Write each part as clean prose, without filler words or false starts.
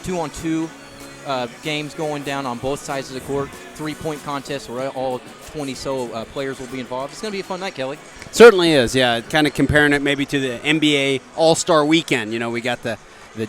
two-on-two games going down on both sides of the court. 3-point contest where all 20 players will be involved. It's going to be a fun night, Kelly. Certainly is, yeah. Kind of comparing it maybe to the NBA All-Star Weekend. We got the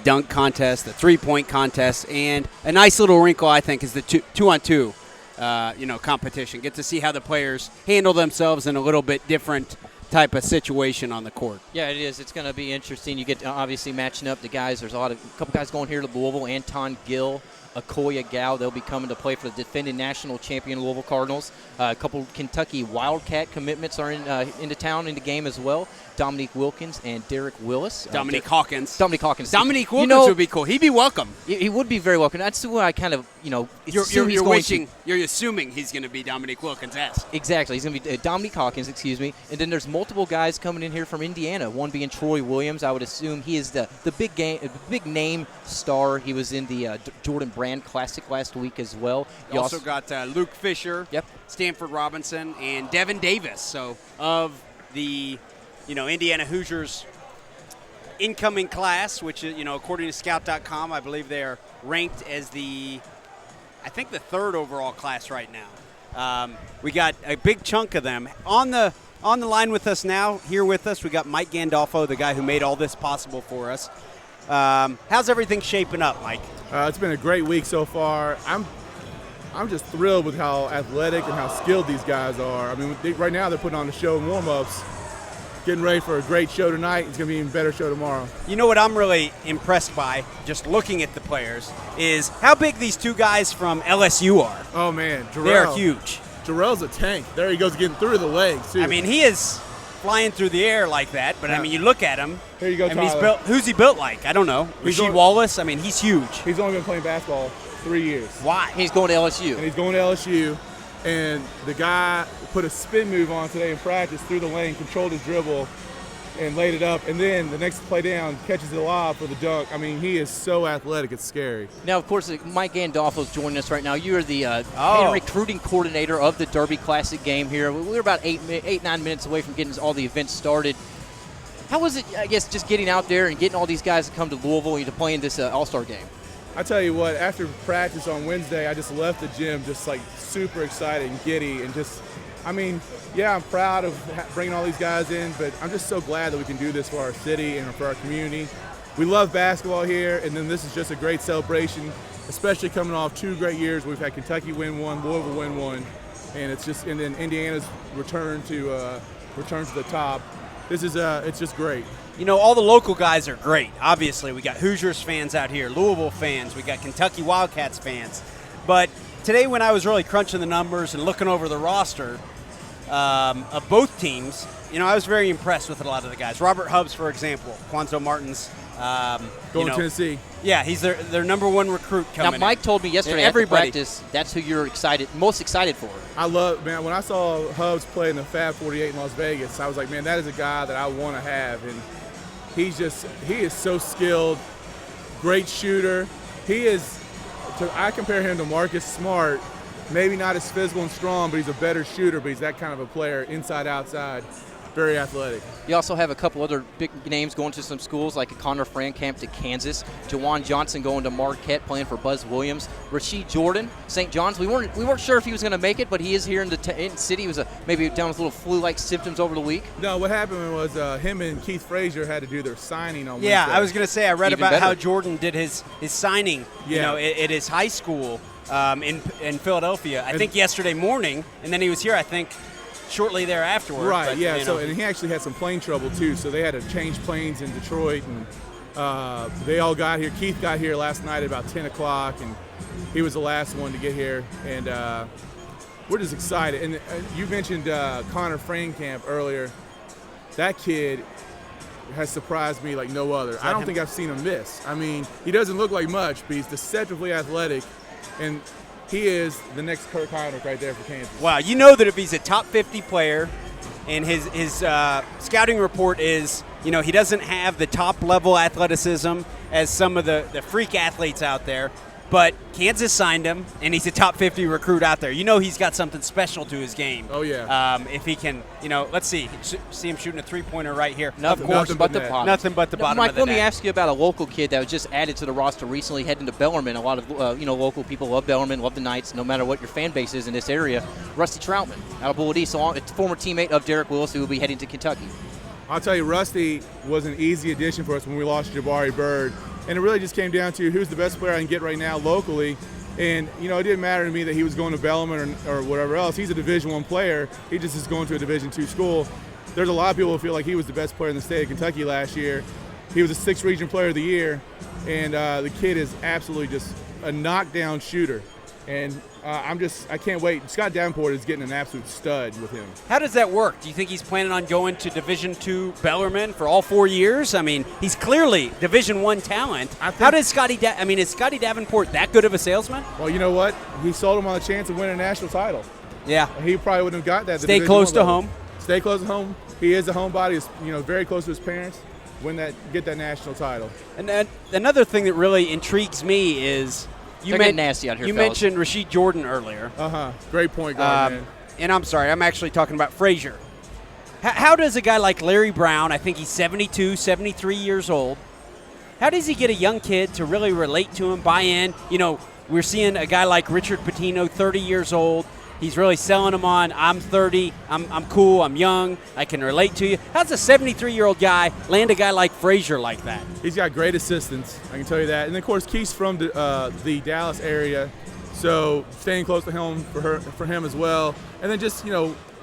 dunk contest, the 3-point contest, and a nice little wrinkle, I think, is the two-on-two, competition. Get to see how the players handle themselves in a little bit different type of situation on the court. Yeah, it is. It's going to be interesting. You get obviously matching up the guys. There's a couple guys going here to Louisville. Anton Gill, Akoya Gao, they'll be coming to play for the defending national champion Louisville Cardinals. A couple Kentucky Wildcat commitments are into town in the game as well. Dominique Wilkins and Derek Willis. Dominique Hawkins. Dominique Hawkins. Dominique Wilkins would be cool. He'd be welcome. He would be very welcome. That's what I kind of, You're assuming he's going to be Dominique Wilkins-esque. Exactly. He's going to be Dominique Hawkins, And then there's multiple guys coming in here from Indiana, one being Troy Williams. I would assume he is the big name star. He was in the Jordan Brand Classic last week as well. You also got Luke Fisher, yep, Stanford Robinson, and Devin Davis. So of the Indiana Hoosiers incoming class, which is, according to Scout.com, I believe they are ranked as the third overall class right now. We got a big chunk of them on the line with us now. Here with us, we got Mike Gandolfo, the guy who made all this possible for us. How's everything shaping up, Mike? It's been a great week so far. I'm just thrilled with how athletic and how skilled these guys are. I mean, right now they're putting on the show and warm-ups, getting ready for a great show tonight. It's going to be an even better show tomorrow. You know what I'm really impressed by, just looking at the players, is how big these two guys from LSU are. Oh, man. Jarrell. They're huge. Jarrell's a tank. There he goes, getting through the legs, too. I mean, he is flying through the air like that, but, yeah. I mean, you look at him. Here you go, Tyler. He's built, who's he built like? I don't know. Rasheed Wallace? I mean, he's huge. He's only been playing basketball 3 years. Why? He's going to LSU. And he's going to LSU. And the guy put a spin move on today in practice through the lane, controlled his dribble, and laid it up. And then the next play down, catches it lob for the dunk. I mean, he is so athletic, it's scary. Now, of course, Mike Gandolfo is joining us right now. You are the recruiting coordinator of the Derby Classic game here. We're about 9 minutes away from getting all the events started. How was it, I guess, just getting out there and getting all these guys to come to Louisville and to play in this All-Star game? I tell you what, after practice on Wednesday, I just left the gym just like super excited and giddy and just, I mean, yeah, I'm proud of bringing all these guys in, but I'm just so glad that we can do this for our city and for our community. We love basketball here, and then this is just a great celebration, especially coming off 2 great years. We've had Kentucky win one, Louisville win one, and then Indiana's return to the top. This is it's just great. All the local guys are great. Obviously, we got Hoosiers fans out here, Louisville fans, we got Kentucky Wildcats fans. But today when I was really crunching the numbers and looking over the roster of both teams, I was very impressed with a lot of the guys. Robert Hubbs, for example, Quanzo Martin's. Going to Tennessee. Yeah, he's their number one recruit coming Now, Mike told me yesterday after practice that's who you're most excited for. I love, man, when I saw Hubbs play in the Fab 48 in Las Vegas, I was like, man, that is a guy that I want to have. And he is so skilled, great shooter. I compare him to Marcus Smart, maybe not as physical and strong, but he's a better shooter, but he's that kind of a player, inside, outside. Very athletic. You also have a couple other big names going to some schools like Connor Frankamp to Kansas, Jawan Johnson going to Marquette playing for Buzz Williams, Rasheed Jordan, St. John's. We weren't sure if he was going to make it, but he is here in the city. He was maybe down with little flu-like symptoms over the week. No, what happened was him and Keith Frazier had to do their signing on Wednesday. Yeah, I was going to say I read about how Jordan did his signing. Yeah. At his high school in Philadelphia. I think yesterday morning, and then he was here. I think. Shortly thereafter. Right, but, yeah. So, and he actually had some plane trouble too. So they had to change planes in Detroit, and they all got here. Keith got here last night at about 10 o'clock, and he was the last one to get here. And we're just excited. And you mentioned Connor Frankamp earlier. That kid has surprised me like no other. I don't think I've seen him miss. I mean, he doesn't look like much, but he's deceptively athletic, and he is the next Kirk Heinrich right there for Kansas. Wow, you know that if he's a top 50 player and his scouting report is, he doesn't have the top level athleticism as some of the freak athletes out there, But Kansas signed him, and he's a top 50 recruit out there. You know he's got something special to his game. Oh, yeah. If he can, let's see. See him shooting a three-pointer right here. Nothing, of course, but the bottom. Nothing but the bottom Mike, of the let me net. ask you about a local kid that was just added to the roster recently, heading to Bellarmine. A lot of local people love Bellarmine, love the Knights, no matter what your fan base is in this area. Rusty Troutman out of Bullitt East, so a former teammate of Derek Willis, who will be heading to Kentucky. I'll tell you, Rusty was an easy addition for us when we lost Jabari Bird. And it really just came down to who's the best player I can get right now locally. And, it didn't matter to me that he was going to Bellarmine or whatever else. He's a Division I player. He just is going to a Division II school. There's a lot of people who feel like he was the best player in the state of Kentucky last year. He was a 6th Region Player of the Year. And the kid is absolutely just a knockdown shooter. And I can't wait. Scott Davenport is getting an absolute stud with him. How does that work? Do you think he's planning on going to Division II Bellarmine for all 4 years? I mean, he's clearly Division I talent. How does is Scotty Davenport that good of a salesman? Well, you know what? He sold him on the chance of winning a national title. Yeah. He probably wouldn't have got that. Stay close to home. Stay close to home. He is a homebody. He's very close to his parents. Get that national title. And then another thing that really intrigues me is They're getting nasty out here. You fellas. mentioned Rasheed Jordan earlier. Great point guard, man. And I'm sorry, I'm actually talking about Frazier. How does a guy like Larry Brown, I think he's 72, 73 years old, how does he get a young kid to really relate to him, buy in? We're seeing a guy like Richard Pitino, 30 years old. He's really selling him on, I'm 30, I'm cool, I'm young, I can relate to you. How's a 73-year-old guy land a guy like Frazier like that? He's got great assistants, I can tell you that. And, of course, Keith's from the Dallas area, so staying close to him for him as well. And then just,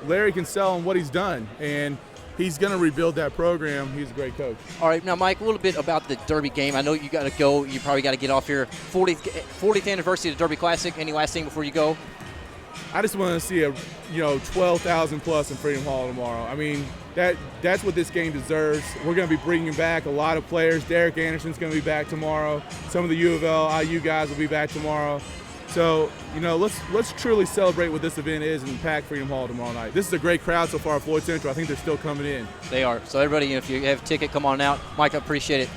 Larry can sell him what he's done, and he's going to rebuild that program. He's a great coach. All right, now, Mike, a little bit about the Derby game. I know you got to go. You probably got to get off here. 40th anniversary of the Derby Classic. Any last thing before you go? I just want to see 12,000 plus in Freedom Hall tomorrow. I mean, that's what this game deserves. We're going to be bringing back a lot of players. Derek Anderson's going to be back tomorrow. Some of the U of L, IU guys will be back tomorrow. So, let's truly celebrate what this event is and pack Freedom Hall tomorrow night. This is a great crowd so far at Floyd Central. I think they're still coming in. They are. So, everybody, if you have a ticket, come on out. Mike, I appreciate it.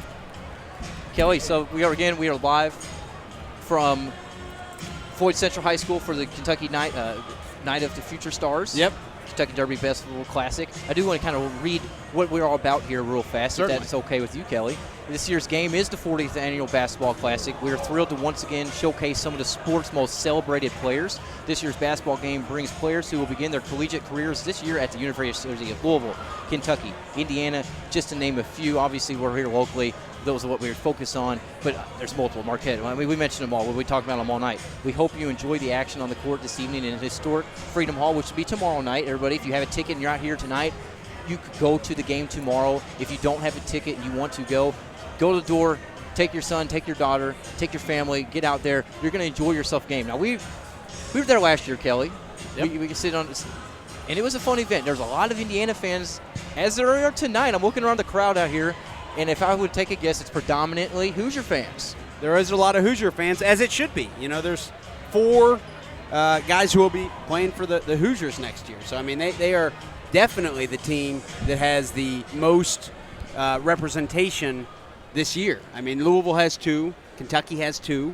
Kelly, so we are live from Floyd Central High School for the Kentucky Night of the Future Stars. Yep. Kentucky Derby Basketball Classic. I do want to kind of read what we're all about here real fast, Certainly. if that's okay with you, Kelly. This year's game is the 40th Annual Basketball Classic. We are thrilled to once again showcase some of the sport's most celebrated players. This year's basketball game brings players who will begin their collegiate careers this year at the University of Louisville, Kentucky, Indiana, just to name a few. Obviously, we're here locally. Those are what we're focused on, but there's multiple. Marquette, I mean, we mentioned them all. We talked about them all night. We hope you enjoy the action on the court this evening in historic Freedom Hall, which will be tomorrow night. Everybody, if you have a ticket and you're out here tonight, you could go to the game tomorrow. If you don't have a ticket and you want to go to the door, take your son, take your daughter, take your family, get out there. You're going to enjoy yourself game. Now, we were there last year, Kelly. Yep. We can sit on this, and it was a fun event. There's a lot of Indiana fans, as there are tonight. I'm looking around the crowd out here. And if I would take a guess, it's predominantly Hoosier fans. There is a lot of Hoosier fans, as it should be. There's 4 guys who will be playing for the Hoosiers next year. So, I mean, they are definitely the team that has the most representation this year. I mean, Louisville has 2. Kentucky has 2.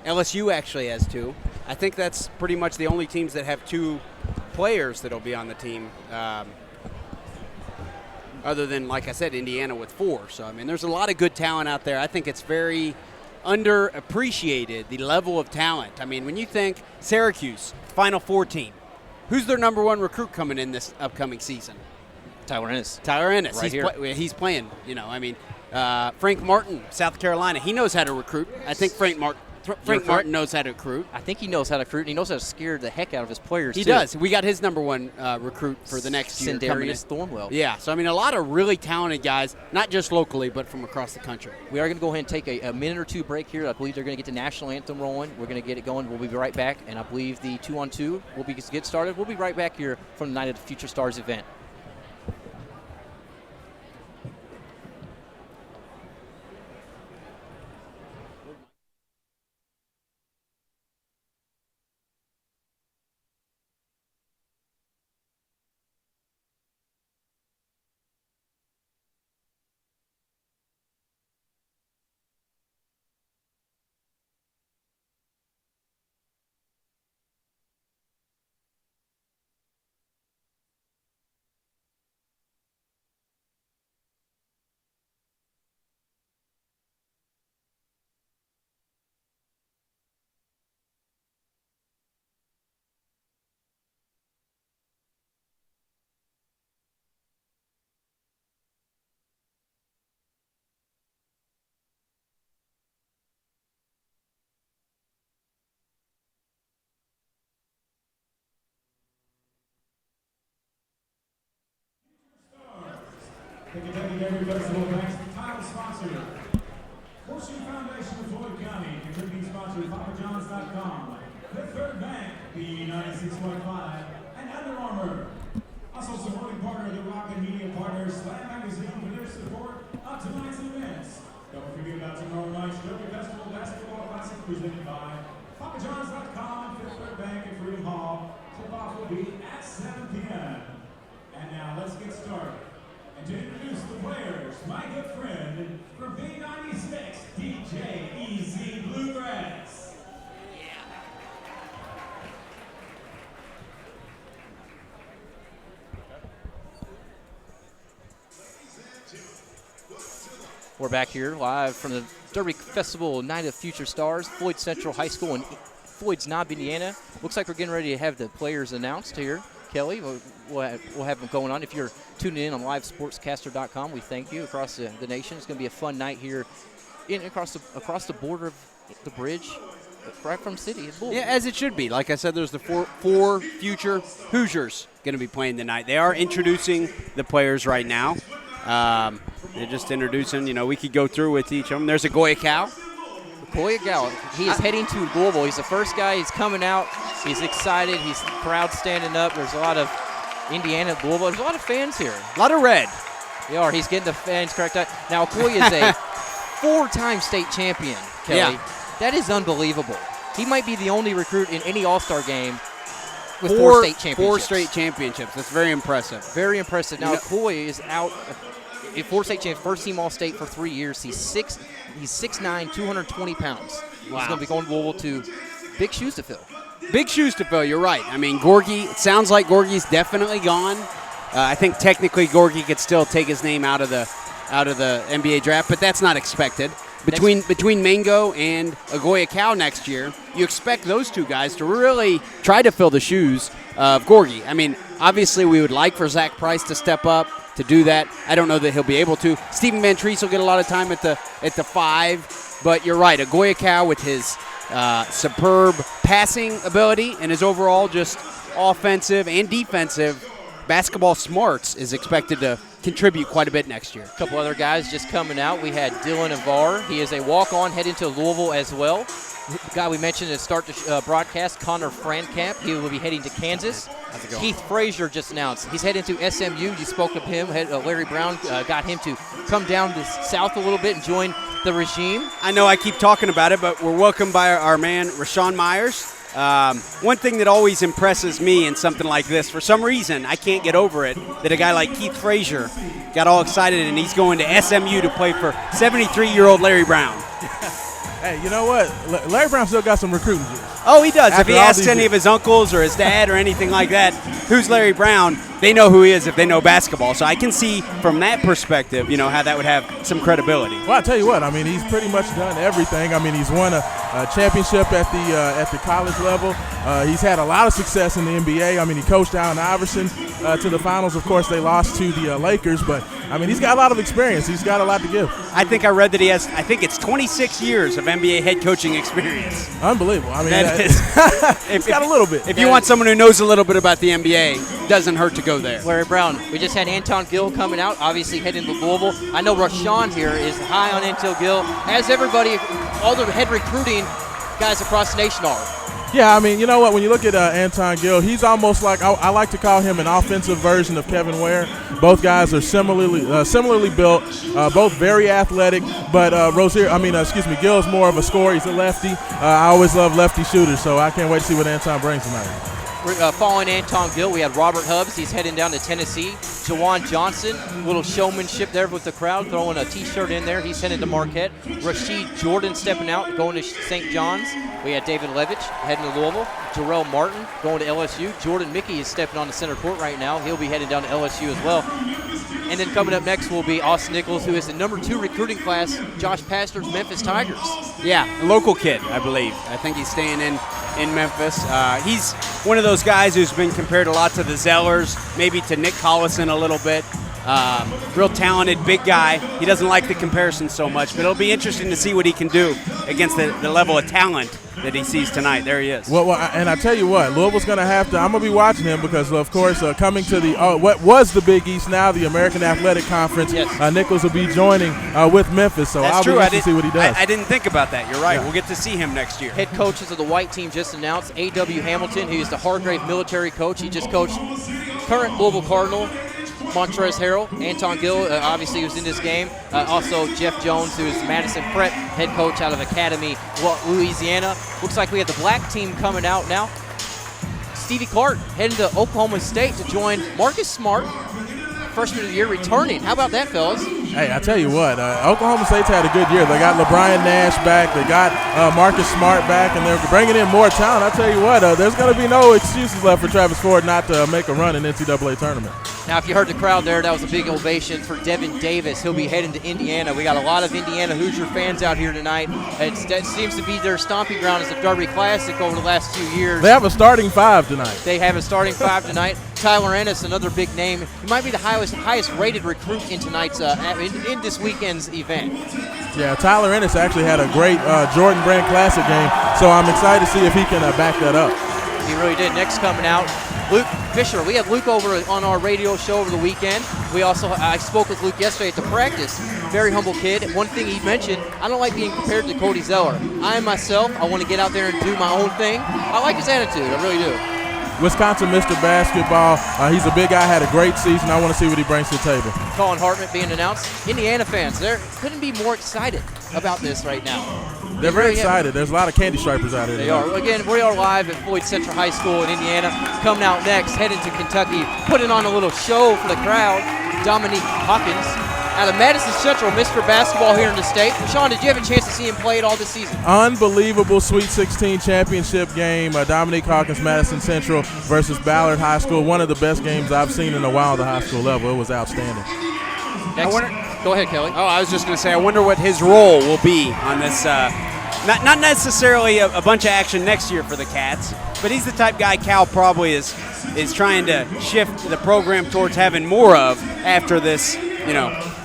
LSU actually has 2. I think that's pretty much the only teams that have 2 players that will be on the team. Other than, like I said, Indiana with 4. So, I mean, there's a lot of good talent out there. I think it's very underappreciated, the level of talent. I mean, when you think Syracuse, Final Four team, who's their number 1 recruit coming in this upcoming season? Tyler Ennis. Right, he's playing, Frank Martin, South Carolina. He knows how to recruit. I think Frank Martin knows how to recruit. I think he knows how to recruit, and he knows how to scare the heck out of his players, He too. does. We got his number 1 recruit for the next year coming in. Thornwell. Yeah, so, I mean, a lot of really talented guys, not just locally, but from across the country. We are going to go ahead and take a minute or 2 break here. I believe they're going to get the national anthem rolling. We're going to get it going. We'll be right back, and I believe the 2-on-2 will get started. We'll be right back here from the Night of the Future Stars event. The Kentucky Derby Festival thanks the title sponsor, Horseshoe Foundation of Floyd County, contributing sponsor, PapaJohns.com, Fifth Third Bank, B96.5, and Under Armour. Also supporting partner of the Rock and Media Partners, Slam Magazine, for their support of tonight's events. Don't forget about tomorrow night's Derby Festival Basketball Classic presented by PapaJohns.com, Fifth Third Bank, and Freedom Hall. Tip-off will be at 7 p.m. And now let's get started. And to introduce the players, my good friend from B96, DJ Easy Bluegrass. We're back here live from the Derby Festival Night of Future Stars, Floyd Central High School in Floyd's Knob, Indiana. Looks like we're getting ready to have the players announced here. Kelly, we'll have them going on. If you're tuning in on livesportscaster.com, we thank you across the nation. It's going to be a fun night here across the border of the bridge, right from city. Yeah, as it should be. Like I said, there's the four future Hoosiers going to be playing tonight. They are introducing the players right now. They're just introducing. You know, we could go through with each of them. There's a Goya Cow. Goya Gal, he is heading to Louisville. He's the first guy. He's coming out. He's excited. He's crowd standing up. There's a lot of Indiana, Louisville. There's a lot of fans here. A lot of red. They are. He's getting the fans cracked up. Now, Koya is a four-time state champion, Kelly. Yeah. That is unbelievable. He might be the only recruit in any All-Star game with four state championships. 4 straight championships. That's very impressive. Very impressive. Now, Koya is out. Four state champion, first team All-State for 3 years. He's 6'9", 220 pounds. Wow. He's going to be going to Louisville to big shoes to fill. Big shoes to fill, you're right. I mean, Gorgie, it sounds like Gorgie's definitely gone. I think technically Gorgie could still take his name out of the NBA draft, but that's not expected. Between Mango and Goya Cow next year, you expect those two guys to really try to fill the shoes of Gorgie. I mean, obviously we would like for Zach Price to step up to do that. I don't know that he'll be able to. Stephen Van Treese will get a lot of time at the 5, but you're right. Goya Cow with his superb passing ability and his overall just offensive and defensive basketball smarts is expected to contribute quite a bit next year. A couple other guys just coming out. We had Dylan Avar. He is a walk-on heading to Louisville as well. The guy we mentioned to start the broadcast, Connor Frankamp. He will be heading to Kansas. Keith Frazier just announced he's heading to SMU. You spoke of him. Larry Brown got him to come down the south a little bit and join the regime. I know I keep talking about it, but we're welcomed by our man, Rashawn Myers. One thing that always impresses me in something like this, for some reason, I can't get over it, that a guy like Keith Frazier got all excited and he's going to SMU to play for 73-year-old Larry Brown. Hey, you know what? Larry Brown still got some recruiting juice. Oh, he does. After if he asks any of his uncles or his dad or anything like that, who's Larry Brown, they know who he is if they know basketball. So I can see from that perspective, you know, how that would have some credibility. Well, I tell you what, I mean, he's pretty much done everything. I mean, he's won a championship at the college level. He's had a lot of success in the NBA. I mean, he coached Allen Iverson to the finals. Of course, they lost to the Lakers, but I mean, he's got a lot of experience. He's got a lot to give. I think I read that he has, I think it's 26 years of NBA head coaching experience. Unbelievable. I mean, he's got a little bit. If you want someone who knows a little bit about the NBA, doesn't hurt to go there. Larry Brown. We just had Anton Gill coming out, obviously heading to Louisville. I know Rashawn here is high on Anton Gill, as everybody, all the head recruiting guys across the nation are. Yeah, I mean, you know what? When you look at Anton Gill, he's almost like I like to call him an offensive version of Kevin Ware. Both guys are similarly built, both very athletic. But Gill's more of a scorer. He's a lefty. I always love lefty shooters, so I can't wait to see what Anton brings tonight. Following Anton Gill, we had Robert Hubbs. He's heading down to Tennessee. Jawan Johnson, a little showmanship there with the crowd, throwing a T-shirt in there. He's heading to Marquette. Rashid Jordan stepping out, going to St. John's. We had David Levitch heading to Louisville. Jarrell Martin going to LSU. Jordan Mickey is stepping on the center court right now. He'll be heading down to LSU as well. And then coming up next will be Austin Nichols, who is the number 2 recruiting class, Josh Pastor's Memphis Tigers. Yeah, a local kid, I believe. I think he's staying in Memphis. He's one of those guys who's been compared a lot to the Zellers, maybe to Nick Collison a little bit. Real talented, big guy. He doesn't like the comparison so much, but it'll be interesting to see what he can do against the level of talent that he sees tonight. There he is. Well, and I tell you what, Louisville's going to have to – I'm going to be watching him because, of course, coming to the what was the Big East, now the American Athletic Conference, yes. Nichols will be joining with Memphis, so That's I'll true. be interested to see what he does. I didn't think about that. You're right. Yeah. We'll get to see him next year. Head coaches of the white team just announced. A.W. Hamilton, who is the Hargrave military coach. He just coached current Louisville Cardinal Montrezl Harrell. Anton Gill, obviously, was in this game. Also, Jeff Jones, who is Madison Prep head coach out of Academy, Louisiana. Looks like we have the black team coming out now. Stevie Clark heading to Oklahoma State to join Marcus Smart, freshman of the year, returning. How about that, fellas? Hey, I tell you what, Oklahoma State's had a good year. They got LeBron Nash back. They got Marcus Smart back, and they're bringing in more talent. I tell you what, there's going to be no excuses left for Travis Ford not to make a run in NCAA tournament. Now, if you heard the crowd there, that was a big ovation for Devin Davis. He'll be heading to Indiana. We got a lot of Indiana Hoosier fans out here tonight. It seems to be their stomping ground as the Derby Classic over the last 2 years. They have a starting 5 tonight. They have a starting 5 tonight. Tyler Ennis, another big name. He might be the highest rated recruit in tonight's in this weekend's event. Yeah, Tyler Ennis actually had a great Jordan Brand Classic game, so I'm excited to see if he can back that up. He really did. Next coming out, Luke Fisher. We had Luke over on our radio show over the weekend. I spoke with Luke yesterday at the practice. Very humble kid. One thing he mentioned, I don't like being compared to Cody Zeller. I want to get out there and do my own thing. I like his attitude. I really do. Wisconsin Mr. Basketball. He's a big guy, had a great season. I want to see what he brings to the table. Colin Hartman being announced. Indiana fans, they couldn't be more excited about this right now. They're very excited. There's a lot of candy stripers out here. They are. Again, we are live at Floyd Central High School in Indiana. Coming out next, heading to Kentucky, putting on a little show for the crowd, Dominique Hawkins. Out of Madison Central, Mr. Basketball here in the state. Sean, did you have a chance to see him play at all this season? Unbelievable Sweet 16 championship game. Dominique Hawkins, Madison Central versus Ballard High School. One of the best games I've seen in a while at the high school level. It was outstanding. Go ahead, Kelly. Oh, I was just going to say, I wonder what his role will be on this. Not necessarily a bunch of action next year for the Cats, but he's the type guy Cal probably is trying to shift the program towards having more of after this,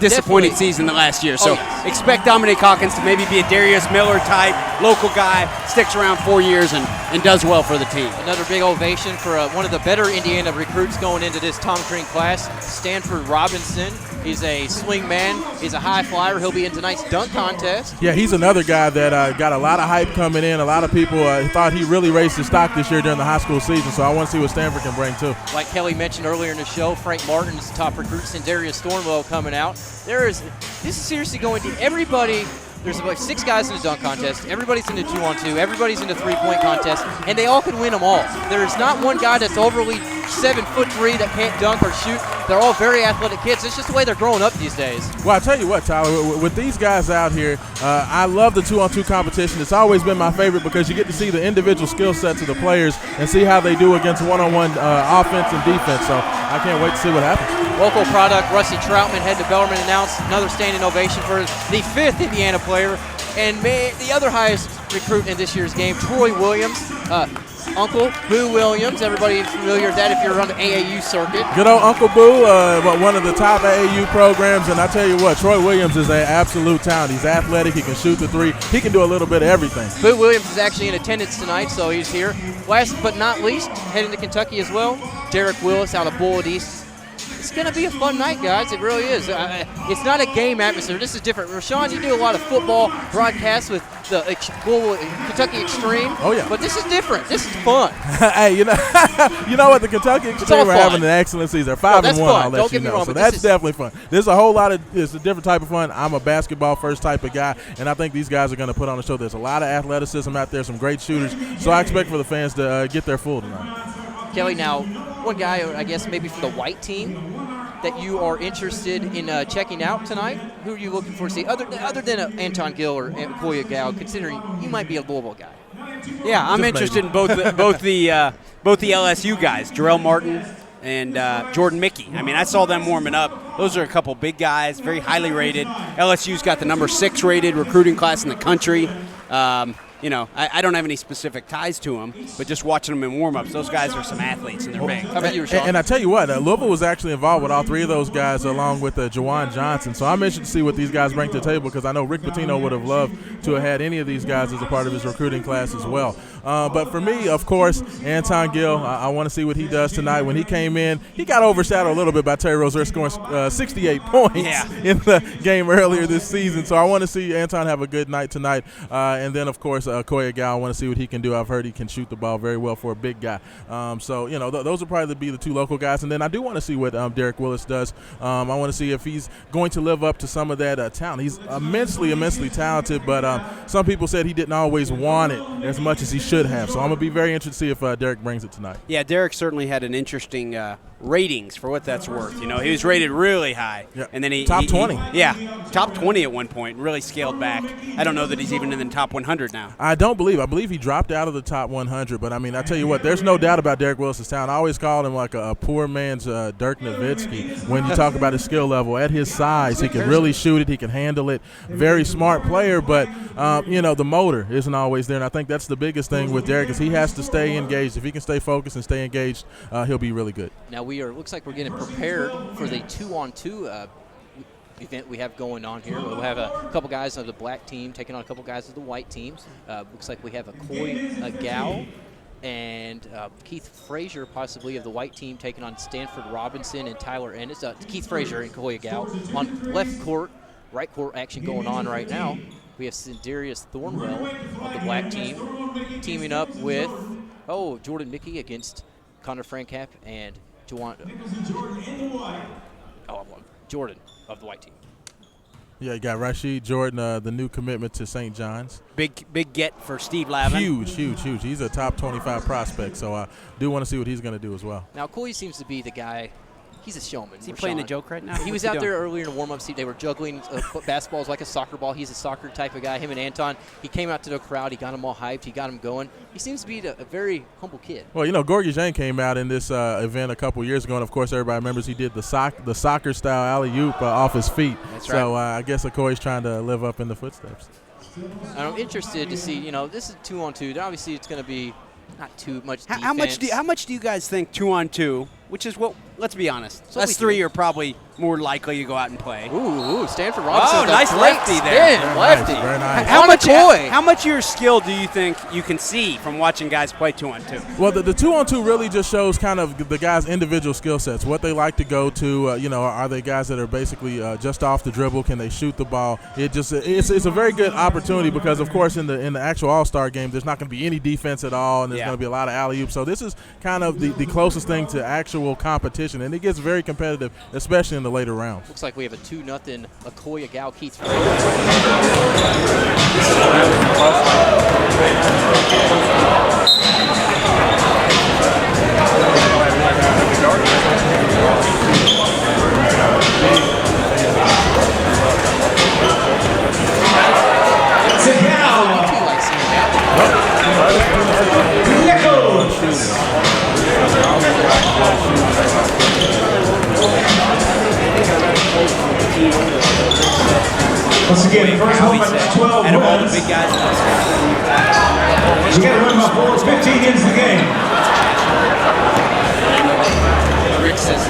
disappointing season the last year. So expect Dominique Hawkins to maybe be a Darius Miller type, local guy, sticks around 4 years and does well for the team. Another big ovation for one of the better Indiana recruits going into this Tom Crean class, Stanford Robinson. He's a swing man. He's a high flyer. He'll be in tonight's dunk contest. Yeah, he's another guy that got a lot of hype coming in. A lot of people thought he really raised his stock this year during the high school season, so I want to see what Stanford can bring too. Like Kelly mentioned earlier in the show, Frank Martin's top recruits and Darius Stornwell coming out. This is seriously going to everybody. There's about 6 guys in the dunk contest. Everybody's in the 2-on-2. Everybody's in the 3-point contest, and they all can win them all. There's not one guy that's overly 7'3" that can't dunk or shoot. They're all very athletic kids. It's just the way they're growing up these days. Well, I tell you what, Tyler, with these guys out here, I love the 2-on-2 competition. It's always been my favorite because you get to see the individual skill sets of the players and see how they do against one-on-one offense and defense. So I can't wait to see what happens. Local product, Rusty Troutman, head development, announced another standing ovation for the 5th Indiana player and the other highest recruit in this year's game, Troy Williams. Uncle Boo Williams, everybody familiar with that if you're on the AAU circuit. Good old Uncle Boo, one of the top AAU programs, and I tell you what, Troy Williams is an absolute talent. He's athletic, he can shoot the 3, he can do a little bit of everything. Boo Williams is actually in attendance tonight, so he's here. Last but not least, heading to Kentucky as well, Derek Willis out of Bullitt East. It's going to be a fun night, guys. It really is. It's not a game atmosphere. This is different. Rashawn, you do a lot of football broadcasts with the Kentucky Extreme. Oh, yeah. But this is different. This is fun. Hey, you know what? The Kentucky Extreme are having an excellent season. They're 5-1, I'll let you know. So that's definitely fun. There's a whole lot of – it's a different type of fun. I'm a basketball-first type of guy, and I think these guys are going to put on a show. There's a lot of athleticism out there, some great shooters. So I expect for the fans to get their full tonight. Kelly, now, one guy, I guess, maybe for the white team that you are interested in checking out tonight? Who are you looking for to see, other than Anton Gill or Koya Gal, considering you might be a Louisville guy? Yeah, I'm interested in both the LSU guys, Jarrell Martin and Jordan Mickey. I mean, I saw them warming up. Those are a couple big guys, very highly rated. LSU's got the number 6 rated recruiting class in the country. I don't have any specific ties to them, but just watching them in warm-ups, those guys are some athletes, and they're big. How about you, Sean? And I tell you what, Louisville was actually involved with all three of those guys along with Jawan Johnson. So I'm interested to see what these guys bring to the table because I know Rick Pitino would have loved to have had any of these guys as a part of his recruiting class as well. But for me, of course, Anton Gill, I want to see what he does tonight. When he came in, he got overshadowed a little bit by Terry Rozier scoring 68 points in the game earlier this season. So I want to see Anton have a good night tonight. And then, of course, Koya Gal, I want to see what he can do. I've heard he can shoot the ball very well for a big guy. So, those will probably be the two local guys. And then I do want to see what Derek Willis does. I want to see if he's going to live up to some of that talent. He's immensely talented, but some people said he didn't always want it as much as he should have. So I'm going to be very interested to see if Derek brings it tonight. Yeah, Derek certainly had an interesting ratings for what that's worth. He was rated really high. Yep. And then top 20. Top 20 at one point, really scaled back. I don't know that he's even in the top 100 now. I believe he dropped out of the top 100, but I tell you what, there's no doubt about Derek Willis's talent. I always called him like a poor man's Dirk Nowitzki when you talk about his skill level. At his size, he can really shoot it, he can handle it. Very smart player, but the motor isn't always there, and I think that's the biggest thing with Derek is he has to stay engaged. If he can stay focused and stay engaged, he'll be really good. Now looks like we're getting prepared for the 2-on-2 event we have going on here. We'll have a couple guys of the black team taking on a couple guys of the white team. Looks like we have a Gal and Keith Frazier possibly of the white team taking on Stanford Robinson and Tyler Ennis. Keith Frazier and Koya Gal on left court, right court action going on right now. We have Sindarius Thornwell of the black team teaming up with Jordan Mickey against Connor Francap and Jordan of the white team. Yeah, you got Rashid Jordan, the new commitment to St. John's. Big get for Steve Lavin. Huge. He's a top 25 prospect, so I do want to see what he's going to do as well. Now, Coy seems to be the guy. He's a showman. Is he playing a joke right now? He was out there earlier in the warm-up. They were juggling basketballs like a soccer ball. He's a soccer type of guy. Him and Anton. He came out to the crowd. He got them all hyped. He got them going. He seems to be a very humble kid. Well, Gorgie Jane came out in this event a couple years ago, and of course everybody remembers he did the soccer-style alley-oop off his feet. That's right. So I guess Okoye's trying to live up in the footsteps. I'm interested to see. This is 2-on-2. Obviously, it's going to be not too much defense. How much do you guys think 2-on-2, which is what? Let's be honest. So us three are probably more likely to go out and play. Ooh, Stanford Robinson. Nice lefty there. Lefty. Very nice. How much of your skill do you think you can see from watching guys play 2-on-2? Well, the 2-on-2 really just shows kind of the guys' individual skill sets, what they like to go to. Are they guys that are basically just off the dribble? Can they shoot the ball? It's a very good opportunity because, of course, in the actual All-Star game, there's not going to be any defense at all, and there's going to be a lot of alley-oops. So this is kind of the closest thing to actual competition, and it gets very competitive, especially in the later rounds. Looks like we have a 2-0 Akoya Gal Keith. Once again, first one by 12 out of all the wins. big guys in this You got to run about 4, 15 ends the game. Rick says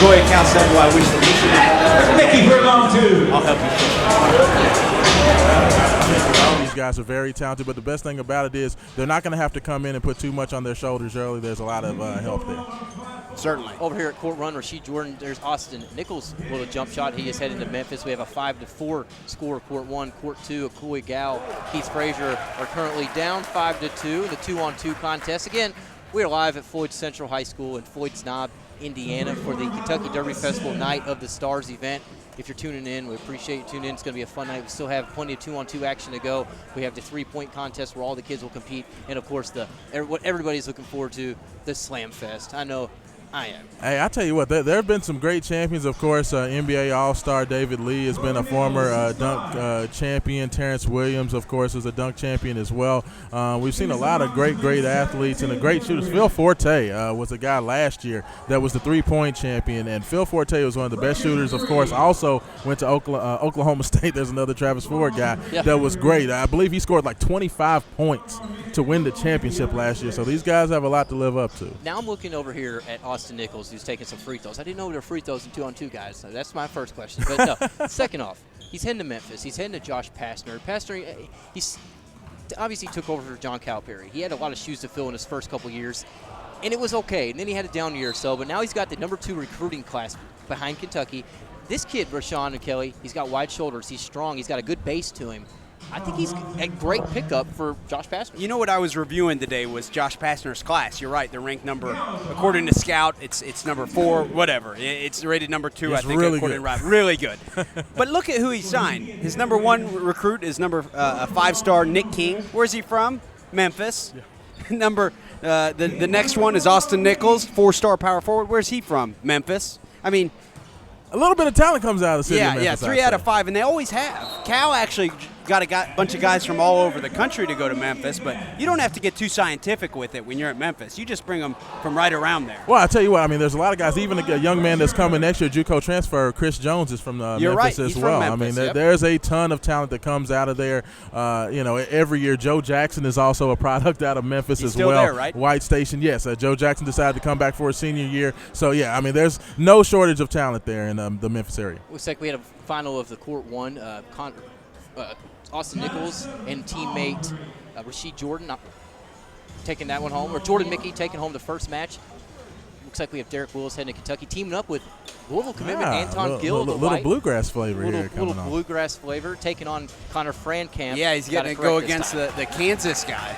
Goya Cal said, well, I wish that Mickey for a long two. I'll help you. These guys are very talented, but the best thing about it is they're not going to have to come in and put too much on their shoulders early. There's a lot of help there. Certainly. Over here at court run, Rashid Jordan, there's Austin Nichols with a jump shot. He is heading to Memphis. We have a 5-4 score. Court 1, court 2, Akoya Gal, Keith Frazier are currently down 5-2 in the 2-on-2 contest. Again, we are live at Floyd Central High School in Floyd's Knob, Indiana for the Kentucky Derby Festival Night of the Stars event. If you're tuning in, we appreciate you tuning in. It's going to be a fun night. We still have plenty of 2-on-2 action to go. We have the 3-point contest where all the kids will compete. And, of course, what everybody's looking forward to, the Slam Fest. I know I am. Hey, I tell you what, there have been some great champions. Of course, NBA All-Star David Lee has been a former dunk champion. Terrence Williams, of course, is a dunk champion as well. We've seen a lot of great athletes and the great shooters. Phil Forte was a guy last year that was the three-point champion, and Phil Forte was one of the best shooters. Of course, also went to Oklahoma State. There's another Travis Ford guy that was great. I believe he scored like 25 points to win the championship last year. So these guys have a lot to live up to. Now I'm looking over here at Austin Nichols, who's taking some free throws. I didn't know there were free throws in 2-on-2 guys. So that's my first question. But no, second off, he's heading to Memphis. He's heading to Josh Pastner. Pastner, he's obviously took over for John Calipari. He had a lot of shoes to fill in his first couple years, and it was okay. And then he had a down year or so, but now he's got the number 2 recruiting class behind Kentucky. This kid, Rashawn and Kelly, he's got wide shoulders. He's strong. He's got a good base to him. I think he's a great pickup for Josh Pastner. You know what I was reviewing today was Josh Pastner's class. You're right. They're ranked number, according to Scout, it's number 4, whatever. It's rated number 2, it's I think. Really according good. to Rob. Really good. But look at who he signed. His number 1 recruit is a 5-star Nick King. Where's he from? Memphis. Yeah. The next one is Austin Nichols, 4-star power forward. Where's he from? Memphis. I mean, a little bit of talent comes out of the city of Memphis. 3 out of 5, and they always have. Cal actually got a bunch of guys from all over the country to go to Memphis, but you don't have to get too scientific with it when you're at Memphis. You just bring them from right around there. Well, I tell you what, I mean, there's a lot of guys. Even a young man that's coming next year, JUCO transfer, Chris Jones, is from Memphis as well. Memphis, I mean, there's a ton of talent that comes out of there. Every year, Joe Jackson is also a product out of Memphis He's as still well. there, right? White Station, yes. Joe Jackson decided to come back for his senior year. So, yeah, I mean, there's no shortage of talent there in the Memphis area. Looks like we had a final of the Court 1. Austin Nichols and teammate Rasheed Jordan taking that one home, or Jordan Mickey taking home the first match. Looks like we have Derek Willis heading to Kentucky, teaming up with Louisville commitment Anton Gill. Little bluegrass flavor here coming on. Little bluegrass flavor, taking on Connor Frankamp. Yeah, he's getting to go against the Kansas guy.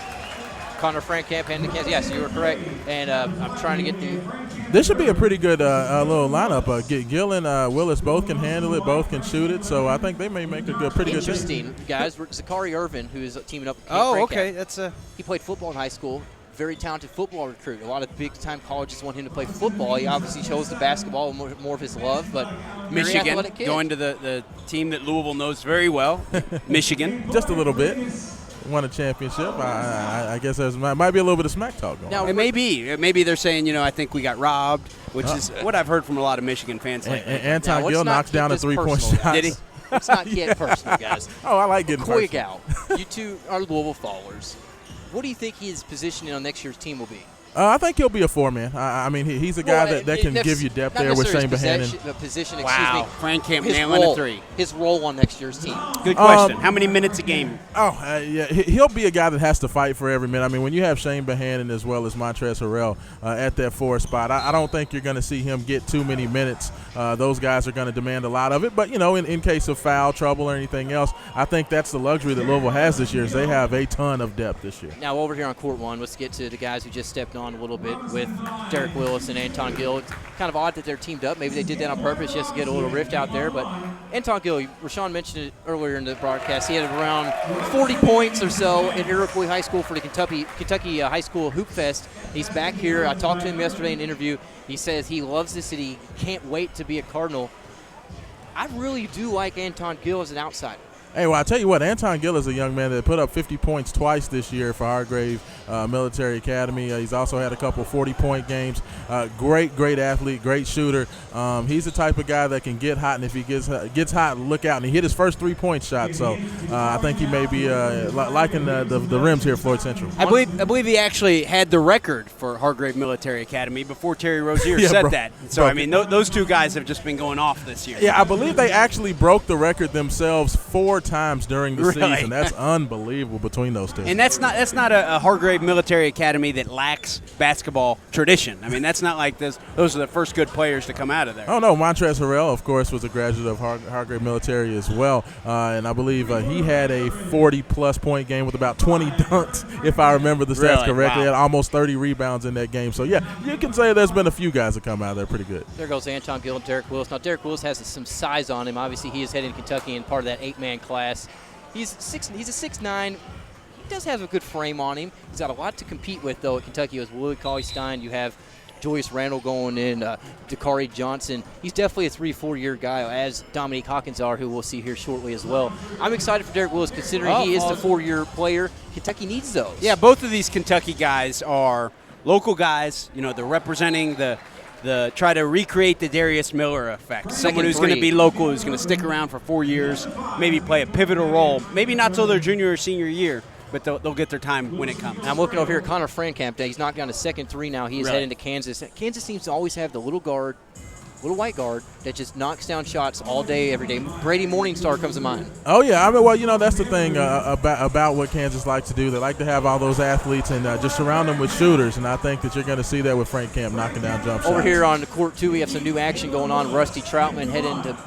Connor Frankamp and the Kansas. Yes, you were correct. And I'm trying to get the. This should be a pretty good little lineup. Gill and Willis both can handle it, both can shoot it. So I think they may make a pretty good team. Interesting, guys. Zachary Irvin, who is teaming up with Oh, Frankamp. okay. He played football in high school. Very talented football recruit. A lot of big-time colleges want him to play football. He obviously chose the basketball, more of his love. But Michigan, going to the team that Louisville knows very well, Michigan. Just a little bit. Won a championship. I guess there might be a little bit of smack talk going on. Now, it may be. Maybe they're saying, I think we got robbed, which is what I've heard from a lot of Michigan fans lately. Anton Gill knocks down a three-point shot. Did he? Let's not get personal, guys. Oh, I like getting personal. Gal, you two are Louisville followers. What do you think his positioning on next year's team will be? I think he'll be a 4-man. I mean, he's a guy that can give you depth there with Shane Bohannon. Position, wow. Frankamp nailing a 3. His role on next year's team. Good question. How many minutes a game? Yeah, he'll be a guy that has to fight for every minute. I mean, when you have Shane Bohannon as well as Montrezl Harrell at that 4 spot, I don't think you're going to see him get too many minutes. Those guys are going to demand a lot of it. But, in case of foul trouble or anything else, I think that's the luxury that Louisville has this year is they have a ton of depth this year. Now, over here on Court 1, let's get to the guys who just stepped on a little bit with Derek Willis and Anton Gill. It's kind of odd that they're teamed up. Maybe they did that on purpose just to get a little rift out there. But Anton Gill, Rashawn mentioned it earlier in the broadcast, he had around 40 points or so in Iroquois High School for the Kentucky High School Hoop Fest. He's back here. I talked to him yesterday in an interview. He says he loves the city, can't wait to be a Cardinal. I really do like Anton Gill as an outsider. Hey, well, I tell you what, Anton Gill is a young man that put up 50 points twice this year for Hargrave Military Academy. He's also had a couple 40-point games. Great athlete, great shooter. He's the type of guy that can get hot, and if he gets hot, look out. And he hit his first 3-point shot, so I think he may be liking the rims here at Floyd Central. I believe he actually had the record for Hargrave Military Academy before Terry Rozier said that. So, I mean, those two guys have just been going off this year. Yeah, I believe they actually broke the record themselves 4 times during the season. That's unbelievable between those two. And that's not a Hargrave Military Academy that lacks basketball tradition. I mean, that's not like this. Those are the first good players to come out of there. Oh, no. Montrezl Harrell, of course, was a graduate of Hargrave Military as well. And I believe he had a 40-plus point game with about 20 dunks, if I remember the stats correctly. Wow. He had almost 30 rebounds in that game. So, yeah, you can say there's been a few guys that come out of there pretty good. There goes Anton Gill and Derek Willis. Now, Derek Willis has some size on him. Obviously, he is heading to Kentucky and part of that 8-man class. He's a 6'9". He does have a good frame on him. He's got a lot to compete with, though, at Kentucky. With Willie Cauley-Stein, you have Joyce Randall going in, Dakari Johnson. He's definitely a 3-4 year guy, as Dominique Hawkins are, who we'll see here shortly as well. I'm excited for Derek Willis, considering he is the 4-year player. Kentucky needs those. Yeah, both of these Kentucky guys are local guys. You know, they're representing the try to recreate the Darius Miller effect. Someone who's going to be local, who's going to stick around for 4 years, maybe play a pivotal role. Maybe not till their junior or senior year, but they'll get their time when it comes. And I'm looking over here at Connor Frankamp. He's knocked down a second 3 now. He is heading to Kansas. Kansas seems to always have the little white guard that just knocks down shots all day, every day. Brady Morningstar comes to mind. Oh, yeah. I mean, well, you know, that's the thing about what Kansas likes to do. They like to have all those athletes and just surround them with shooters, and I think that you're going to see that with Frank Camp knocking down jump shots. Over here on the court, too, we have some new action going on. Rusty Troutman heading to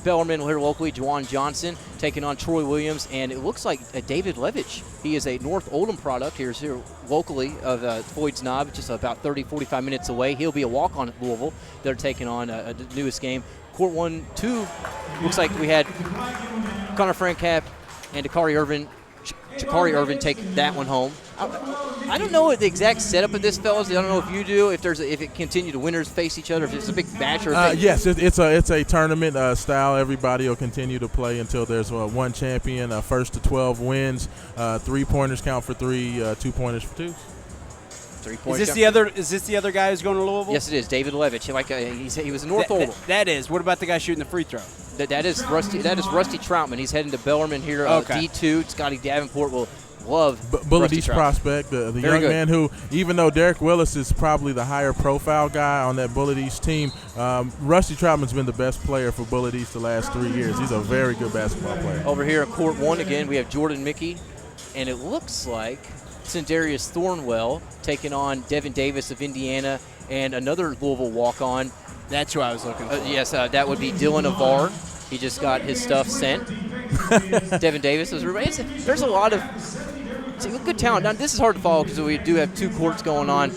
Bellarmine here locally. Juwan Johnson taking on Troy Williams, and it looks like David Levitch. He is a North Oldham product here locally of Floyd's Knob, just about 30, 45 minutes away. He'll be a walk-on at Louisville. They're taking on the newest game. Court 1-2, looks like we had Connor Frankamp and Jakari Irvin take that one home. I don't know what the exact setup of this, fellas. I don't know if you do. If it continue the winners face each other, if it's a big match or yes, it's a tournament style. Everybody will continue to play until there's one champion. First to 12 wins. 3-pointers count for 3. 2-pointers for 2. 3-point. Is this the other guy who's going to Louisville? Yes, it is. David Levitch. He was in North Oldham. That is. What about the guy shooting the free throw? That is Rusty Troutman. He's heading to Bellarmine here. D2. Scotty Davenport will love Bullet East prospect, the young man who, even though Derek Willis is probably the higher profile guy on that Bullet East team, Rusty Troutman's been the best player for Bullet East the last 3 years. He's a very good basketball player. Over here at Court 1 again, we have Jordan Mickey, and it looks like Sindarius Thornwell taking on Devin Davis of Indiana and another Louisville walk-on. That's who I was looking for. Yes, that would be Dylan Avar. He just got his stuff sent. Devin Davis. There's a lot of good talent. Now, this is hard to follow because we do have 2 courts going on.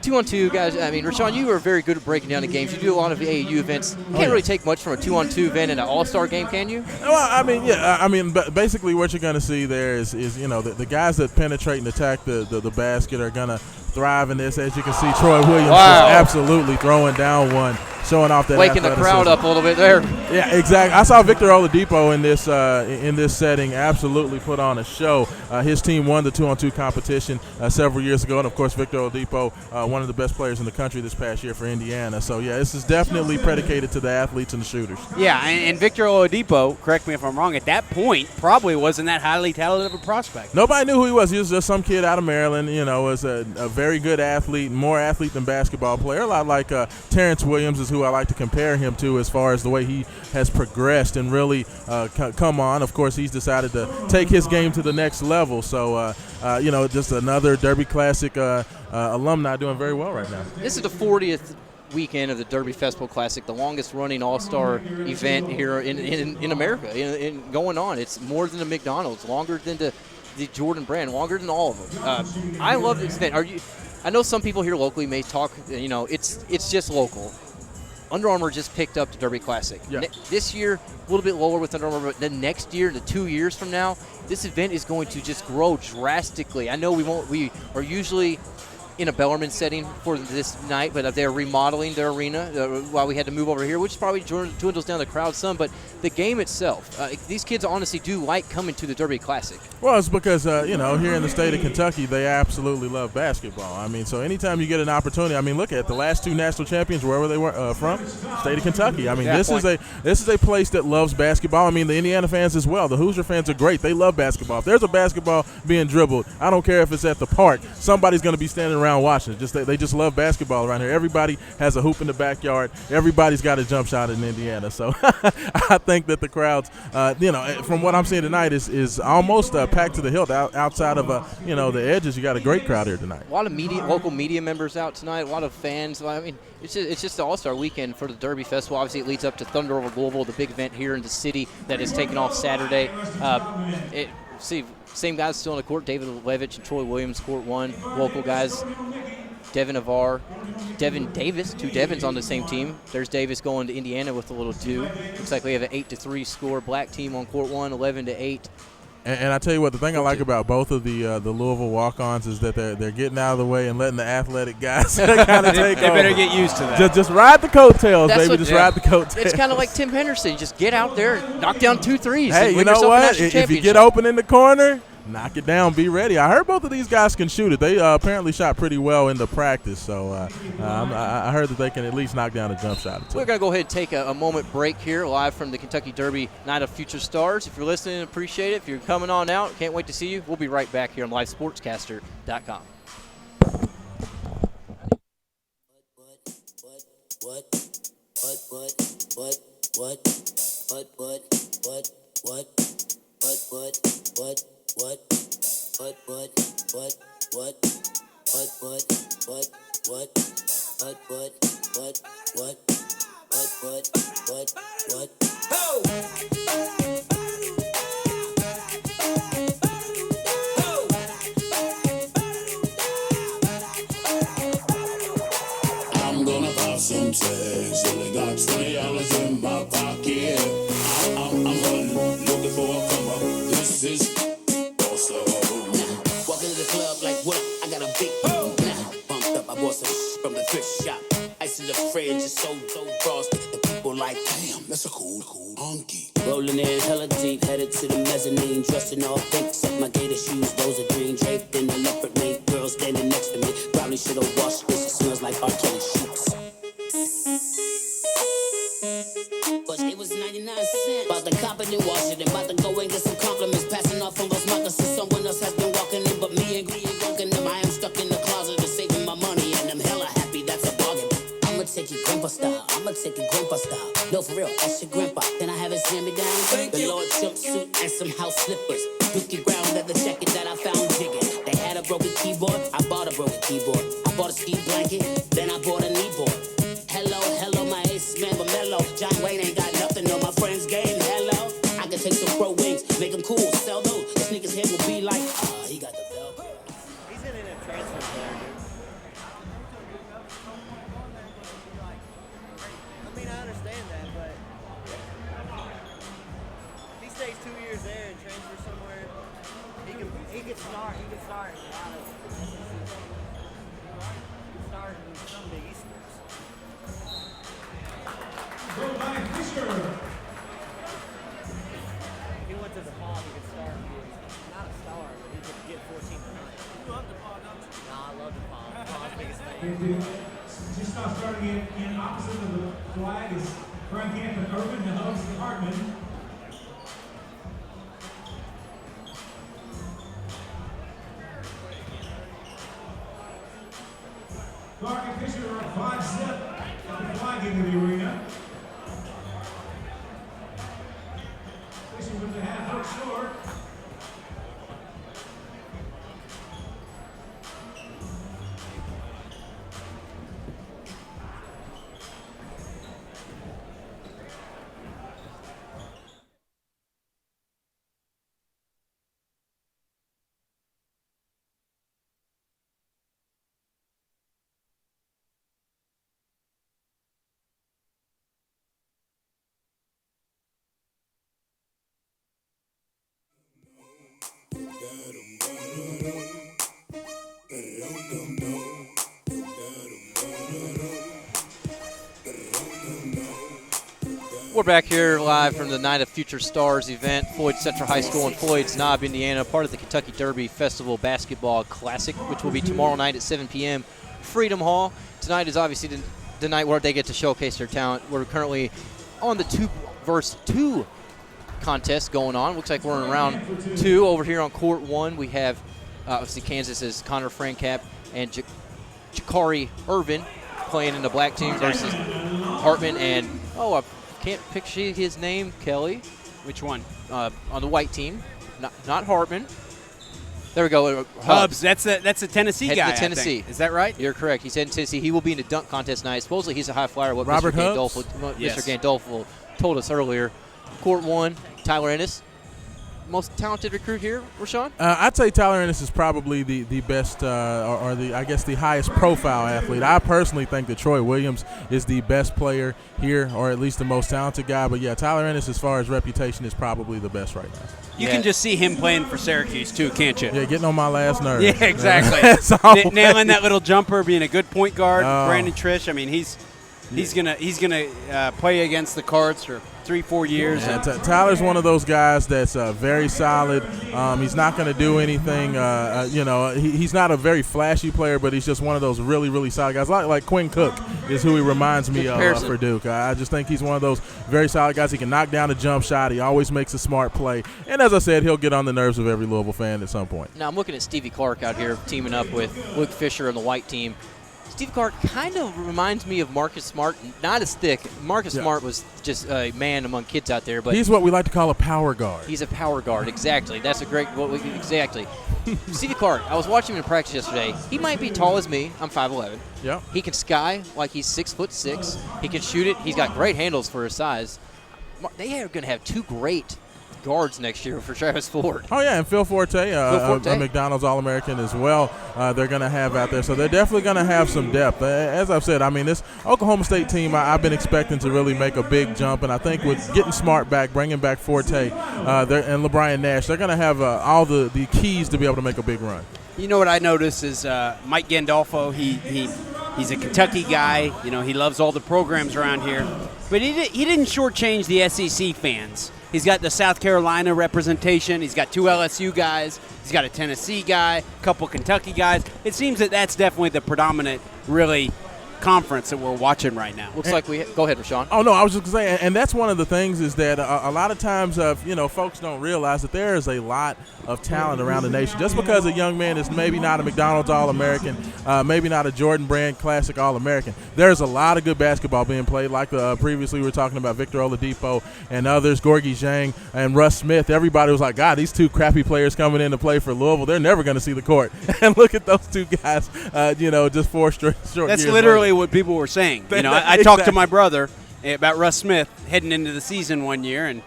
2-on-2, guys. I mean, Rashawn, you are very good at breaking down the games. You do a lot of AAU events. You can't really take much from a 2-on-2 event in an all-star game, can you? Well, I mean, yeah. I mean, basically what you're going to see there is you know, the guys that penetrate and attack the basket are going to thrive in this. As you can see, Troy Williams is absolutely throwing down one, showing off that waking the crowd up a little bit there. Yeah, exactly. I saw Victor Oladipo in this setting absolutely put on a show. His team won the 2-on-2 competition several years ago, and of course Victor Oladipo, one of the best players in the country this past year for Indiana. So yeah, this is definitely predicated to the athletes and the shooters. Yeah, and Victor Oladipo, correct me if I'm wrong, at that point probably wasn't that highly talented of a prospect. Nobody knew who he was. He was just some kid out of Maryland. You know, was a very good athlete, more athlete than basketball player. A lot like Terrence Williams is who I like to compare him to as far as the way he has progressed and really come on. Of course, he's decided to take his game to the next level. So, you know, just another Derby Classic alumni doing very well right now. This is the 40th weekend of the Derby Festival Classic, the longest running all-star event here in America in going on. It's more than the McDonald's, longer than the Jordan Brand, longer than all of them. I love this event. I know some people here locally may talk, you know, it's just local. Under Armour just picked up the Derby Classic. Yeah. This year, a little bit lower with Under Armour, but the next year, the 2 years from now, this event is going to just grow drastically. I know we are usually in a Bellarmine setting for this night, but they're remodeling their arena while we had to move over here, which probably dwindles down the crowd some. But the game itself, these kids honestly do like coming to the Derby Classic. Well, it's because, you know, here in the state of Kentucky, they absolutely love basketball. I mean, so anytime you get an opportunity, I mean, look at the last 2 national champions, wherever they were from, state of Kentucky. I mean, this is a place that loves basketball. I mean, the Indiana fans as well. The Hoosier fans are great. They love basketball. If there's a basketball being dribbled, I don't care if it's at the park, somebody's going to be standing around watching. They just love basketball around here. Everybody has a hoop in the backyard. Everybody's got a jump shot in Indiana. So I think that the crowds, you know, from what I'm seeing tonight, is almost packed to the hilt. Outside of you know, the edges, you got a great crowd here tonight. A lot of local media members out tonight. A lot of fans. I mean, it's just the All-Star weekend for the Derby Festival. Obviously, it leads up to Thunder over Louisville, the big event here in the city that is taking off Saturday. Same guys still on the court, David Levitch and Troy Williams, Court 1. Local guys, Devin Avar, Devin Davis, 2 Devins on the same team. There's Davis going to Indiana with a little 2. Looks like we have an 8-3 score. Black team on Court 1, 11-8. And I tell you what, the thing I like about both of the Louisville walk-ons is that they're getting out of the way and letting the athletic guys kind of take over. They better get used to that. Just ride the coattails, That's baby. Just ride the coattails. It's kind of like Tim Henderson. Just get out there, knock down 2 threes. Hey, and you win know yourself a what? national If you championship. get open in the corner, knock it down. Be ready. I heard both of these guys can shoot it. They apparently shot pretty well in the practice, so I heard that they can at least knock down a jump shot or two. We're going to go ahead and take a moment break here live from the Kentucky Derby Night of Future Stars. If you're listening, appreciate it. If you're coming on out, can't wait to see you. We'll be right back here on livesportscaster.com. I'm gonna pop some tags. Only got $20 in my pocket. I'm hunting, looking for a come up. This is awesome. Walk into the club like, what up? I got a big now. Bumped up, I bought some from the thrift shop. Ice in the fridge, it's so frosty. The people like, Damn, that's a cool honky. rolling in hella deep, headed to the mezzanine. Dressed in all pink, except my gator shoes. Those are green, draped in the leopard mink. Girl standing next to me. Probably should've washed this. It smells like R. Kelly sheets. But it was 99 cents. About to cop it and wash it. About to go and get some compliments. Passing off on those moccasins. Someone else has been walking in, but me and Green ain't walking them. I am stuck in the closet and saving my money, and I'm hella happy. That's a bargain. I'ma take it grandpa style. I'ma take it grandpa style. No, for real, that's your grandpa. Can I have his hand me down? The Lord jumpsuit and some house slippers. Dookie ground leather jacket that I found jigging. They had a broken keyboard. I bought a broken keyboard. I bought a ski blanket. Then I bought a kneeboard. Hello, my ace man, but mellow. John Wayne ain't got nothing on my friend's game. Hello, I can take some pro wings, make them cool, sell those. The sneakers here will be like, he got the Velcro. He's in a transfer player, dude. I mean, I understand that, but if he stays 2 years there and transfers somewhere, he could start a lot of SEC. He could start in some Big East schools. Go by Fisher. If he went to the Paul, he could start and be not a star, but he could get 14 tonight. You love the Paul, don't you? Nah, I love the Paul. Paul's biggest fan. Just now starting in opposite of the flag is Frank Anthony Irvin and Hugs Hartman. Clark and Fisher are 5-zip at the flag into the arena. Fisher with the half foot short. We're back here live from the Night of Future Stars event, Floyd Central High School in Floyd's Knob, Indiana, part of the Kentucky Derby Festival Basketball Classic, which will be tomorrow night at 7 p.m. Freedom Hall. Tonight is obviously the night where they get to showcase their talent. We're currently on the 2-versus-2 contest going on. Looks like we're in round 2 over here on court 1. We have obviously Kansas's Connor Francap and Jakari Irvin playing in the black team versus Hartman and I can't picture his name, Kelly. Which one? On the white team, not Hartman. There we go. Hubbs. That's a Tennessee Headed guy. to Tennessee. I think. Is that right? You're correct. He's heading to Tennessee. He will be in the dunk contest tonight. Supposedly he's a high flyer. What Robert Mr. Hubbs? Gandolfo, Yes. Mr. Gandolfo told us earlier. Court 1, Tyler Ennis. most talented recruit here, Rashawn? I'd say Tyler Ennis is probably the best, or the highest profile athlete. I personally think that Troy Williams is the best player here, or at least the most talented guy. But yeah, Tyler Ennis, as far as reputation, is probably the best right now. You can just see him playing for Syracuse too, can't you? Yeah, getting on my last nerve. Yeah, exactly. Nailing that little jumper, being a good point guard. Brandon Trish. I mean, he's gonna play against the Cards for 3-4 years. Yeah, Tyler's one of those guys that's very solid. He's not going to do anything. He's not a very flashy player, but he's just one of those really, really solid guys. Like Quinn Cook is who he reminds me of for Duke. I just think he's one of those very solid guys. He can knock down a jump shot. He always makes a smart play. And as I said, he'll get on the nerves of every Louisville fan at some point. Now I'm looking at Stevie Clark out here teaming up with Luke Fisher and the white team. Steve Clark kind of reminds me of Marcus Smart, not as thick. Marcus Smart was just a man among kids out there, but he's what we like to call a power guard. He's a power guard, exactly. That's a great exactly. Stevie Clark, I was watching him in practice yesterday. He might be tall as me. I'm 5'11". Yeah. He can sky like he's 6'6". He can shoot it. He's got great handles for his size. They are going to have two great guards next year for Travis Ford. Oh, yeah, and Phil Forte, a McDonald's All-American as well, they're going to have out there. So they're definitely going to have some depth. As I've said, I mean, this Oklahoma State team, I've been expecting to really make a big jump, and I think with getting Smart back, bringing back Forte, and LeBron Nash, they're going to have all the keys to be able to make a big run. You know what I noticed is Mike Gandolfo, he's a Kentucky guy. You know, he loves all the programs around here. But he didn't shortchange the SEC fans. He's got the South Carolina representation. He's got 2 LSU guys. He's got a Tennessee guy, a couple Kentucky guys. It seems that that's definitely the predominant, really, conference that we're watching right now. Looks like we go ahead, Rashawn. Oh, no, I was just going to say, and that's one of the things is that a lot of times, folks don't realize that there is a lot of talent around the nation. Just because a young man is maybe not a McDonald's All-American, maybe not a Jordan Brand Classic All-American, there's a lot of good basketball being played, like previously we were talking about Victor Oladipo and others, Gorgie Zhang and Russ Smith. Everybody was like, God, these two crappy players coming in to play for Louisville, they're never going to see the court. And look at those two guys, just 4 short That's years literally later. what people were saying. You know, I talked to my brother about Russ Smith heading into the season one year, and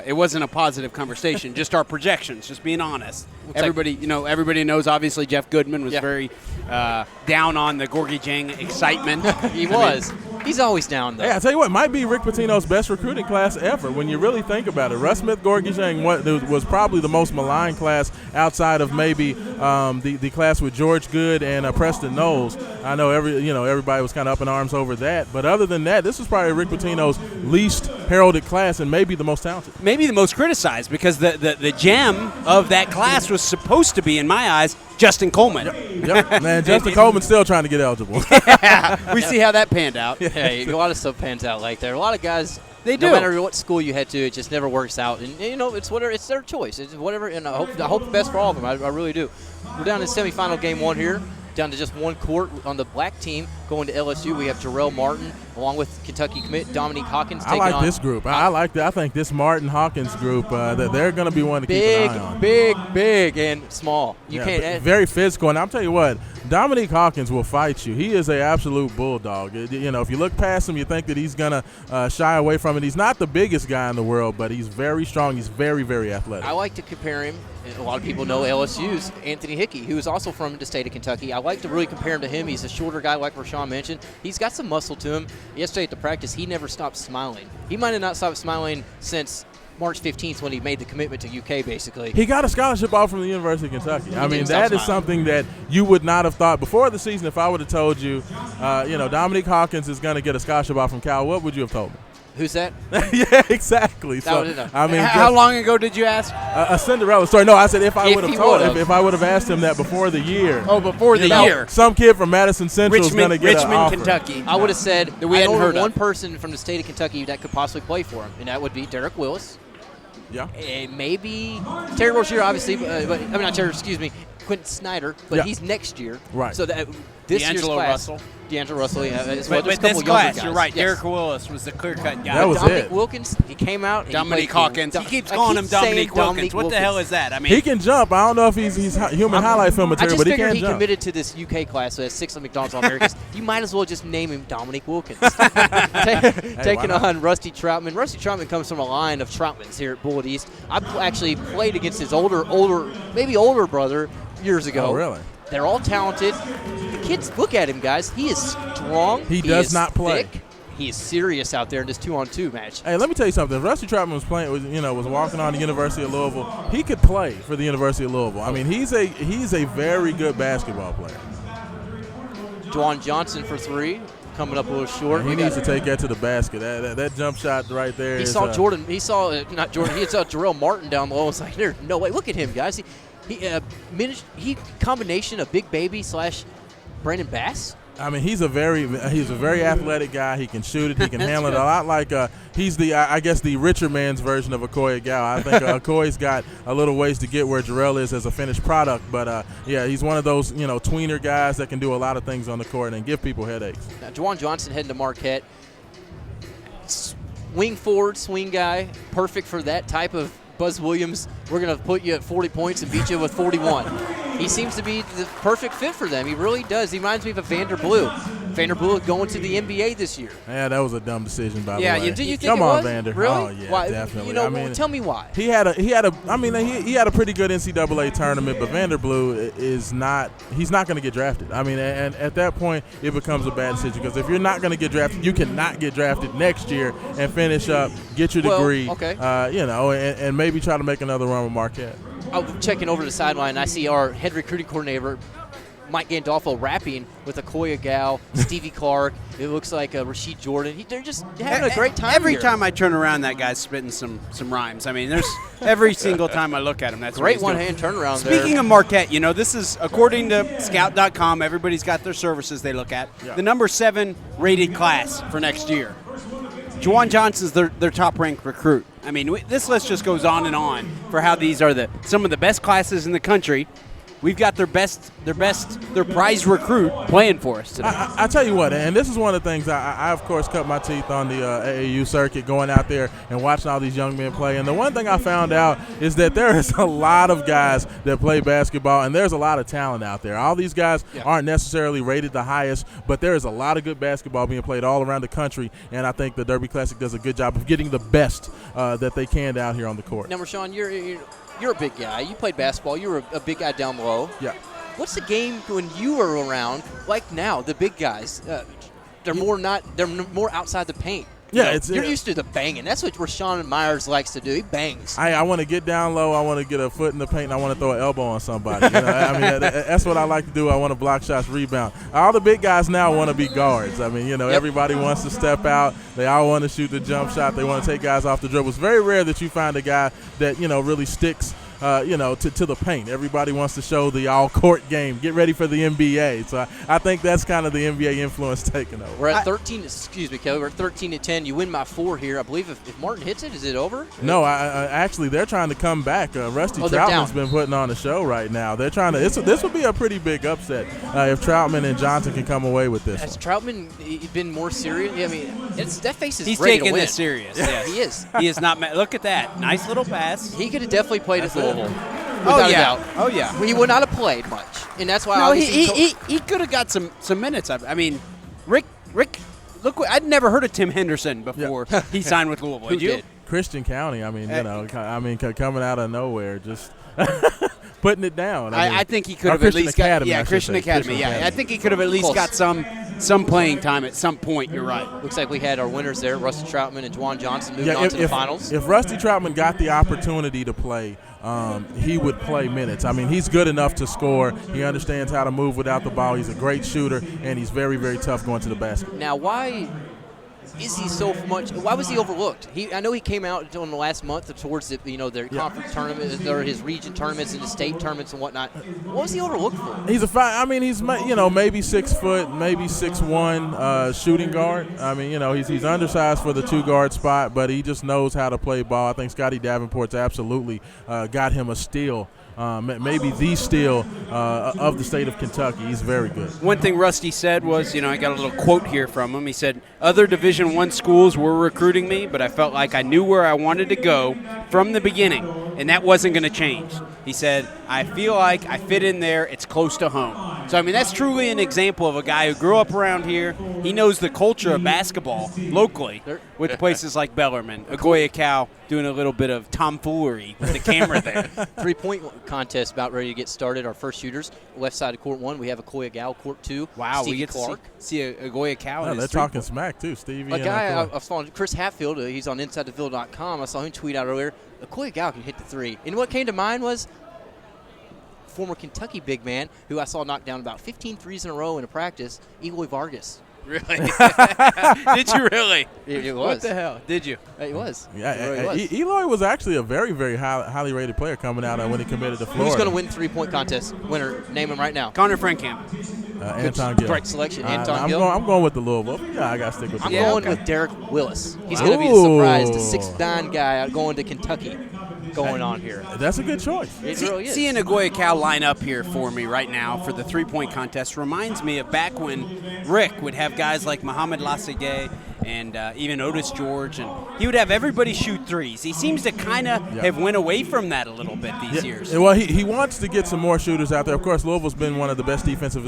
it wasn't a positive conversation. Just our projections, just being honest. Everybody knows. Obviously, Jeff Goodman was very down on the Gorgie Zhang excitement. He was. He's always down, though. Yeah, I tell you what, might be Rick Pitino's best recruiting class ever when you really think about it. Russ Smith, Gorgie Zhang was probably the most maligned class outside of maybe the class with George Good and Preston Knowles. I know everybody was kind of up in arms over that, but other than that, this was probably Rick Pitino's least heralded class and maybe the most talented. Maybe the most criticized because the gem of that class was supposed to be, in my eyes, Justin Coleman. Yep. Man, Justin Coleman's still trying to get eligible. We see how that panned out. Hey, a lot of stuff pans out like that. A lot of guys, they do. No matter what school you head to, it just never works out. And it's whatever. It's their choice. It's whatever. And I hope the best for all of them. I really do. We're down to semifinal game 1 here. Down to just one court on the black team going to LSU. We have Jarrell Martin along with Kentucky commit Dominique Hawkins. I like this group. I like that. I think this Martin Hawkins group that they're going to be one to keep an eye on. Big, and small. You can't. Very physical. And I'll tell you what, Dominique Hawkins will fight you. He is an absolute bulldog. If you look past him, you think that he's going to shy away from it. He's not the biggest guy in the world, but he's very strong. He's very, very athletic. I like to compare him. A lot of people know LSU's Anthony Hickey, who is also from the state of Kentucky. I like to really compare him to him. He's a shorter guy, like Rashawn mentioned. He's got some muscle to him. Yesterday at the practice, he never stopped smiling. He might have not stopped smiling since March 15th when he made the commitment to UK, basically. He got a scholarship offer from the University of Kentucky. I mean, that is something that you would not have thought. Before the season, if I would have told you, Dominique Hawkins is going to get a scholarship offer from Cal, what would you have told me? Who's that? Yeah, exactly. So, I mean, how long ago did you ask? A Cinderella story. No, I said if I would have asked him that before the year. Oh, before the year. Some kid from Madison Central is going to get an offer. Richmond, Kentucky. I would have said that we hadn't heard of one person from the state of Kentucky that could possibly play for him, and that would be Derek Willis. Yeah. And maybe Terry Rozier, obviously, but not Terry. Excuse me, Quentin Snyder. But he's next year. Right. So that This year's D'Angelo class, Russell. D'Angelo Russell, yeah. As well, But just a couple this younger class, guys. you're right. Yes. Derek Willis was the clear-cut guy. That was Dominic it. Wilkins, he came out. and he Dominique played Hawkins. cool. He keeps I calling keep him Dominique saying Wilkins. Dominique What the hell is that? I mean, He can jump. I don't know if he's human highlight film I material, just but he figured can he jump. committed to this UK class, so that's 6 McDonald's All-Americans. You might as well just name him Dominique Wilkins. Taking not? on Rusty Troutman. Rusty Troutman comes from a line of Troutmans here at Bullitt East. I actually played against his maybe older brother years ago. Oh, really? They're all talented. The kids, look at him, guys. He is strong. He does is not play. thick. He is serious out there in this 2-on-2 match. Hey, let me tell you something. If Rusty Troutman was walking on the University of Louisville, he could play for the University of Louisville. I mean, he's a very good basketball player. Juwan Johnson for 3, coming up a little short. He needs to take that to the basket. That jump shot right there. He is, saw Jordan. He saw not Jordan. He saw Jarrell Martin down low. It's like there's no way. Look at him, guys. He combination of Big Baby / Brandon Bass. I mean, he's a very athletic guy. He can shoot it. He can handle it a lot like he's I guess the richer man's version of Okoye Gal. I think Okoye's got a little ways to get where Jarrell is as a finished product. But yeah, he's one of those tweener guys that can do a lot of things on the court and give people headaches. Now, Juwan Johnson heading to Marquette. Wing forward, swing guy, perfect for that type of Buzz Williams. We're going to put you at 40 points and beat you with 41. He seems to be the perfect fit for them. He really does. He reminds me of a Vanderbilt. Vanderbilt going to the NBA this year. Yeah, that was a dumb decision by the way. Yeah, do you think Come it on, was? Vander. Really? Oh yeah, Why? definitely. I mean, Tell me why. He had a pretty good NCAA tournament, but Vanderbilt is not. He's not going to get drafted. I mean, and at that point, it becomes a bad decision because if you're not going to get drafted, you cannot get drafted next year and finish up, get your degree. Okay. And maybe try to make another run with Marquette. I'm checking over the sideline. I see our head recruiting coordinator, Mike Gandolfo, rapping with Okoye Gal, Stevie Clark. It looks like Rasheed Jordan. They're just having a great time Every here. time I turn around, that guy's spitting some rhymes. I mean, there's every single time I look at him, that's Great what he's one-hand turnaround doing. there. Speaking of Marquette, this is, according to Scout.com, everybody's got their services they look at. Yeah. The number 7 rated class for next year. Juwan Johnson's their top-ranked recruit. I mean, this list just goes on and on for how these are some of the best classes in the country. We've got their prize recruit playing for us today. I tell you what, and this is one of the things I of course cut my teeth on the AAU circuit, going out there and watching all these young men play. And the one thing I found out is that there is a lot of guys that play basketball, and there's a lot of talent out there. All these guys aren't necessarily rated the highest, but there is a lot of good basketball being played all around the country. And I think the Derby Classic does a good job of getting the best that they can out here on the court. Now, Rashawn, you're a big guy. You played basketball. You were a big guy down low. Yeah. What's the game when you were around? Like now, the big guys, they're more outside the paint. Yeah, you're used to the banging. That's what Rashawn Myers likes to do. He bangs. I want to get down low. I want to get a foot in the paint. And I want to throw an elbow on somebody. That's what I like to do. I want to block shots, rebound. All the big guys now want to be guards. I mean, everybody wants to step out. They all want to shoot the jump shot. They want to take guys off the dribble. It's very rare that you find a guy that really sticks. To the paint. Everybody wants to show the all-court game. Get ready for the NBA. So I think that's kind of the NBA influence taking over. We're at 13. Excuse me, Kelly. We're at 13-10. You win by 4 here. I believe if Martin hits it, is it over? No, actually they're trying to come back. Rusty Troutman's been putting on a show right now. They're trying to. This would be a pretty big upset if Troutman and Johnson can come away with this. Has Troutman been more serious? I mean, that face is He's ready taking to win. this serious. Yes. He is. He is not. Look at that. Nice little pass. He could have definitely played at Louisville. Oh, A yeah. doubt. Oh, yeah. He would not have played much, and that's why. No, obviously he could have got some minutes. I mean, Rick. Look, I'd never heard of Tim Henderson before he signed with Louisville. Did you? Christian County. I mean, coming out of nowhere, just putting it down. I think he could have at least got. Yeah, Christian Academy. Academy. I think he could have at least got some playing time at some point. You're right. Looks like we had our winners there, Rusty Troutman and Juwan Johnson, moving on to the finals. If Rusty Troutman got the opportunity to play, he would play minutes. I mean, he's good enough to score. He understands how to move without the ball. He's a great shooter, and he's very, very tough going to the basket. Now, why is he so much? Why was he overlooked? I know he came out in the last month towards the, their conference tournament, or his region tournaments and the state tournaments and whatnot. What was he overlooked for? He's he's maybe 6 foot, maybe 6'1" shooting guard. I mean, he's undersized for the 2-guard spot, but he just knows how to play ball. I think Scotty Davenport's absolutely got him a steal. Maybe the steal of the state of Kentucky. He's very good. One thing Rusty said was, I got a little quote here from him. He said, other Division I schools were recruiting me, but I felt like I knew where I wanted to go from the beginning, and that wasn't going to change. He said, I feel like I fit in there. It's close to home. So, that's truly an example of a guy who grew up around here. He knows the culture of basketball locally with places like Bellarmine. Agoya Cal doing a little bit of tomfoolery with the camera there. 3-point contest about ready to get started. Our first shooters, left side of court 1. We have Akoya Gal, court 2. Wow, Stevie we get Clark. to see Agoya Cal. Oh, they're talking smack, too, Stevie. A guy I saw, Chris Hatfield, he's on InsideTheVille.com. I saw him tweet out earlier, Akoya Gal can hit the 3. And what came to mind was former Kentucky big man who I saw knock down about 15 threes in a row in a practice, Eloy Vargas. Really? Did you really? It was. What the hell? Did you? It was. Yeah, it really was. Eloy was actually a very, very highly rated player coming out when he committed to Florida. Who's going to win 3-point contest? Winner, name him right now. Connor Frankamp. Anton Gill. Great selection, Anton Gill. I'm going with the Louisville. Yeah, I got to stick with I'm the going with Derek Willis. He's going to be the surprise, the 6'9" guy going to Kentucky going on here. That's a good choice. It really is. Seeing Agoya Cal line up here for me right now for the 3-point contest reminds me of back when Rick would have guys like Muhammad Lasagay and even Otis George, and he would have everybody shoot threes. He seems to kind of have went away from that a little bit these years. Well, he wants to get some more shooters out there. Of course, Louisville's been one of the best defensive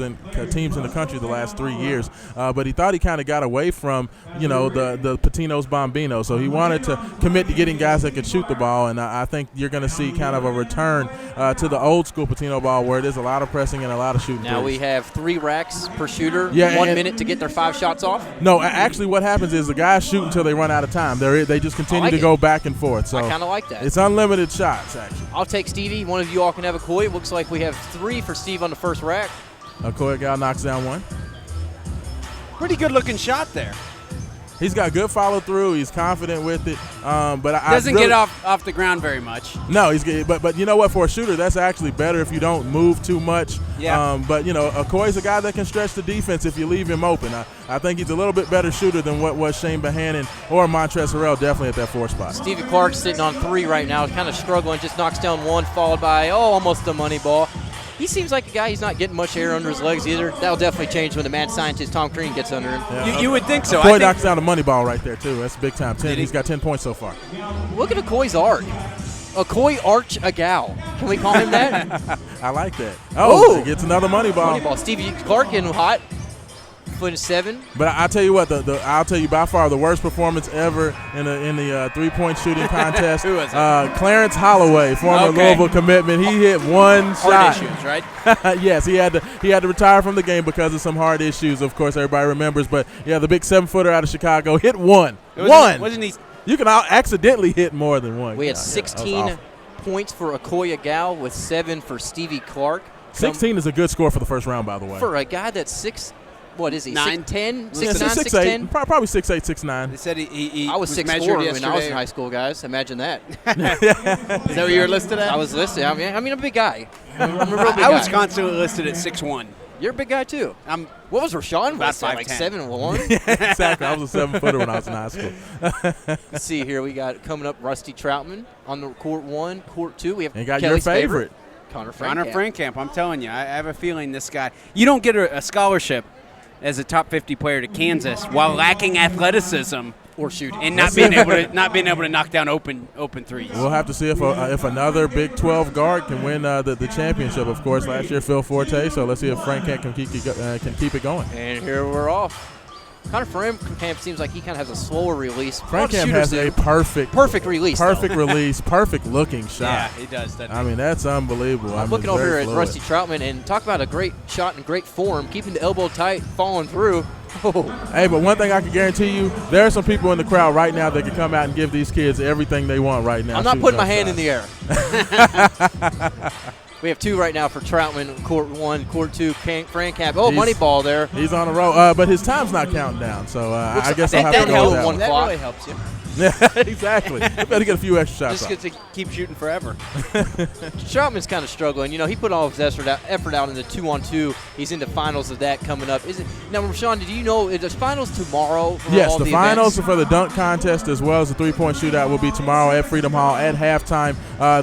teams in the country the last 3 years, but he thought he kind of got away from, the Patinos Bombinos. So he wanted to commit to getting guys that could shoot the ball, and I think you're going to see kind of a return to the old school Patino ball where it is a lot of pressing and a lot of shooting. Now we have 3 racks per shooter, 1 minute to get their 5 shots off. No, actually what happens is the guys shoot until they run out of time. They just continue to go back and forth. So I kind of like that. It's unlimited shots, actually. I'll take Stevie. One of you all can have a koi. It looks like we have 3 for Steve on the first rack. Akoya Gal knocks down 1. Pretty good looking shot there. He's got good follow through. He's confident with it, but doesn't get off the ground very much. No, he's good. But you know what? For a shooter, that's actually better if you don't move too much. Yeah. But Akoya's a guy that can stretch the defense if you leave him open. I think he's a little bit better shooter than what was Shane Bohannon or Montrezl Harrell, definitely at that 4 spot. Stevie Clark sitting on 3 right now, kind of struggling. Just knocks down 1, followed by almost a money ball. He seems like a guy, he's not getting much air under his legs either. That'll definitely change when the mad scientist Tom Crean gets under him. Yeah. You would think so. Akoya knocks down a money ball right there, too. That's big time. 10. He's got 10 points so far. Look at Akoy's arc. Akoy Arch a gal. Can we call him that? I like that. Oh, he gets another money ball. Money ball. Stevie Clark getting hot. 7. But I'll tell you what, I'll tell you by far the worst performance ever in the 3-point shooting contest. Who was it? Clarence Holloway, former Louisville commitment. He hit 1 shot. Heart issues, right? Yes, he had to retire from the game because of some heart issues. Of course, everybody remembers. But yeah, the big 7-footer out of Chicago hit 1. Wasn't he? You can accidentally hit more than 1. We had 16 points for Akoya Gal with 7 for Stevie Clark. 16 is a good score for the first round, by the way. For a guy that's 6. What is he? 9'10"? 6'9", 6'8", probably 6'8", 6'9". They said he I was 6'4" when I was in high school, guys. Imagine that. Is that what you were listed at? I was listed. I mean, I'm a big guy. I'm a real big guy. I was constantly listed at 6'1". You're a big guy, too. What was Rashawn? About listed? Like 5'10". 7'1"? Exactly. I was a 7-footer when I was in high school. Let's see here. We got coming up Rusty Troutman on the court 1, court 2. We have and got Kelly's your favorite. Connor Frankamp. I'm telling you, I have a feeling this guy. You don't get a scholarship as a top 50 player to Kansas while lacking athleticism or shooting and not being able to knock down open threes. We'll have to see if another Big 12 guard can win the championship. Of course, last year Phil Forte. So let's see if Frankamp can keep it going. And here we're off. Connor Frankamp seems like he kind of has a slower release. Frankamp has a perfect release. Perfect release, perfect looking shot. Yeah, he does. I mean, that's unbelievable. I'm looking over here at Rusty Troutman and talk about a great shot and great form, keeping the elbow tight, falling through. Oh. Hey, but one thing I can guarantee you, there are some people in the crowd right now that can come out and give these kids everything they want right now. I'm not putting my hand in the air. We have 2 right now for Troutman, court 1, court 2, Fran Camp. Oh, money ball there. He's on a roll, but his time's not counting down, so I guess I'll have to go with that one. That really helps you. Yeah, exactly. You better get a few extra shots. Just get to keep shooting forever. Troutman's kind of struggling. He put all of his effort out in the 2-on-2. He's in the finals of that coming up. Now, Rashawn, did you know there's finals tomorrow? For yes, all the the finals events? for the dunk contest as well as the three-point shootout will be tomorrow at Freedom Hall at halftime.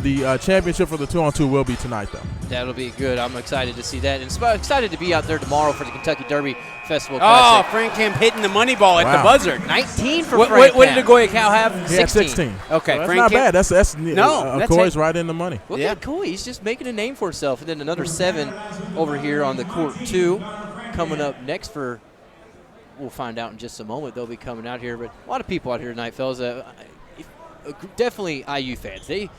The championship for the 2-on-2 will be tonight, though. That'll be good. I'm excited to see that. And excited to be out there tomorrow for the Kentucky Derby Festival Oh, Classic. Frank Kemp hitting the money ball at Wow. the buzzer. 19 for What, Frank what did Camp. Nagoya Cal have? He had 16. Okay, So that's Frank not Kemp. bad. That's No, Coy's right in the money. Look Yeah. at Coy. He's just making a name for himself. And then another 7 over here on the court 2. Coming up next we'll find out in just a moment. They'll be coming out here. But a lot of people out here tonight, fellas. Definitely IU fans. They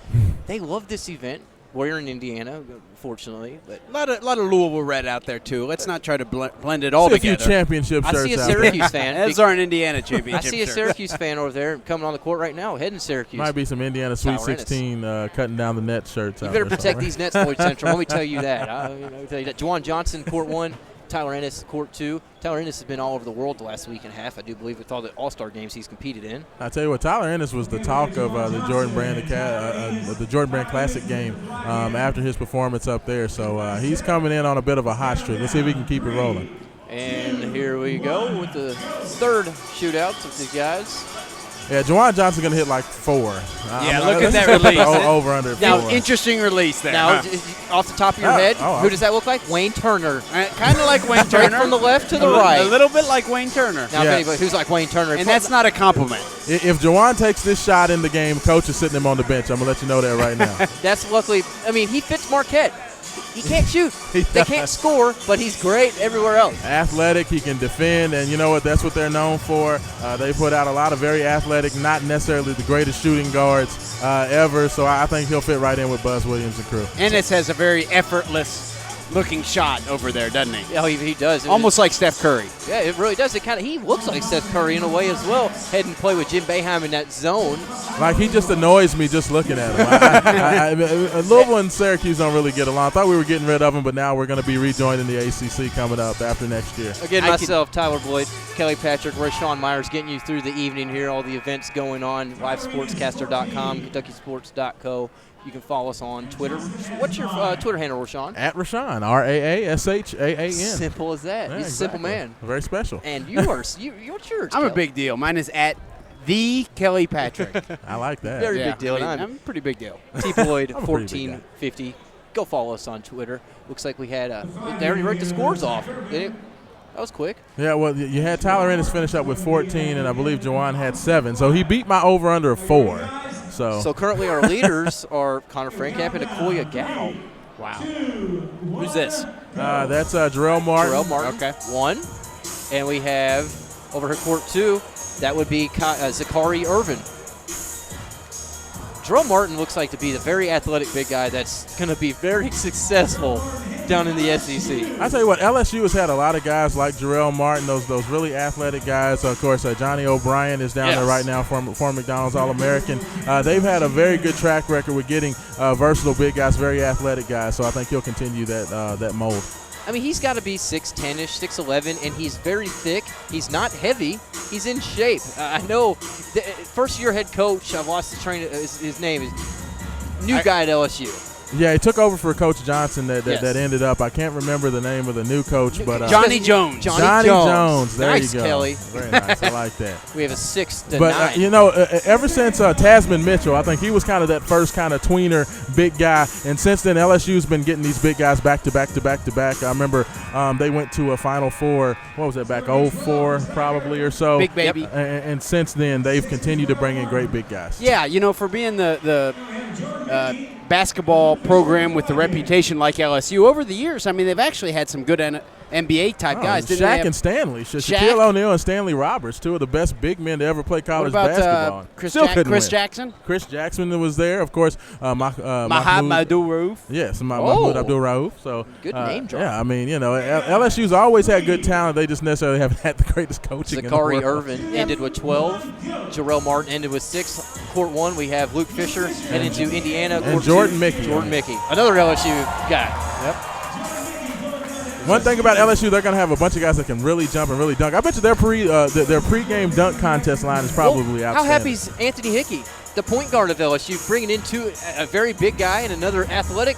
love this event. We're in Indiana, fortunately. But A lot of Louisville red out there, too. Let's not try to blend it all See a few together. championship I shirts see a out there. Syracuse fan. Those are an Indiana I championship see a shirts. Syracuse fan over there coming on the court right now, heading Syracuse. Might be some Indiana Sweet Tyler Ennis. 16 cutting down the net shirts. You out better there protect somewhere. these nets, Floyd Central. Let me tell you that. Juwan Johnson, court 1. Tyler Ennis, court 2. Tyler Ennis has been all over the world the last week and a half, I do believe, with all the All-Star games he's competed in. I tell you what, Tyler Ennis was the talk of the Jordan Brand the Jordan Brand Classic game after his performance up there. So he's coming in on a bit of a hot streak. Let's see if he can keep it rolling. And here we go with the third shootouts of these guys. Yeah, Juwan Johnson going to hit like 4. Yeah, look at that release. Over under 4. Now, interesting release there. Now, huh? off the top of your head, who does that look like? Wayne Turner. Kind of like Wayne Right Turner. from the left to the right. A little bit like Wayne Turner. Now, Yeah. if anybody who's like Wayne Turner. And that's not a compliment. If Juwan takes this shot in the game, coach is sitting him on the bench. I'm going to let you know that right now. That's luckily, he fits Marquette. He can't shoot. They can't score, but he's great everywhere else. Athletic, he can defend, and you know what? That's what they're known for. They put out a lot of very athletic, not necessarily the greatest shooting guards ever, so I think he'll fit right in with Buzz Williams and crew. Ennis has a very effortless-looking shot over there, doesn't he? Yeah, he does. Almost like Steph Curry. Yeah, it really does. He looks like Seth Curry in a way as well. Head and play with Jim Boeheim in that zone. Like, he just annoys me just looking at him. Louisville and Syracuse don't really get along. I thought we were getting rid of them, but now we're going to be rejoining the ACC coming up after next year. Again, myself, Tyler Boyd, Kelly Patrick, Rashawn Myers getting you through the evening here, all the events going on, livesportscaster.com, kentuckysports.co. You can follow us on Twitter. What's your Twitter handle, Rashawn? At Rashawn, RAASHAAN. Simple as that. Yeah, He's a simple man. Very special. And what's yours? I'm a Kelly? big deal. Mine is at the Kelly Patrick. I like that. Very big deal. I'm I'm a pretty big deal. T Boyd I'm a pretty big guy. 1450. Go follow us on Twitter. Looks like we had they already wrote the scores off. Did it? That was quick. Yeah, well, you had Tyler Ennis finish up with 14, and I believe Juwan had 7. So he beat my over-under of 4. So currently our leaders are Connor Frankamp and Akoya Gao. Wow. Who's this? That's Jarrell Martin. Jarrell Martin, Okay. 1. And we have over her court 2, that would be Zachary Irvin. Jarrell Martin looks like to be the very athletic big guy that's going to be very successful down in the SEC. I tell you what, LSU has had a lot of guys like Jarrell Martin, those really athletic guys. Of course, Johnny O'Brien is down there right now, former McDonald's All-American. They've had a very good track record with getting versatile big guys, very athletic guys. So I think he'll continue that mold. He's got to be 6'10"-ish, 6'11", and he's very thick. He's not heavy. He's in shape. I know. First-year head coach, I've lost the train. His name is new guy at LSU. Yeah, he took over for Coach Johnson that Yes. ended up. I can't remember the name of the new coach, but Johnny Jones. Johnny Jones. There nice, you go. Kelly. Very nice. I like that. We have a 6 to But 9. ever since Tasman Mitchell, I think he was kind of that first kind of tweener big guy, and since then LSU's been getting these big guys back to back to back to back. I remember they went to a Final Four. What was that, back 04 probably or so? Big baby. And since then they've continued to bring in great big guys. Yeah, for being the basketball program with the reputation like LSU over the years, they've actually had some good NBA type guys. Didn't they Shaq have- and Stanley. Shaq? Shaquille O'Neal and Stanley Roberts, two of the best big men to ever play What college about basketball. Chris, Still couldn't Chris win. Jackson? Chris Jackson was there, of course. Mahmoud Rauf. Yes, Oh. Mahmoud Abdul-Rauf. So Good name drop. Yeah, I mean, LSU's always had good talent. They just necessarily haven't had the greatest coaching. Zachary in the world. Irvin ended with 12. Jarrell Martin ended with 6. Court 1, we have Luke Fisher heading to Indiana. and Court Jordan 2, Mickey. Jordan Mickey. Another LSU guy. One thing about LSU, they're going to have a bunch of guys that can really jump and really dunk. I bet you their pregame dunk contest line is probably How outstanding. happy is Anthony Hickey, the point guard of LSU, bringing in a very big guy and another athletic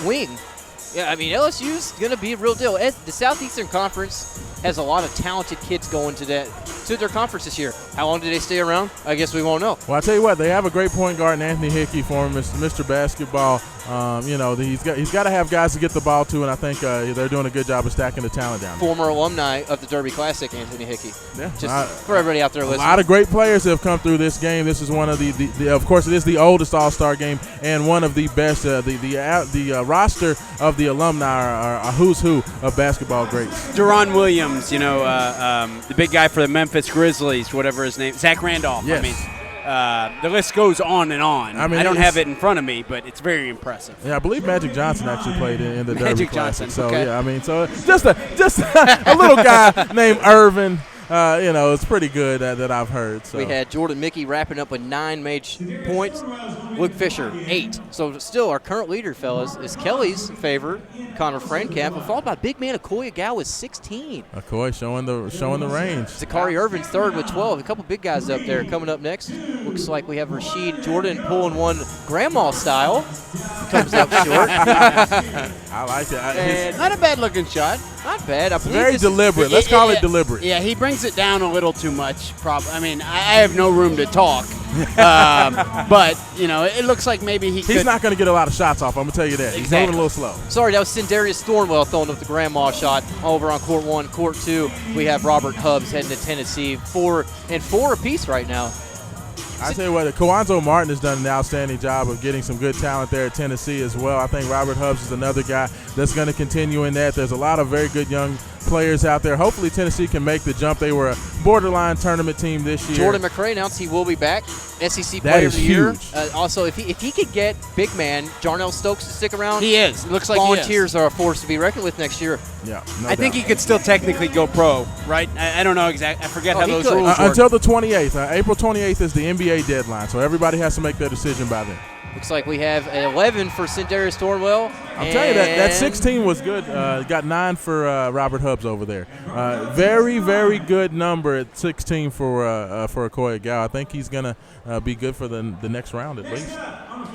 wing? Yeah, I mean, LSU's going to be a real deal. The Southeastern Conference has a lot of talented kids going to their conference this year. How long do they stay around? I guess we won't know. Well, I tell you what, they have a great point guard in Anthony Hickey for him, Mr. Basketball. He's got to have guys to get the ball to, and I think they're doing a good job of stacking the talent down there. Former alumni of the Derby Classic, Anthony Hickey. Yeah, Just for everybody out there a listening. lot of great players have come through this game. This is one of the of course, it is the oldest All-Star game and one of the best. The roster of the alumni are a who's who of basketball greats. Deron Williams, the big guy for the Memphis Grizzlies, whatever his name, Zach Randolph. Yes. I mean, the list goes on and on. I mean, I don't it's- have it in front of me, but it's very impressive. Yeah, I believe Magic Johnson actually played in the Derby Magic Classic. Johnson, So okay. yeah, I mean, so just a little guy named Irvin. It's pretty good that I've heard. So We had Jordan Mickey wrapping up with 9 points. Luke Fisher, 8. So still our current leader, fellas, is Kelly's favorite, Connor Frankamp, followed by big man Okoye Gal with 16. McCoy showing the range. Zachary Irvin's third with 12. A couple big guys up there. Coming up next, looks like we have Rasheed Jordan pulling one grandma style. Comes up short. I like it. Not a bad looking shot. Not bad. I believe Very this is- deliberate. Let's call it deliberate. Yeah, he brings it down a little too much. I mean, I have no room to talk. But, it looks like maybe he He's could. not going to get a lot of shots off. I'm going to tell you that. He's Exactly. moving a little slow. Sorry, that was Sindarius Thornwell throwing up the grandma shot over on court 1. Court 2, we have Robert Hubbs heading to Tennessee. 4 apiece right now. I tell you what, Kawanzo Martin has done an outstanding job of getting some good talent there at Tennessee as well. I think Robert Hubbs is another guy that's going to continue in that. There's a lot of very good young players out there. Hopefully Tennessee can make the jump. They were a borderline tournament team this year. Jordan McRae announced he will be back. SEC That Player is of the Year. huge. Also, if he could get big man Jarnell Stokes to stick around, He is. It looks like Volunteers are a force to be reckoned with next year. Yeah, I think he could still technically go pro, right? I don't know exactly. I forget how he those could. rules work. until the 28th. April 28th is the NBA deadline, so everybody has to make their decision by then. Looks like we have an 11 for Sindarius Thornwell. I'll tell you that 16 was good. Got 9 for Robert Hubbs over there. Very, very good number at 16 for Okoye Gal. I think he's gonna be good for the next round at least.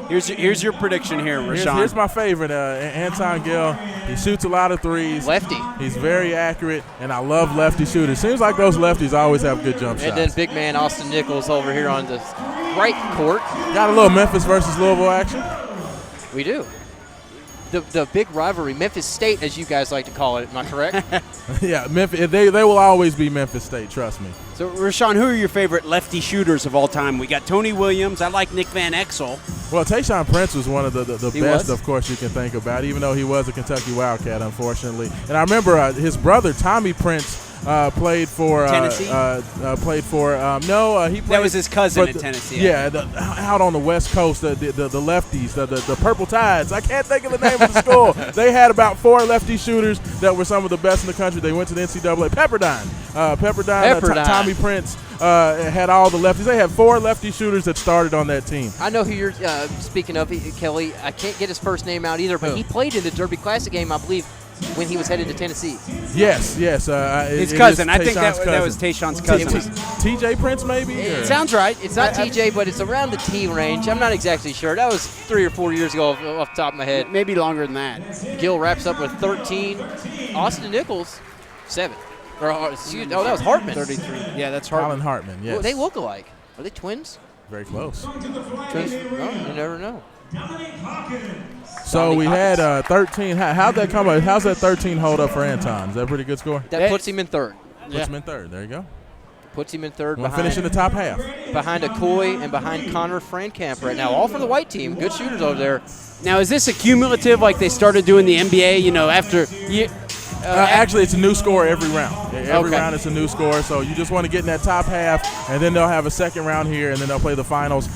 Here's your prediction here, Rashawn. Here's my favorite, Anton Gill. He shoots a lot of threes. Lefty. He's very accurate, and I love lefty shooters. Seems like those lefties always have good jump shots. And then big man Austin Nichols over here on the right court. Got a little Memphis versus Louisville action. We do. The big rivalry, Memphis State, as you guys like to call it. Am I correct? Yeah, Memphis. They will always be Memphis State. Trust me. So, Rashawn, who are your favorite lefty shooters of all time? We got Tony Williams. I like Nick Van Exel. Well, Tayshaun Prince was one of the He best, was? of course, you can think about, even though he was a Kentucky Wildcat, unfortunately. And I remember his brother, Tommy Prince, played for Tennessee? he played. That was his cousin for at Tennessee. Yeah, out on the West Coast, the lefties, the Purple Tides. I can't think of the name of the school. They had about 4 lefty shooters that were some of the best in the country. They went to the NCAA. Pepperdine. Tommy Prince had all the lefties. They had 4 lefty shooters that started on that team. I know who you're speaking of, Kelly. I can't get his first name out either, but he played in the Derby Classic game, I believe, when he was headed to Tennessee. Yes. His cousin. I think that was Tayshaun's cousin. TJ Prince, maybe? It sounds right. It's not TJ, but it's around the T range. I'm not exactly sure. That was 3 or 4 years ago off the top of my head. Maybe longer than that. Gill wraps up with 13. Austin Nichols, 7. That was Hartman. 33. Yeah, that's Colin hard. Hartman, yes. Well, they look alike. Are they twins? Very close. Twins? Oh, you never know. So we had 13. How'd that come up? How's that 13 hold up for Anton? Is that a pretty good score? That puts him in third. Puts him in third. There you go. Puts him in third We'll finish in the top half. behind Okoye and behind Connor Frankamp right now. All for the white team. Good shooters over there. Now, is this a cumulative like they started doing the NBA, after Actually, it's a new score every round. Every Okay. round it's a new score, so you just want to get in that top half, and then they'll have a second round here, and then they'll play the finals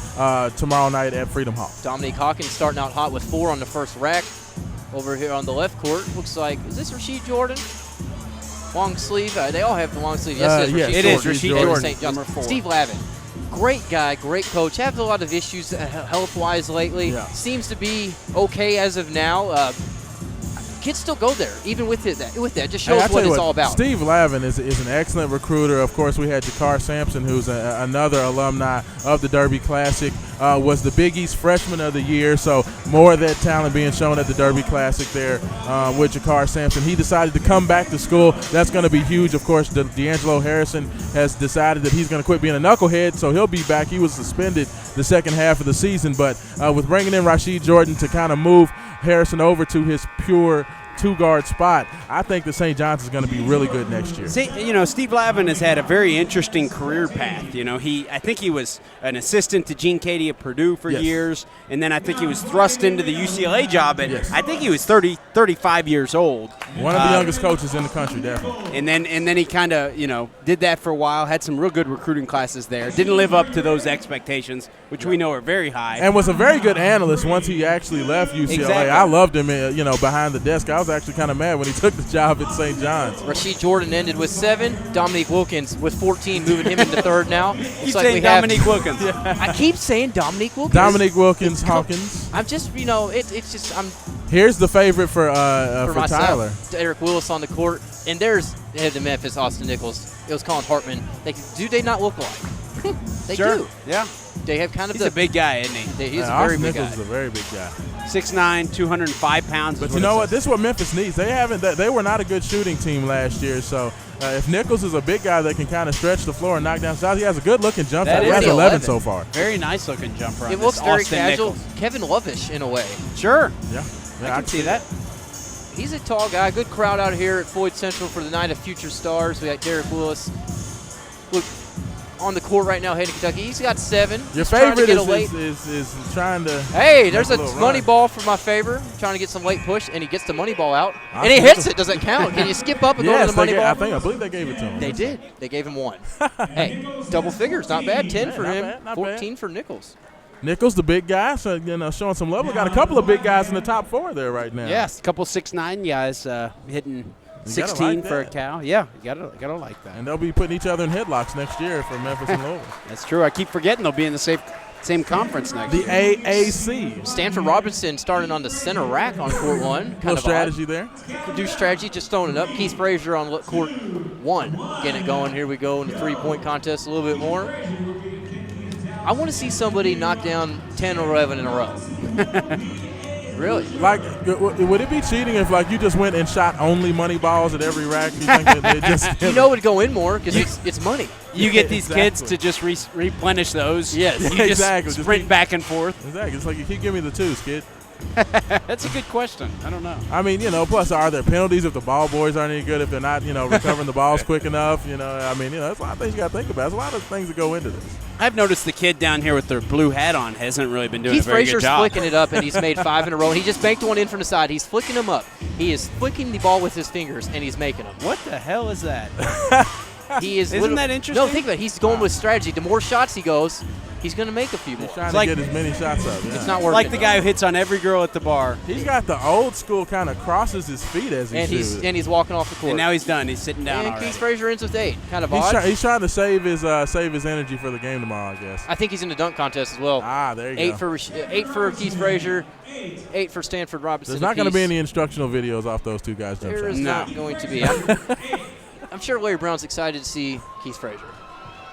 tomorrow night at Freedom Hall. Dominique Hawkins starting out hot with 4 on the first rack. Over here on the left court, looks like, is this Rasheed Jordan? Long sleeve. They all have the long sleeve. Yes, yes, Rasheed it is Jordan. Rasheed Jordan. Jordan, St. John's. number 4. Steve Lavin, great guy, great coach. Has a lot of issues health-wise lately. Yeah. Seems to be okay as of now. Kids still go there, even with it. With that, just shows Hey, I tell what you it's all about. Steve Lavin is an excellent recruiter. Of course, we had Jakar Sampson, who's another alumni of the Derby Classic, was the Big East Freshman of the Year, so more of that talent being shown at the Derby Classic there with Jakar Sampson. He decided to come back to school. That's going to be huge. Of course, D'Angelo Harrison has decided that he's going to quit being a knucklehead, so he'll be back. He was suspended the second half of the season, but with bringing in Rasheed Jordan to kind of move Harrison over to his pure two-guard spot, I think that St. John's is going to be really good next year. See, Steve Lavin has had a very interesting career path. I think he was an assistant to Gene Cady at Purdue for Yes. years, and then I think he was thrust into the UCLA job, and Yes. I think he was 35 years old. One of the youngest coaches in the country, definitely. And then he kind of, did that for a while, had some real good recruiting classes there, didn't live up to those expectations, which we know are very high. And was a very good analyst once he actually left UCLA. Exactly. I loved him, behind the desk. I was actually kind of mad when he took the job at St. John's. Rasheed Jordan ended with 7. Dominique Wilkins with 14, moving him into third now. Keep saying Dominique Wilkins. I keep saying Dominique Wilkins. Dominique Wilkins Hawkins. I'm just, it's just, I'm Here's the favorite for myself. Tyler. Eric Willis on the court, and there's the Memphis Austin Nichols. It was Colin Hartman. Do they not look alike? They Sure. do. Yeah. They have kind of He's a big guy, isn't he? He's a very Austin big Nichols guy. is a very big guy. 6'9", 205 pounds. But you know what? This is what Memphis needs. They were not a good shooting team last year. So if Nichols is a big guy that can kind of stretch the floor and knock down shots, he has a good-looking jump That shot. He is has the 11 so far. Very nice looking jumper. It looks very casual. Kevin Lovish in a way. Sure. Yeah, I can see that. He's a tall guy. Good crowd out here at Floyd Central for the Night of Future Stars. We got Derek Willis. Look, on the court right now heading to Kentucky. He's got 7. Your He's trying to favorite get a late. is trying to. Hey, there's a little money run. ball for my favor. Trying to get some late push, and he gets the money ball out. I And he think hits it. Does it count? Can you skip up and go to Yes, the money ball? I believe they gave it to him. They did. They gave him 1. Hey, double figures. Not bad. 10 for not him. bad, not 14 for Nichols. Nichols, the big guy, so showing some level. Got a couple of big guys in the top 4 there right now. Yes, a couple 6'9" guys hitting 16 like for a that. cow. Yeah, you gotta like that. And they'll be putting each other in headlocks next year for Memphis and Louisville. That's true. I keep forgetting they'll be in the same conference next The year. AAC. Stanford Robinson starting on the center rack on court 1. Kind No of strategy there. odd. Do strategy, just throwing it up. Keith Frazier on court 1. Getting it going. Here we go in the three-point contest a little bit more. I want to see somebody knock down 10 or 11 in a row. Really? Like, would it be cheating if you just went and shot only money balls at every rack? You think that they just You know it would go in more because it's money. You get these kids Exactly. to just replenish those. Yes. You Exactly. just Just sprint keep- back and forth. Exactly. It's like you keep giving me the 2s, kid. That's a good question. I don't know. I mean, plus are there penalties if the ball boys aren't any good, if they're not, recovering the balls quick enough? There's a lot of things you got to think about. There's a lot of things that go into this. I've noticed the kid down here with their blue hat on hasn't really been doing Keith a very Frazier's good job. flicking it up, and he's made 5 in a row. He just banked one in from the side. He's flicking them up. He is flicking the ball with his fingers, and he's making them. What the hell is that? He is. Isn't that interesting? No, think about it. He's going with strategy. The more shots he goes, he's going to make a few more. Trying like- to get as many shots up. Yeah. It's not working. Like the guy who hits on every girl at the bar. He's got the old school kind of crosses his feet as he and shoots. he's walking off the court. And now he's done. He's sitting down and already. Keith Frazier ends with 8. Kind of odd. He's trying to save his energy for the game tomorrow, I guess. I think he's in the dunk contest as well. There you 8 go. for 8 for Keith Frazier, 8 for Stanford Robinson. There's not going to be apiece. any instructional videos off those 2 guys' jump There shots. is not going to be. I'm sure Larry Brown's excited to see Keith Frazier.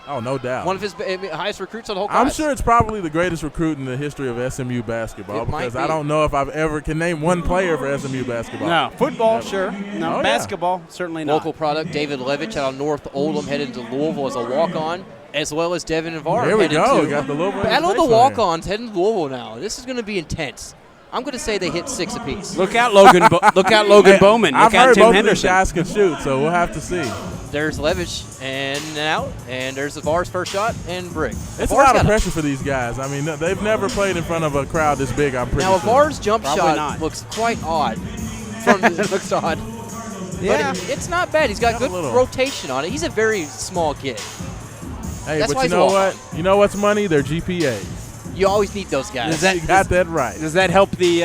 Oh, no doubt. One of his highest recruits on the whole class. I'm sure it's probably the greatest recruit in the history of SMU basketball It might because be. I don't know if I've ever can name one player for SMU basketball. No, football, sure. No, Oh, yeah. basketball, certainly not. Local product, David Levitch out of North Oldham headed to Louisville as a walk-on, as well as Devin Navarre. Here we headed go. to- We got the Louisville Battle of the Invitational here. walk-ons heading to Louisville now. This is going to be intense. I'm going to say they hit 6 apiece. Look out, Logan. Look out, Logan Bowman. Look I've out, heard Tim both Henderson. of these guys can shoot, so we'll have to see. There's Levitch and out, and there's Navarre's first shot, and Brick. It's a lot of pressure for these guys. I mean, they've never played in front of a crowd this big, I'm pretty Now, sure. Navarre's jump Probably shot not. looks quite odd. It looks odd. Yeah. But it's not bad. He's got Got a good little. rotation on it. He's a very small kid. Hey, That's but why you he's a know walk-on. what? You know what's money? They're GPAs. You always need those guys. Does that- You got that right. Does that help the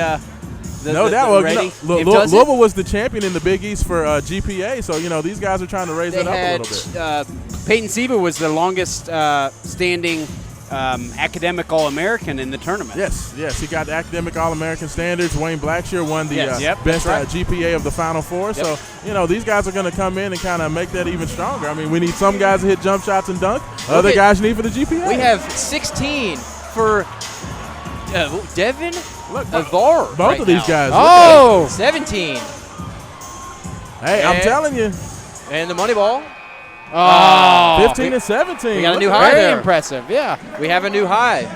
No doubt. Well, you know, ratings? Lou- It does it? Louisville was the champion in the Big East for GPA, so these guys are trying to raise They it up a had little bit. Peyton Siva was the longest standing academic All-American in the tournament. Yes, he got the academic All-American standards. Wayne Blackshear won the Yes. Yep, best that's GPA of the Final Four. So, these guys are going to come in and kind of make that even stronger. I mean, we need some guys to hit jump shots and dunk. Other guys need for the GPA. We have 16 for Devin Avar. both of these guys. Oh! 17. Hey, I'm And- telling you, And the money ball. Oh, 15 and 17. we got a Look new at high very there. impressive. Yeah. We have a new high.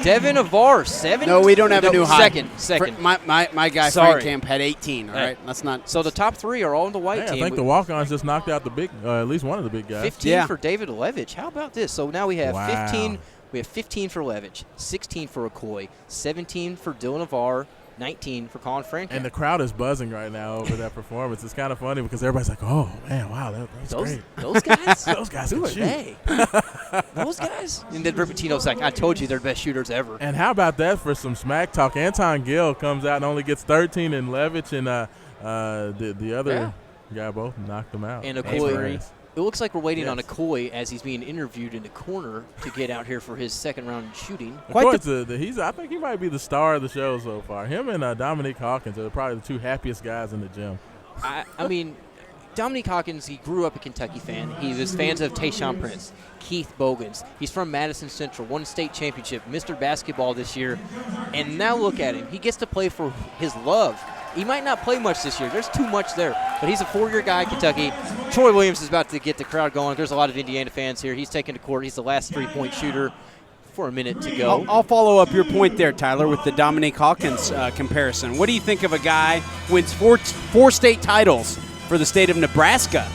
Devin Avar, 7. No, we don't have a new high. Second. My guy Sorry. Frank Camp had 18. All Hey. right, let's not. So the top 3 are all on the white Hey, I team. think the walk-ons just knocked out the big, at least one of the big guys. 15 Yeah. for David Levitch. How about this? So now we have Wow. 15. We have 15 for Levitch, 16 for Okoye, 17 for Dylan Avar, 19 for Colin Frank. And the crowd is buzzing right now over that performance. It's kind of funny because everybody's like, "Oh man, wow, that's great." Those guys? Those guys Who can are shoot. they? Those guys? And then Ripatino's like, I told you they're the best shooters ever. And how about that for some smack talk? Anton Gill comes out and only gets 13, and Levitch and the other guy both knocked him out. And That's Okoye, nice. it looks like we're waiting on Yes. Okoye as he's being interviewed in the corner to get out here for his second round shooting. Quite He's. I think he might be the star of the show so far. Him and Dominique Hawkins are probably the two happiest guys in the gym. I mean, Dominique Hawkins, he grew up a Kentucky fan. He was fans of Tayshaun Prince, Keith Bogans. He's from Madison Central, won state championship, Mr. Basketball this year. And now look at him. He gets to play for his love. He might not play much this year. There's too much there. But he's a 4-year guy at Kentucky. Troy Williams is about to get the crowd going. There's a lot of Indiana fans here. He's taking to court. He's the last three-point shooter for a minute to go. I'll follow up your point there, Tyler, with the Dominique Hawkins comparison. What do you think of a guy who wins four state titles for the state of Nebraska,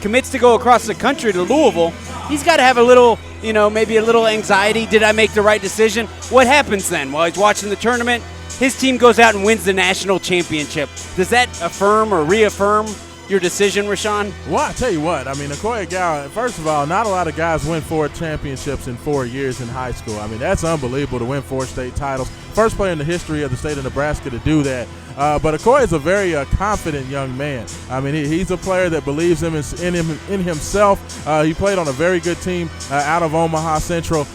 commits to go across the country to Louisville? He's got to have a little, maybe a little anxiety. Did I make the right decision? What happens then? While he's watching the tournament, his team goes out and wins the national championship. Does that affirm or reaffirm your decision, Rashawn? Well, I tell you what. I mean, Okoye Gal, first of all, not a lot of guys win 4 championships in 4 years in high school. I mean, that's unbelievable to win 4 state titles. First player in the history of the state of Nebraska to do that. But Okoye is a very confident young man. I mean, he's a player that believes in himself. He played on a very good team out of Omaha Central.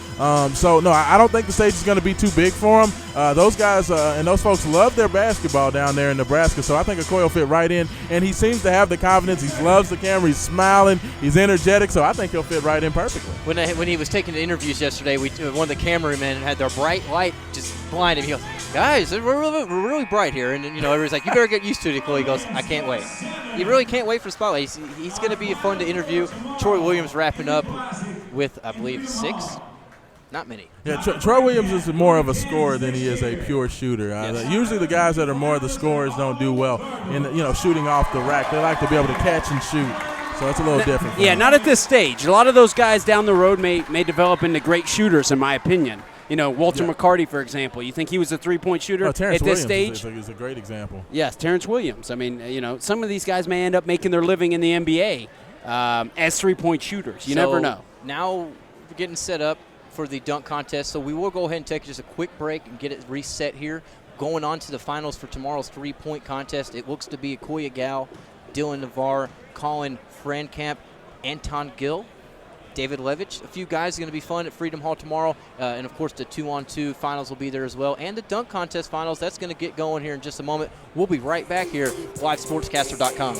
So, no, I don't think the stage is going to be too big for him. Those guys and those folks love their basketball down there in Nebraska, so I think Okoye will fit right in. And he seems to have the confidence. He loves the camera. He's smiling. He's energetic, so I think he'll fit right in perfectly. When he was taking the interviews yesterday, one of the cameramen had their bright light just blind him. He goes, guys, we're really bright here. And, everybody's like, you better get used to it, Chloe. He goes, I can't wait. You really can't wait for the spotlight. He's going to be fun to interview. Troy Williams wrapping up with, I believe, 6. Not many. Yeah, Troy Williams is more of a scorer than he is a pure shooter. Usually the guys that are more the scorers don't do well in shooting off the rack. They like to be able to catch and shoot. So it's a little different. for Yeah, them. not at this stage. A lot of those guys down the road may develop into great shooters, in my opinion. Walter McCarty, for example. You think he was a three-point shooter Oh, at Terrence this Williams stage? is a great example. Yes, Terrence Williams. I mean, some of these guys may end up making their living in the NBA as three-point shooters. You never know. Now we're getting set up for the dunk contest, so we will go ahead and take just a quick break and get it reset here. Going on to the finals for tomorrow's three-point contest. It looks to be Okoye Gal, Dylan Navarre, Colin Frankamp, Anton Gill, David Levitch. A few guys are going to be fun at Freedom Hall tomorrow. And, of course, the 2-on-2 finals will be there as well. And the dunk contest finals, that's going to get going here in just a moment. We'll be right back here, livesportscaster.com.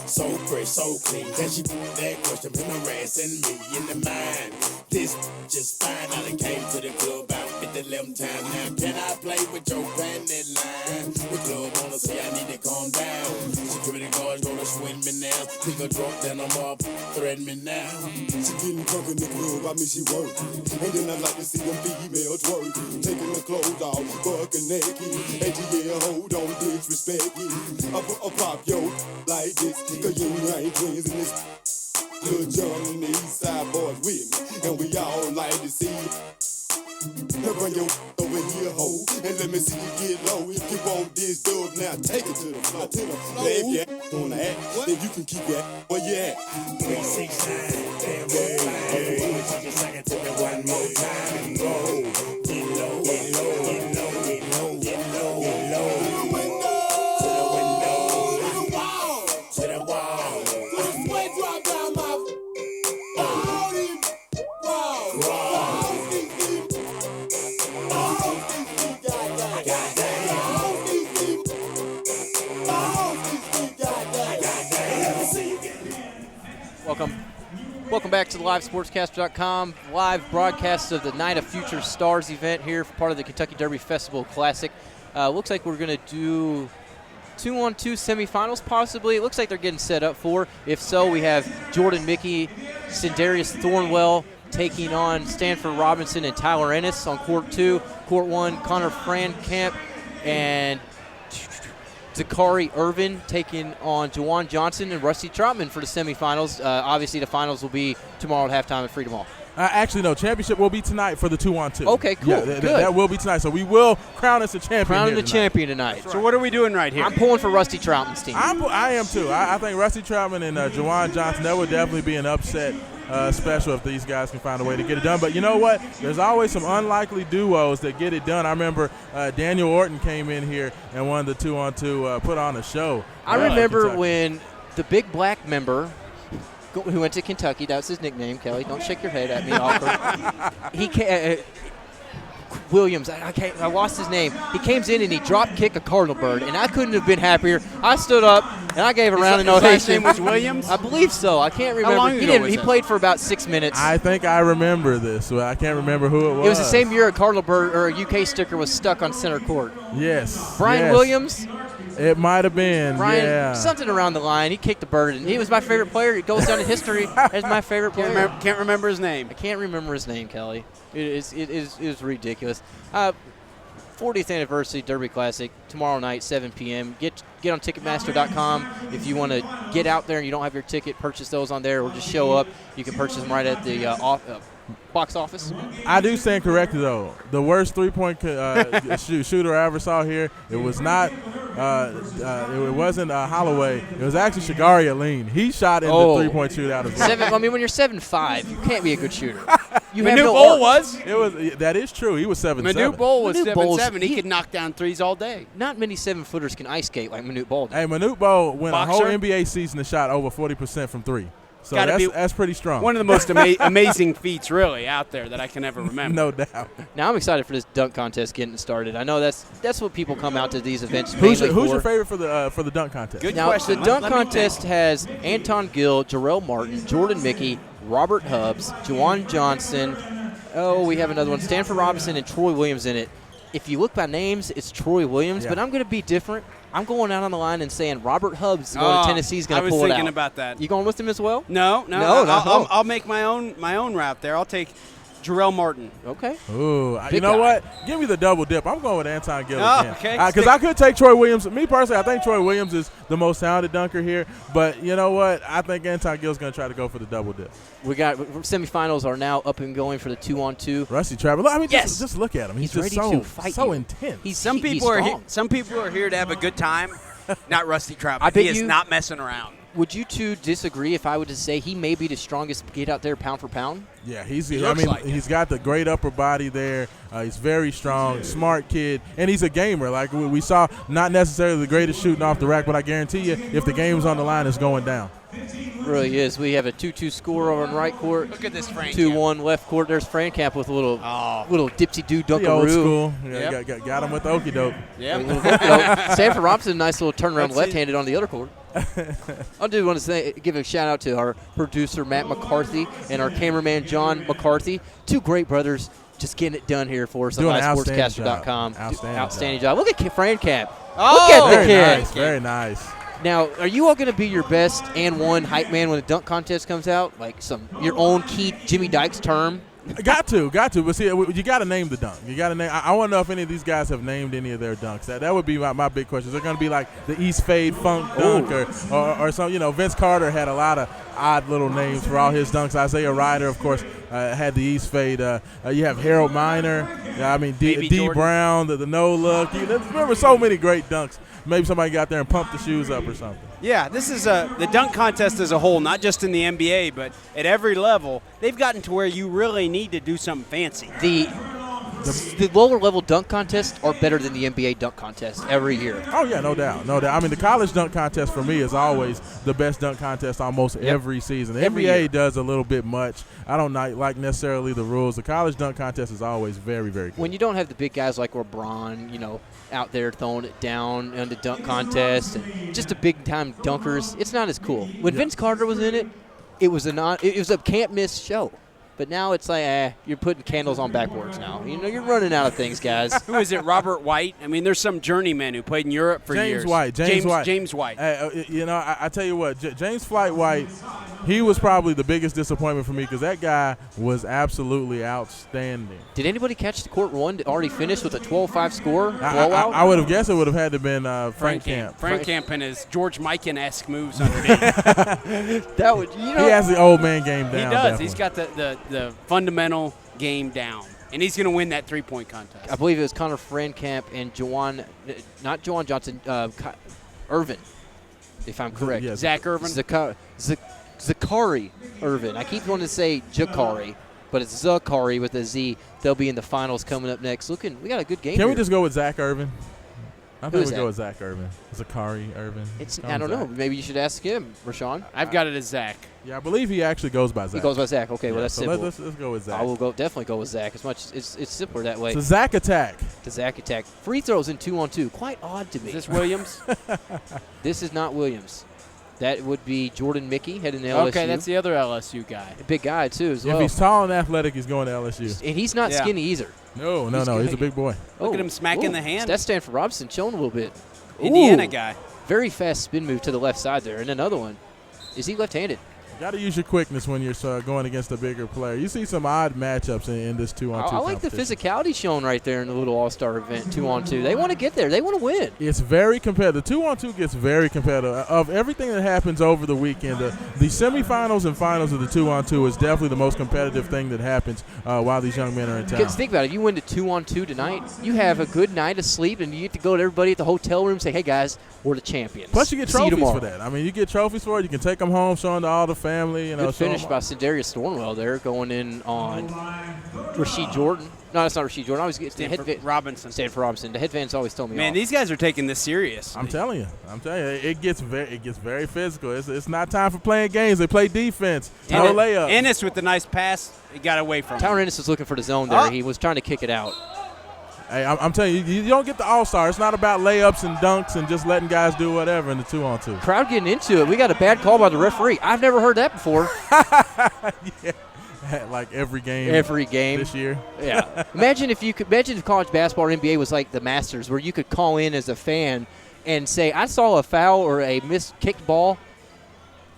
So fresh, so clean. Can she put that question, put harassing me in the mind? This just fine. I done came to the club about 50-11 times. Now can I play with your panty line? The club wanna say I need to calm down. Security guards gonna swing me now. Pick a drunk, then I'm up, threaten me now. She getting drunk in the club, I mean she working. And then I like to see them females twerking. Taking the clothes off, bucking naked. And yeah, hold on, disrespect it. I'll pop yo like this. Cause you ain't twins in this. Little John and the East Side boys with me. And we all like to see. And Now bring your over here, ho, and let me see you get low. If you want this dub, now take it to the floor. Now if you wanna act, then you can keep that where you at. 3, 6, 9, damn right. Take a second to me one more time and go. Get low, get low, get low, get low, get low, get low. To the window, to the wall, to the wall. The sweat drop down my body. Welcome back to the livesportscaster.com live broadcast of the Night of Future Stars event here, part of the Kentucky Derby Festival Classic. Looks like we're going to do 2-on-2 semifinals, possibly. It looks like they're getting set up for. If so, we have Jordan Mickey, Sindarius Thornwell taking on Stanford Robinson and Tyler Ennis on court 2. Court 1, Connor Frankamp and Zakari Irvin taking on Juwan Johnson and Rusty Trotman for the semifinals. Obviously, the finals will be tomorrow at halftime at Freedom Hall. Actually, no. Championship will be tonight for the 2-on-2. Okay, cool. Yeah, Good. That will be tonight. So we will crown us a champion. Crowning here the tonight. champion tonight. So what are we doing right here? I'm pulling for Rusty Troutman's team. I am too. I think Rusty Troutman and Juwan Johnson, that would definitely be an upset special if these guys can find a way to get it done. But you know what? There's always some unlikely duos that get it done. I remember Daniel Orton came in here and won the 2-on-2, put on a show. I remember when the big black member who went to Kentucky, that was his nickname, Kelly. Don't shake your head at me, awkward. He came, Williams, I lost his name. He came in and he drop kicked a cardinal bird, and I couldn't have been happier. I stood up and I gave a round of ovation. His last name was Williams? I believe so. I can't remember. How long ago was He that? played for about 6 minutes. I think I remember this. Well, I can't remember who it was. It was the same year a cardinal bird or a UK sticker was stuck on center court. Yes. Brian yes. Williams. It might have been. Brian, yeah. something around the line. He kicked the bird, and he was my favorite player. It goes down in history as my favorite player. Can't remember his name. I can't remember his name, Kelly. It is ridiculous. 40th anniversary Derby Classic tomorrow night, 7 p.m. Get on Ticketmaster.com if you want to get out there and you don't have your ticket. Purchase those on there, or just show up. You can purchase them right at the box office. I do stand corrected though. The worst 3-point shooter I ever saw here. It was not. It wasn't Holloway. It was actually Shagari Aline. He shot in the 3-point shootout as well. I mean, when you're 7'5", you can't be a good shooter. You Manute have no Bol arc. was. It was. That is true. He was 7'7". Manute Bol was Manute Bol's- 7'7". He could knock down threes all day. Not many 7-footers can ice skate like Manute Bol did. Hey, Manute Bol went a whole Boxer. NBA season and shot over 40% from 3. So Gotta be that's pretty strong. One of the most amazing feats, really, out there that I can ever remember. No doubt. Now I'm excited for this dunk contest getting started. I know that's what people come out to these events Who's mainly your for. favorite for the dunk contest? Good Now, question. the dunk Let me contest think. has Anton Gill, Jarrell Martin, Jordan Mickey, Robert Hubbs, Juwan Johnson. Oh, we have another one, Stanford Robinson and Troy Williams in it. If you look by names, it's Troy Williams, Yeah. but I'm going to be different. I'm going out on the line and saying Robert Hubbs going to Tennessee is going to pull it out. I was thinking about that. You going with him as well? No. No. I'll make my own route there. I'll take Jarrell Martin. Okay. Ooh, you Big know guy. what? Give me the double dip. I'm going with Anton Gill Oh, again. okay. Because I could take Troy Williams. Me personally, I think Troy Williams is the most talented dunker here. But you know what? I think Anton Gill's going to try to go for the double dip. We got semifinals are now up and going for the 2-on-2. Rusty Trevor. I mean, Yes. just look at him. He's just ready to fight so you. intense. Some He's people are here to have a good time. Not Rusty Troutman. I bet He is you- not messing around. Would you two disagree if I would to say he may be the strongest kid out there pound for pound? Yeah, looks like it. he's got the great upper body there. He's very strong, smart kid, and he's a gamer. Like we saw, not necessarily the greatest shooting off the rack, but I guarantee you, if the game's on the line, it's going down. Really is. We have a 2-2 score over on right court. Look at this Frank. 2-1 left court. There's Frankamp with a little dipsy-do The old dunkaroo. school. Yep. Got him with the okie doke. Yeah. Stanford Robinson, nice little turnaround Let's see. left-handed on the other court. I do want to give a shout out to our producer Matt McCarthy and our cameraman John McCarthy. Two great brothers just getting it done here for us on Doing an LiveSportscaster.com. outstanding job. Look at Frankamp. Oh, Look at the Very kid. nice. Very nice. Now, are you all going to be your best and one hype man when the dunk contest comes out? Like your own key Jimmy Dykes term? Got to. But see, you got to name the dunk. You got to name. I want to know if any of these guys have named any of their dunks. That would be my big question. Is it going to be like the East Fade Funk dunk or some? Vince Carter had a lot of odd little names for all his dunks. Isaiah Ryder, of course, had the East fade. You have Harold Miner. I mean, D. Brown, the no look. Remember so many great dunks. Maybe somebody got there and pumped the shoes up or something. Yeah, this is the dunk contest as a whole, not just in the NBA, but at every level. They've gotten to where you really need to do something fancy. The lower level dunk contests are better than the NBA dunk contest every year. Oh yeah, no doubt. I mean, the college dunk contest for me is always the best dunk contest almost every season. The NBA does a little bit much. I don't like necessarily the rules. The college dunk contest is always very, very good. When you don't have the big guys like LeBron, out there throwing it down in the dunk contest and just the big time dunkers, it's not as cool. When Vince Carter was in it, it was a can't miss show. But now it's like, you're putting candles on backboards now. You're running out of things, guys. Who is it, Robert White? I mean, there's some journeyman who played in Europe for years. James White. James White. I tell you what, James Flight White, he was probably the biggest disappointment for me because that guy was absolutely outstanding. Did anybody catch the court one already finished with a 12-5 score blowout? I would have guessed it would have had to have been Frank Camp. Frank Camp and his George Mikan-esque moves underneath. He has the old man game down. He does. Definitely. He's got the fundamental game down. And he's going to win that three-point contest. I believe it was Connor Frankamp and not Juwan Johnson, Irvin, if I'm correct. Yeah, Zach Irvin. Zakari Irvin. I keep wanting to say Jakari, but it's Zakari with a Z. They'll be in the finals coming up next. We got a good game. Can we just go with Zach Irvin? I think we that? Go with Zach Irvin. Zakari Irvin. I don't know. Maybe you should ask him, Rashawn. I've got it as Zach. Yeah, I believe he actually goes by Zach. He goes by Zach. Okay, well that's simple. Let's go with Zach. I will definitely go with Zach. As much it's simpler that way. It's a Zach attack. The Zach attack. Free throws in 2-on-2. Quite odd to me. Is this Williams? This is not Williams. That would be Jordan Mickey heading to LSU. Okay, that's the other LSU guy. A big guy too as well. If he's tall and athletic, he's going to LSU. And he's not skinny either. No. He's a big boy. Look at him smacking the hand. That's Stanford Robinson showing a little bit. Indiana guy. Very fast spin move to the left side there. And another one. Is he left-handed? Got to use your quickness when you're going against a bigger player. You see some odd matchups in this 2-on-2 I like the physicality shown right there in the little all-star event, 2-on-2. They want to get there. They want to win. It's very competitive. 2-on-2 gets very competitive. Of everything that happens over the weekend, the semifinals and finals of the 2-on-2 is definitely the most competitive thing that happens while these young men are in town. Because think about it. If you win the 2-on-2 tonight, you have a good night of sleep, and you get to go to everybody at the hotel room and say, hey, guys, we're the champions. Plus, you get trophies for that. I mean, you get trophies for it. You can take them home, show them to all the family. Good finish by Cedarius Thornwell there, going in on Rasheed Jordan. No, that's not Rasheed Jordan. I always get Stanford Robinson. The headbands always tell me. Man, these guys are taking this serious. I'm telling you, it gets very physical. It's not time for playing games. They play defense. No layup. Ennis with the nice pass, he got away from him. Tyler Ennis was looking for the zone there. He was trying to kick it out. Hey, I'm telling you, you don't get the all-star. It's not about layups and dunks and just letting guys do whatever in the 2-on-2. Crowd getting into it. We got a bad call by the referee. I've never heard that before. Yeah, like every game this year. Yeah. Imagine if college basketball or NBA was like the Masters, where you could call in as a fan and say, I saw a foul or a kicked ball.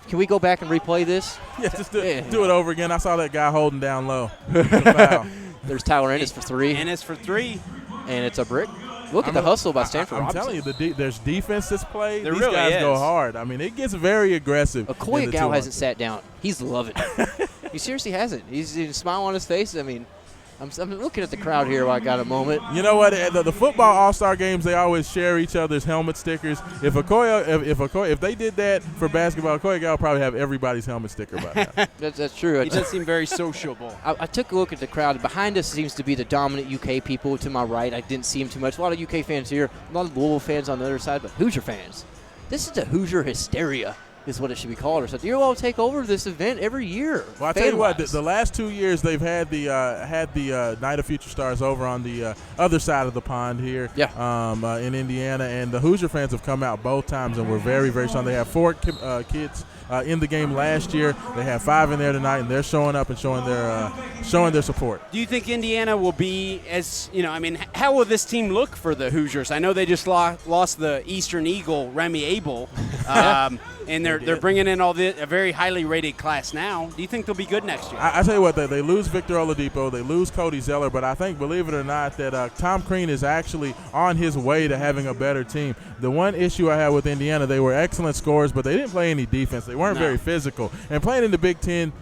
Can we go back and replay this? Yeah, just do it over again. I saw that guy holding down low. Foul. There's Tyler Ennis for three. Ennis for three. And it's a brick. Look at the hustle by Stanford Robinson. I'm telling you, there's defense that's played. These guys go hard. I mean, it gets very aggressive. Okoye Gal hasn't sat down. He's loving it. He seriously hasn't. He's a smile on his face. I mean, I'm looking at the crowd here while I got a moment. You know what? The football all-star games, they always share each other's helmet stickers. If they did that for basketball, Okoye Gal probably have everybody's helmet sticker by now. That's true. He does seem very sociable. I took a look at the crowd. Behind us seems to be the dominant UK people. To my right, I didn't see him too much. A lot of UK fans here, a lot of Louisville fans on the other side, but Hoosier fans. This is the Hoosier hysteria. Is what it should be called or something. You'll all take over this event every year. Well, I tell you what, the last 2 years they've had the Night of Future Stars over on the other side of the pond here, in Indiana, and the Hoosier fans have come out both times and were very, very strong. They have 4 kids in the game last year. They have 5 in there tonight, and they're showing up and showing their support. Do you think Indiana will be how will this team look for the Hoosiers? I know they just lost the Eastern Eagle, Remy Abel, and they're bringing in a very highly rated class now. Do you think they'll be good next year? I tell you what, they lose Victor Oladipo, they lose Cody Zeller, but I think, believe it or not, that Tom Crean is actually on his way to having a better team. The one issue I had with Indiana, they were excellent scorers, but they didn't play any defense. They weren't very physical. And playing in the Big Ten,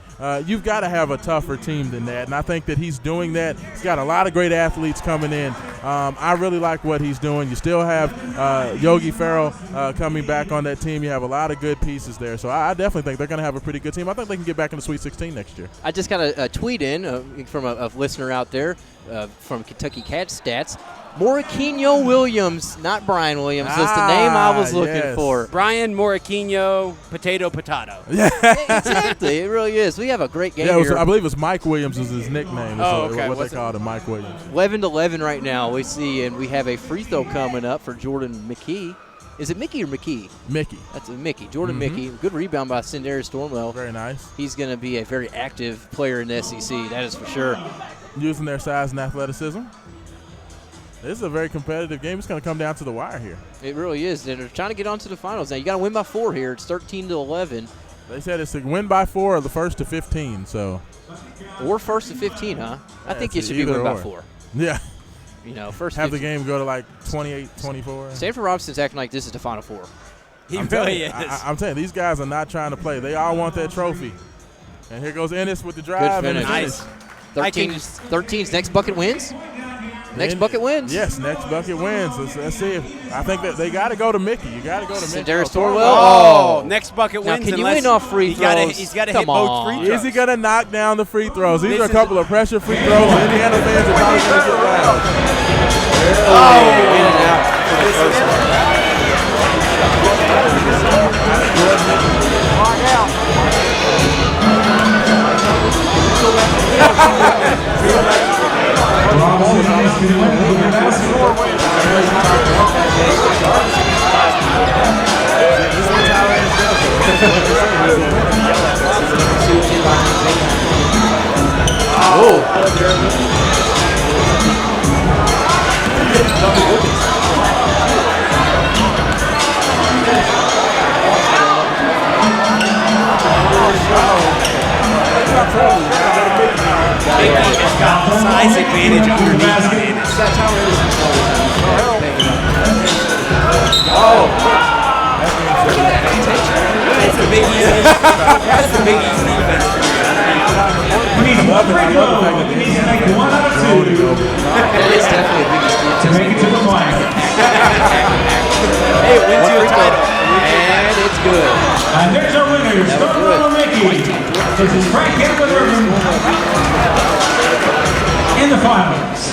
you've got to have a tougher team than that. And I think that he's doing that. He's got a lot of great athletes coming in. I really like what he's doing. You still have Yogi Ferrell coming back on that team. You have a lot of good pieces there. So I definitely think they're going to have a pretty good team. I think they can get back in the Sweet 16 next year. I just got a tweet in from a listener out there from Kentucky Cat Stats. Morikino Williams, not Brian Williams. That's the name I was looking for. Brian Morikino, potato. Yeah, exactly. It really is. We have a great game here. I believe it's Mike Williams is his nickname. Okay. What they call him, Mike Williams. 11-11 right now. We see, and we have a free throw coming up for Jordan McKee. Is it Mickey or McKee? Mickey. That's a Mickey. Jordan Mickey. Good rebound by Sindarius Stormwell. Very nice. He's going to be a very active player in the SEC. That is for sure. Using their size and athleticism. This is a very competitive game. It's going to come down to the wire here. It really is. They're trying to get on to the finals. Now, you got to win by 4 here. It's 13-11. They said it's a win by 4 or the first to 15. So, or first to 15, huh? I think it should be win by 4. Yeah. You know, first have 15. the game go to like 28, 24. Stanford Robinson's acting like this is the Final Four. He really is. I'm telling you, these guys are not trying to play. They all want that trophy. And here goes Ennis with the drive. Good finish. Nice. 13's next bucket wins. Next bucket wins. Yes, next bucket wins. Let's see. I think that they got to go to Mickey. You got to go to Mickey. Sindarius Stormwell. Oh, next bucket now, wins. Can you win off free throws? He's got to hit both free throws. Is he going to knock down the free throws? These are a couple of pressure free throws. Indiana fans are probably going to get loud. In and out for the first one. He's got the size advantage underneath on Ennis. That's the Big East. That's the Big East defense. We need one free throw. It needs to make 1 out of 2. That is definitely a Big East To make it to the final. Hey, it wins you a title. And it's good. And there's our winner, Stormwell Mickey. This is Frank Hitler in the finals.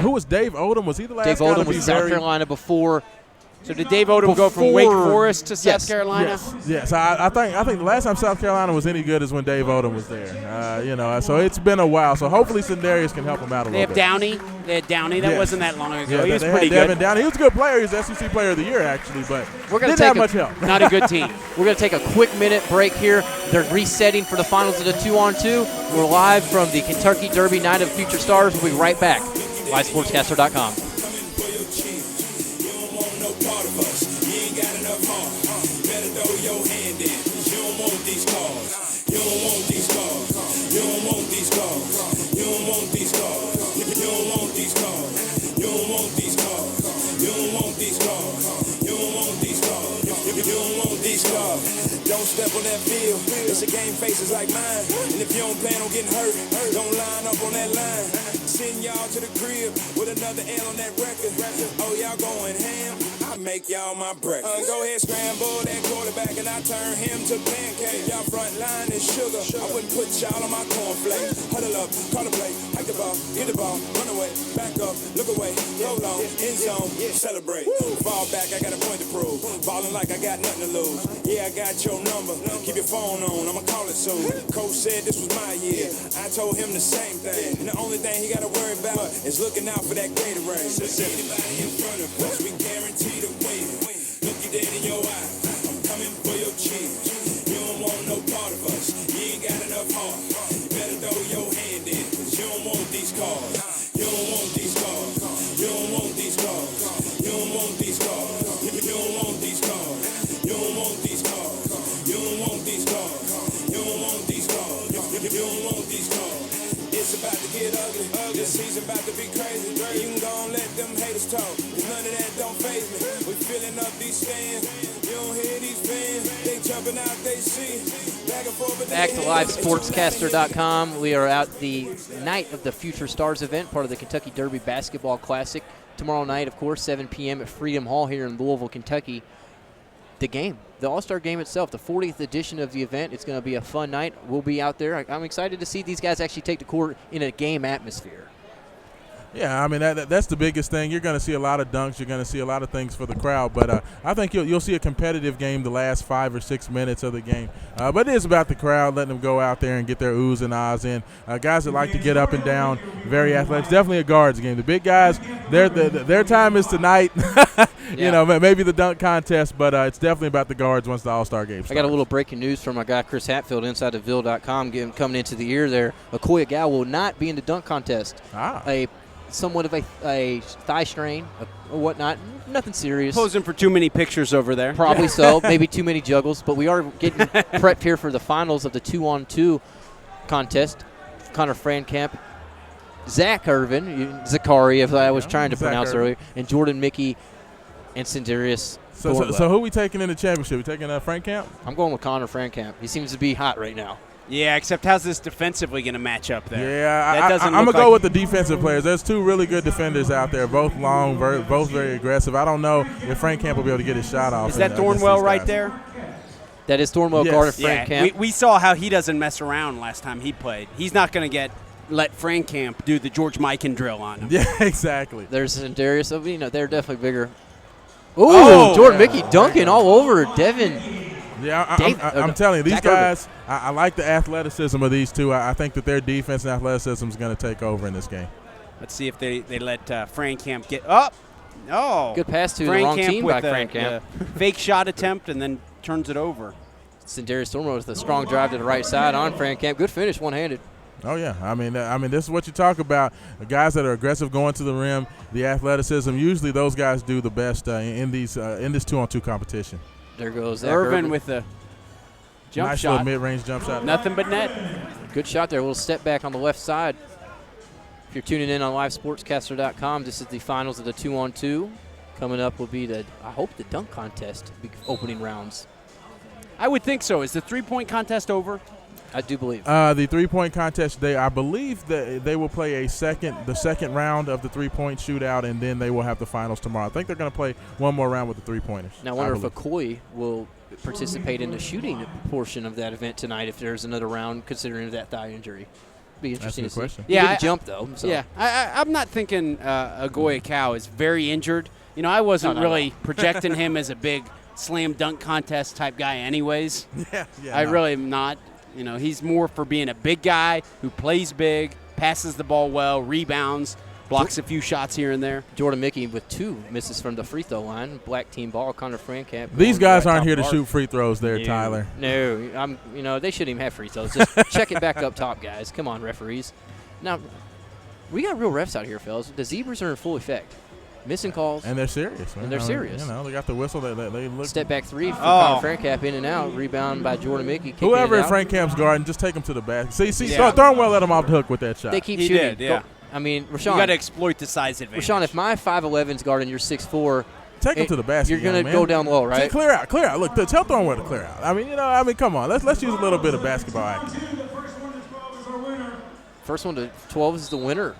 Who was Dave Odom? Was he the last Dave guy to Odom be was South very- Carolina before. So did Dave Odom go from Wake Forest to South Carolina? Yes. I think the last time South Carolina was any good is when Dave Odom was there. So it's been a while. So hopefully Sindarius can help him out a little bit. They had Downey. That wasn't that long ago. Yeah, he was they pretty had Devin good. Downey. He was a good player. He was SEC Player of the Year actually, but We're gonna didn't take have much help. Not a good team. We're going to take a quick minute break here. They're resetting for the finals of the 2-on-2. We're live from the Kentucky Derby Night of Future Stars. We'll be right back. LiveSportscaster.com. Don't step on that field. It's a game faces like mine. And if you don't plan on getting hurt, don't line up on that line. Send y'all to the crib with another L on that record. Oh, y'all going ham? I make y'all my breakfast. Go ahead, scramble that quarterback, and I turn him to pancake. Y'all front line is sugar. I wouldn't put y'all on my cornflakes. Huddle up, call the play, hike the ball, get the ball, run away, back up, look away, roll on, end zone, celebrate. Fall back, I got a point to prove. Ballin' like I got nothing to lose. Yeah, I got your number. Keep your phone on, I'ma call it soon. Coach said this was my year. I told him the same thing. And the only thing he gotta worry about is looking out for that Gatorade. Anybody in front of us, we guarantee to win. Look you dead in your eye. I'm coming for your chin. You don't want no part of us. You ain't got enough heart. You better throw your hand in, 'cause you don't want these cars. You don't want these cars. You don't want these cars. You don't want these cars. You don't want these cars. It's about to get ugly. This season about to be crazy. You can go and let them haters talk. 'Cause none of that don't faze me. We filling up these stands. You don't hear these fans. They jumping out they see. Back and forth, but Back to livesportscaster.com. We are at the night of the Future Stars event, part of the Kentucky Derby Basketball Classic. Tomorrow night, of course, 7 p.m. at Freedom Hall here in Louisville, Kentucky. The game, the All-Star game itself, the 40th edition of the event. It's going to be a fun night. We'll be out there. I'm excited to see these guys actually take the court in a game atmosphere. Yeah, I mean, that's the biggest thing. You're going to see a lot of dunks. You're going to see a lot of things for the crowd. But I think you'll see a competitive game the last 5 or 6 minutes of the game. But it is about the crowd, letting them go out there and get their oohs and ahs in. Guys that like to get up and down, very athletic. It's definitely a guards game. The big guys, their time is tonight. You know, maybe the dunk contest, but it's definitely about the guards once the All-Star game starts. I got a little breaking news from my guy Chris Hatfield inside of Ville.com coming into the ear there. Okoye Gal will not be in the dunk contest. Somewhat of a thigh strain or whatnot. Nothing serious. Posing for too many pictures over there. Probably so. Maybe too many juggles. But we are getting prepped here for the finals of the 2-on-2 contest. Connor Frankamp, Zach Irvin, Zachary, if I was trying to pronounce earlier, and Jordan Mickey and Sindarius. So who we taking in the championship? We taking Frankamp? I'm going with Connor Frankamp. He seems to be hot right now. Yeah, except how's this defensively going to match up there? Yeah, I'm going to go with the defensive players. There's 2 really good defenders out there, both long, both very aggressive. I don't know if Frankamp will be able to get his shot off. Is that Thornwell right there? That is Thornwell guarding Frankamp. We saw how he doesn't mess around last time he played. He's not going to let Frankamp do the George Mikan drill on him. Yeah, exactly. There's Darius. They're definitely bigger. Ooh, Jordan Mickey dunking all over Devin. Yeah, I'm telling you, these guys, I like the athleticism of these 2. I think that their defense and athleticism is going to take over in this game. Let's see if they let Frankamp get up. Oh, good pass to the wrong team by Frankamp. Fake shot attempt and then turns it over. Sindarius Thornwell with a strong drive to the right side on Frankamp. Good finish, one-handed. Oh yeah, I mean, this is what you talk about. Guys that are aggressive going to the rim, the athleticism. Usually, those guys do the best in this 2-on-2 competition. There goes Irvin with the jump nice shot. Little mid-range jump shot. Nothing but net. Good shot there. A little step back on the left side. If you're tuning in on livesportscaster.com, this is the finals of the 2-on-2. Coming up will be the dunk contest opening rounds. I would think so. Is the three-point contest over? I do believe. The three-point contest, I believe that they will play the second round of the three-point shootout, and then they will have the finals tomorrow. I think they're going to play one more round with the three-pointers. Now, I wonder if Okoye will participate in the shooting portion of that event tonight if there's another round, considering that thigh injury. Be interesting That's a good question. He didn't jump, though. So. Yeah, I'm not thinking Okoye Cow is very injured. I wasn't really projecting him as a big slam dunk contest type guy anyways. I really am not. He's more for being a big guy who plays big, passes the ball well, rebounds, blocks a few shots here and there. Jordan Mickey with 2 misses from the free throw line. Black team ball. Connor Frankamp. These guys aren't here to shoot free throws there, Tyler. No, they shouldn't even have free throws. Just check it back up top, guys. Come on, referees. Now, we got real refs out here, fellas. The zebras are in full effect. Missing calls. And they're serious, man. And they're serious. They got the whistle. They look. Step back 3 for Connor Frankamp, in and out. Rebound by Jordan Mickey. Whoever in Frankamp's guarding, just take him to the basket. See, Thornwell let him off the hook with that shot. They keep shooting. Did, Rashawn. You got to exploit the size advantage. Rashawn, if my 5'11's guarding your 6'4", take him to the basket. You're going to go down low, right? See, clear out. Look, tell Thornwell to clear out. Come on. Let's use a little bit of basketball action. First one to 12 is the winner.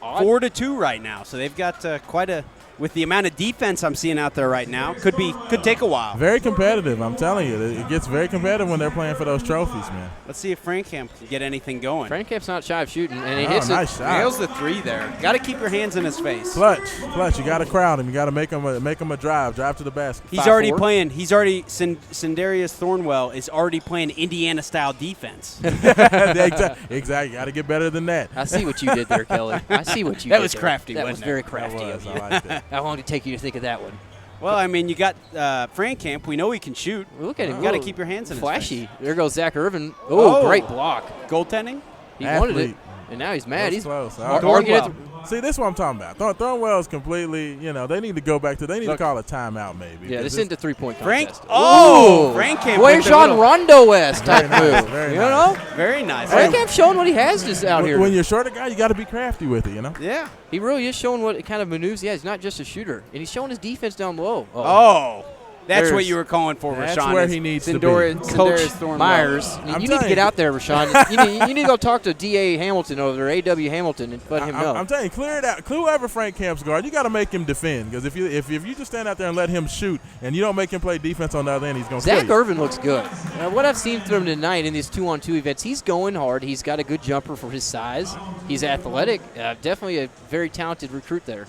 4-2 right now, so they've got quite a. With the amount of defense I'm seeing out there right now, could take a while. Very competitive, I'm telling you. It gets very competitive when they're playing for those trophies, man. Let's see if Frankamp can get anything going. Frankamp's not shy of shooting, and he hits nice it. Shot. Nails the 3 there. Got to keep your hands in his face. Clutch. You got to crowd him. You got to make him a drive to the basket. He's already playing. Sindarius Thornwell is already playing Indiana-style defense. Exactly. Got to get better than that. I see what you did there, Kelly. I see what you did. That was crafty, That wasn't was very it? crafty of you. I liked it. How long did it take you to think of that one? Well, you got Frankamp. We know he can shoot. Look at him. You got to keep your hands in flashy. his face. There goes Zach Irvin. Oh, great block. Goaltending? He wanted it, and now he's mad. He's close. arguing See, this is what I'm talking about. Thornwell is completely, they need to go back to, they need to call a timeout maybe. Yeah, this isn't the three-point Frank. contest. Oh, Frank came Where's John Rondo-esque type move? Very You nice. know? Very nice. Frank kept showing what he has just out here. When you're a shorter guy, you got to be crafty with it, Yeah. He really is showing what kind of maneuvers he has. He's not just a shooter. And he's showing his defense down low. Oh. That's what There's- you were calling for, Rashawn. That's where he needs to be. Coach Thornwell. Myers, you need to get out there, Rashawn. you need to go talk to D.A. Hamilton over there, A.W. Hamilton, and let him know. I'm telling you, clear it out. Whoever Frank Camp's guard, you got to make him defend. Because if you just stand out there and let him shoot, and you don't make him play defense on the other end, he's going to Zach kill you. Irvin looks good. What I've seen from him tonight in these 2-on-2 events, he's going hard. He's got a good jumper for his size. He's athletic. Definitely a very talented recruit there.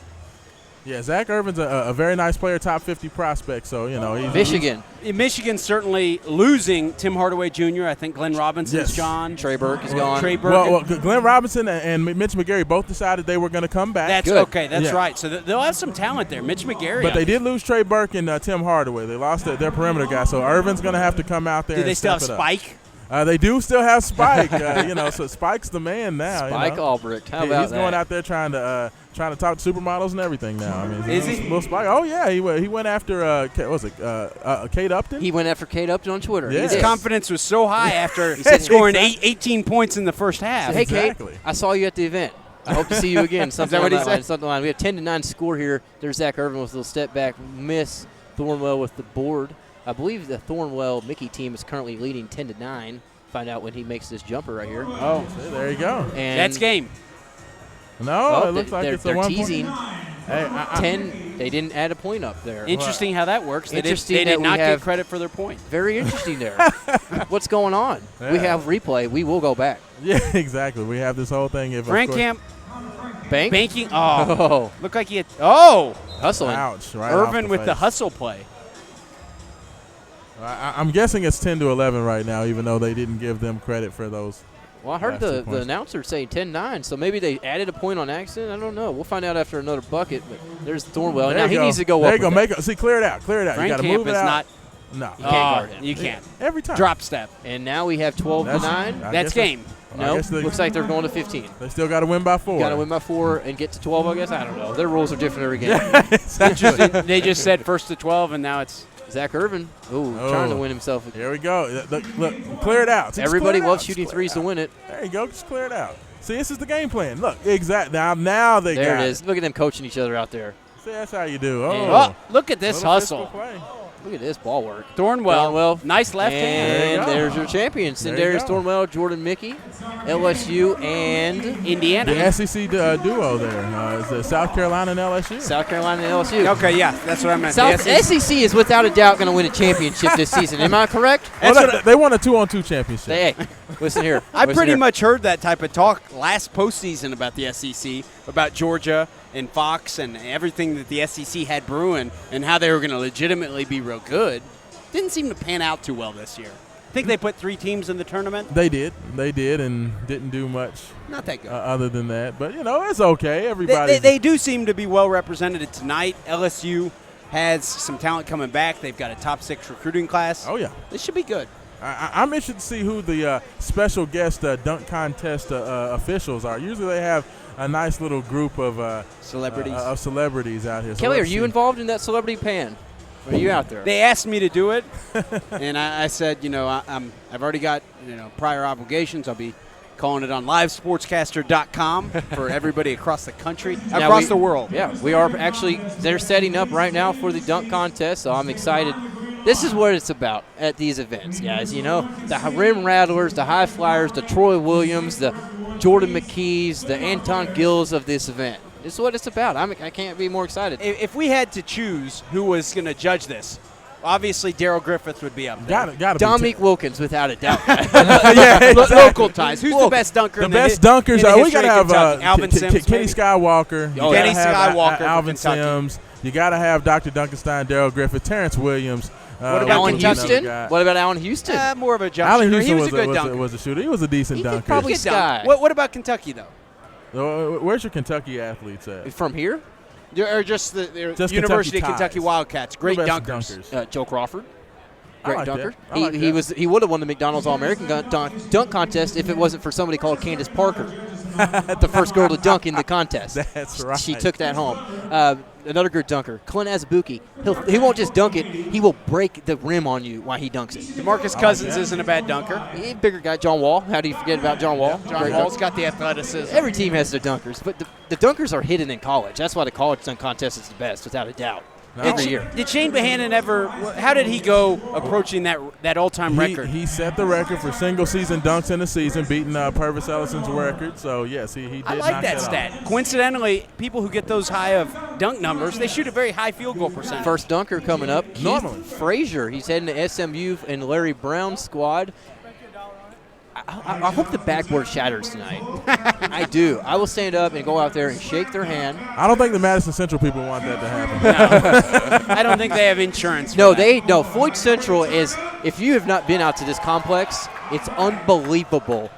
Yeah, Zach Irvin's a very nice player, top 50 prospect. So, he's Michigan. Michigan's certainly losing Tim Hardaway Jr. I think Glenn Robinson's gone. Trey Burke is gone. Trey Burke. Well, Glenn Robinson and Mitch McGarry both decided they were going to come back. That's Good. okay. That's right. So they'll have some talent there. Mitch McGarry. But they did lose Trey Burke and Tim Hardaway. They lost their perimeter guy. So Irvin's going to have to come out there. Do they and still have step it up. Spike? They do still have Spike. So Spike's the man now. Spike Albrecht. How about he's that? going out there trying to talk to supermodels and everything now. I mean, Is he? Little Spike. Oh yeah, he went after Kate Upton. He went after Kate Upton on Twitter. Yeah. He His did. confidence was so high after scoring 18 points in the first half. Hey, Exactly. Kate, I saw you at the event. I hope to see you again. Something that what on he that line, said? something line. We have 10-9 score here. There's Zach Irvin with a little step back miss. Thornwell with the board. I believe the Thornwell Mickey team is currently leading 10-9. Find out when he makes this jumper right here. Oh, See, there you go. And that's game. No, it looks like it's a they're 1 point. teasing. Hey, 10. They didn't add a point up there. Interesting how that works. They Interesting did that we not get have- credit for their point. Very interesting there. What's going on? Yeah. We have replay. We will go back. Yeah, exactly. We have this whole thing. If of Frank course- Camp Bank. banking. Oh, Oh, looked like he had. Oh, hustling. Ouch! Right off Irvin with the face. hustle play. I'm guessing it's 10-11 right now, even though they didn't give them credit for those. Well, I heard Last 2 the points. announcer say 10-9, so maybe they added a point on accident. I don't know. We'll find out after another bucket. But there's Thornwell. There Now you he go. needs to go There up. you go. with that. See, clear it out. Clear it out. Frank You got to Camp move it is out. not. No. You can't guard him. You can't. Every time. Drop step. And now we have 12-9. I That's guess game. I No, guess they- looks like they're going to 15. They still got to win by 4. Got to win by 4 and get to 12, I guess. I don't know. Their rules are different every game. Interesting. They just said first to 12, and now it's. Zach Irvin, trying to win himself. Here we go. Look, clear it out. See, just Everybody clear it loves out. shooting Just threes to clear it win it. out. There you go. Just clear it out. See, this is the game plan. Look, exactly. Now they There got it is. Look at them coaching each other out there. See, that's how you do. And- Oh, look at this Little physical hustle. play. Look at this ball work. Thornwell. Nice left hand. There you And go. there's your champions. There you Sindarius go. Thornwell, Jordan Mickey, LSU, and Indiana. The SEC duo there is South Carolina and LSU. South Carolina and LSU. Okay, yeah, that's what I meant. South The SEC. SEC is without a doubt going to win a championship this season. Am I correct? Well, they won a 2-on-2 championship. Hey, listen here. I Listen pretty here. much heard that type of talk last postseason about the SEC, about Georgia and Fox and everything that the SEC had brewing and how they were going to legitimately be real good. Didn't seem to pan out too well this year. I think they put 3 teams in the tournament. They did, and didn't do much Not that good. other than that. But, it's okay. Everybody. They do seem to be well represented tonight. LSU has some talent coming back. They've got a top 6 recruiting class. Oh, yeah. This should be good. I'm interested to see who the special guest dunk contest officials are. Usually they have a nice little group of Celebrities. out here. So Kelly, are let's you see. involved in that celebrity pan? Are you out there? They asked me to do it, and I said, I've already got prior obligations. I'll be calling it on livesportscaster.com for everybody across the country, across the world. Yeah, we are actually. They're setting up right now for the dunk contest, so I'm excited. This is what it's about at these events, guys. The rim rattlers, the high flyers, the Troy Williams, the Jordan McKees, the Anton Gills of this event. This is what it's about. I can't be more excited. If we had to choose who was going to judge this, obviously Daryl Griffith would be up there. Got to Dominique Wilkins, without a doubt. yeah, Local ties. Who's the best dunker? The in best the dunkers. in the We got history to of have Kentucky? Alvin Sims, Kenny maybe? Skywalker. You Oh, gotta Kenny have Skywalker from Alvin Kentucky. Sims. You got to have Dr. Duncanstein, Daryl Griffith, Terrence Williams. What about Allen Kentucky? Houston? What about Allen Houston? More of a jump Allen shooter. Houston He was a good dunker. was a shooter. He was a decent He could dunker. probably Good dunk. Sky. What about Kentucky, though? Where's your Kentucky athletes at? From here? Or just the Just University of Kentucky Kentucky ties. Wildcats. Great The best dunkers. Joe Crawford. I Great like dunker. that. I like He that. would have won the McDonald's All-American dunk contest if it wasn't for somebody called Candace Parker. the first girl to dunk in the contest. That's right. She took that home. Another good dunker, Clint Azubuike. He won't just dunk it; he will break the rim on you while he dunks it. DeMarcus Cousins isn't a bad dunker. Bigger guy, John Wall. How do you forget about John Wall? John Wall's got the athleticism. Every team has their dunkers, but the dunkers are hidden in college. That's why the college dunk contest is the best, without a doubt. Every year. Did Shane Bohannon ever? How did he go approaching that all-time record? He set the record for single-season dunks in a season, beating Purvis Ellison's record. So yes, he did. I like knock that stat. off. Coincidentally, people who get those high of dunk numbers, they shoot a very high field goal percentage. First dunker coming up, Keith Normally. Frazier. He's heading to SMU and Larry Brown's squad. I hope the backboard shatters tonight. I do. I will stand up and go out there and shake their hand. I don't think the Madison Central people want that to happen. No. I don't think they have insurance. No, Floyd Central is. If you have not been out to this complex, it's unbelievable.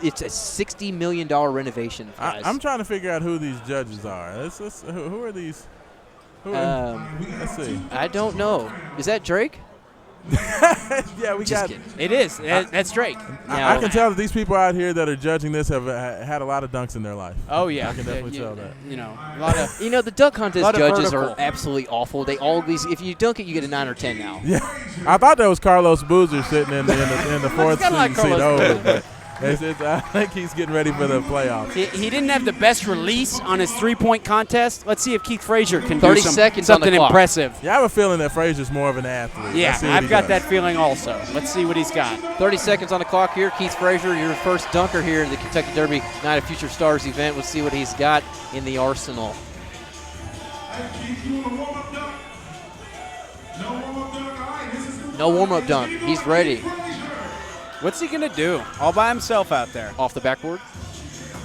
It's a $60 million renovation, guys. I'm trying to figure out who these judges are. Who are these? Let's see. I don't know. Is that Drake? Yeah, we Just got. kidding. It is. That's Drake. I can tell that these people out here that are judging this have had a lot of dunks in their life. Oh yeah, I can definitely tell that. You know, a lot of. The dunk contest lot of judges vertical. are absolutely awful. They always, if you dunk it, you get a 9 or 10 now. Yeah, I thought that was Carlos Boozer sitting in the fourth kinda like seat Carlos over. Boozer. But I think he's getting ready for the playoffs. He didn't have the best release on his three-point contest. Let's see if Keith Frazier can 30 do seconds on the something clock. impressive. Yeah, I have a feeling that Frazier's more of an athlete. Yeah, Let's see what I've he got does. that feeling also. Let's see what he's got. 30 seconds on the clock here. Keith Frazier, your first dunker here in the Kentucky Derby Night of Future Stars event. We'll see what he's got in the arsenal. No warm-up dunk. He's ready. What's he gonna do? All by himself out there. Off the backboard.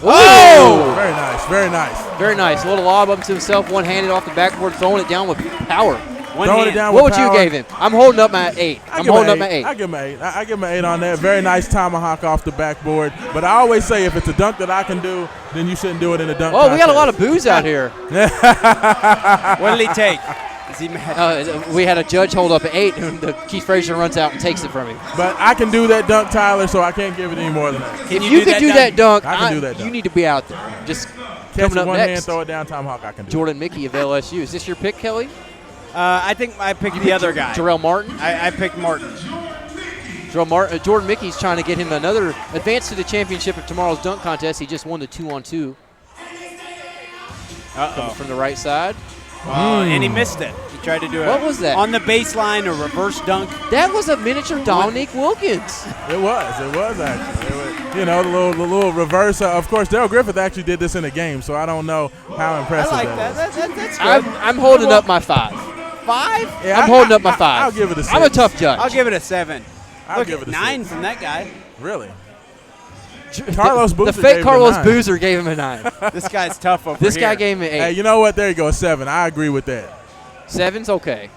Oh! Very nice, very nice. Very nice. A little lob up to himself, one-handed off the backboard, throwing it down with power. Throwing it down What with would you power. give him? I'm holding up my 8. I'm holding up my 8. I give him an 8. I give him an 8 on that. Very nice tomahawk off the backboard. But I always say if it's a dunk that I can do, then you shouldn't do it in a dunk Oh, we got a contest. lot of booze out here. What did he take? Is he mad? We had a judge hold up at 8, and Keith Frazier runs out and takes it from him. But I can do that dunk, Tyler, so I can't give it any more than that. If you can do that dunk, I can do that dunk. you need to be out there. Just Catch coming it up one next. hand, throw it down, tomahawk, I can do Jordan Mickey of LSU. Is this your pick, Kelly? I think I picked the other guy. Jarrell Martin? I picked Martin. Jordan Mickey's trying to get him another advance to the championship of tomorrow's dunk contest. He just won the 2-on-2. Uh-oh. From the right side. And he missed it. He tried to do it. What was that? On the baseline, a reverse dunk. That was a miniature Dominique Wilkins. It was actually. The little reverse. Of course, Daryl Griffith actually did this in a game, so I don't know how impressive I like that that. is. That's good. I'm holding up my 5. 5? Yeah, I'm holding up my 5. I'll give it a 6. I'm a tough judge. I'll give it a 7. I'll Look give at it a 9 6. from that guy. Really? Carlos Boozer The fake gave him a Carlos 9. Boozer gave him a 9. This guy's tough over This here. guy gave him an 8. Hey, you know what? There you go, a 7. I agree with that. 7's okay.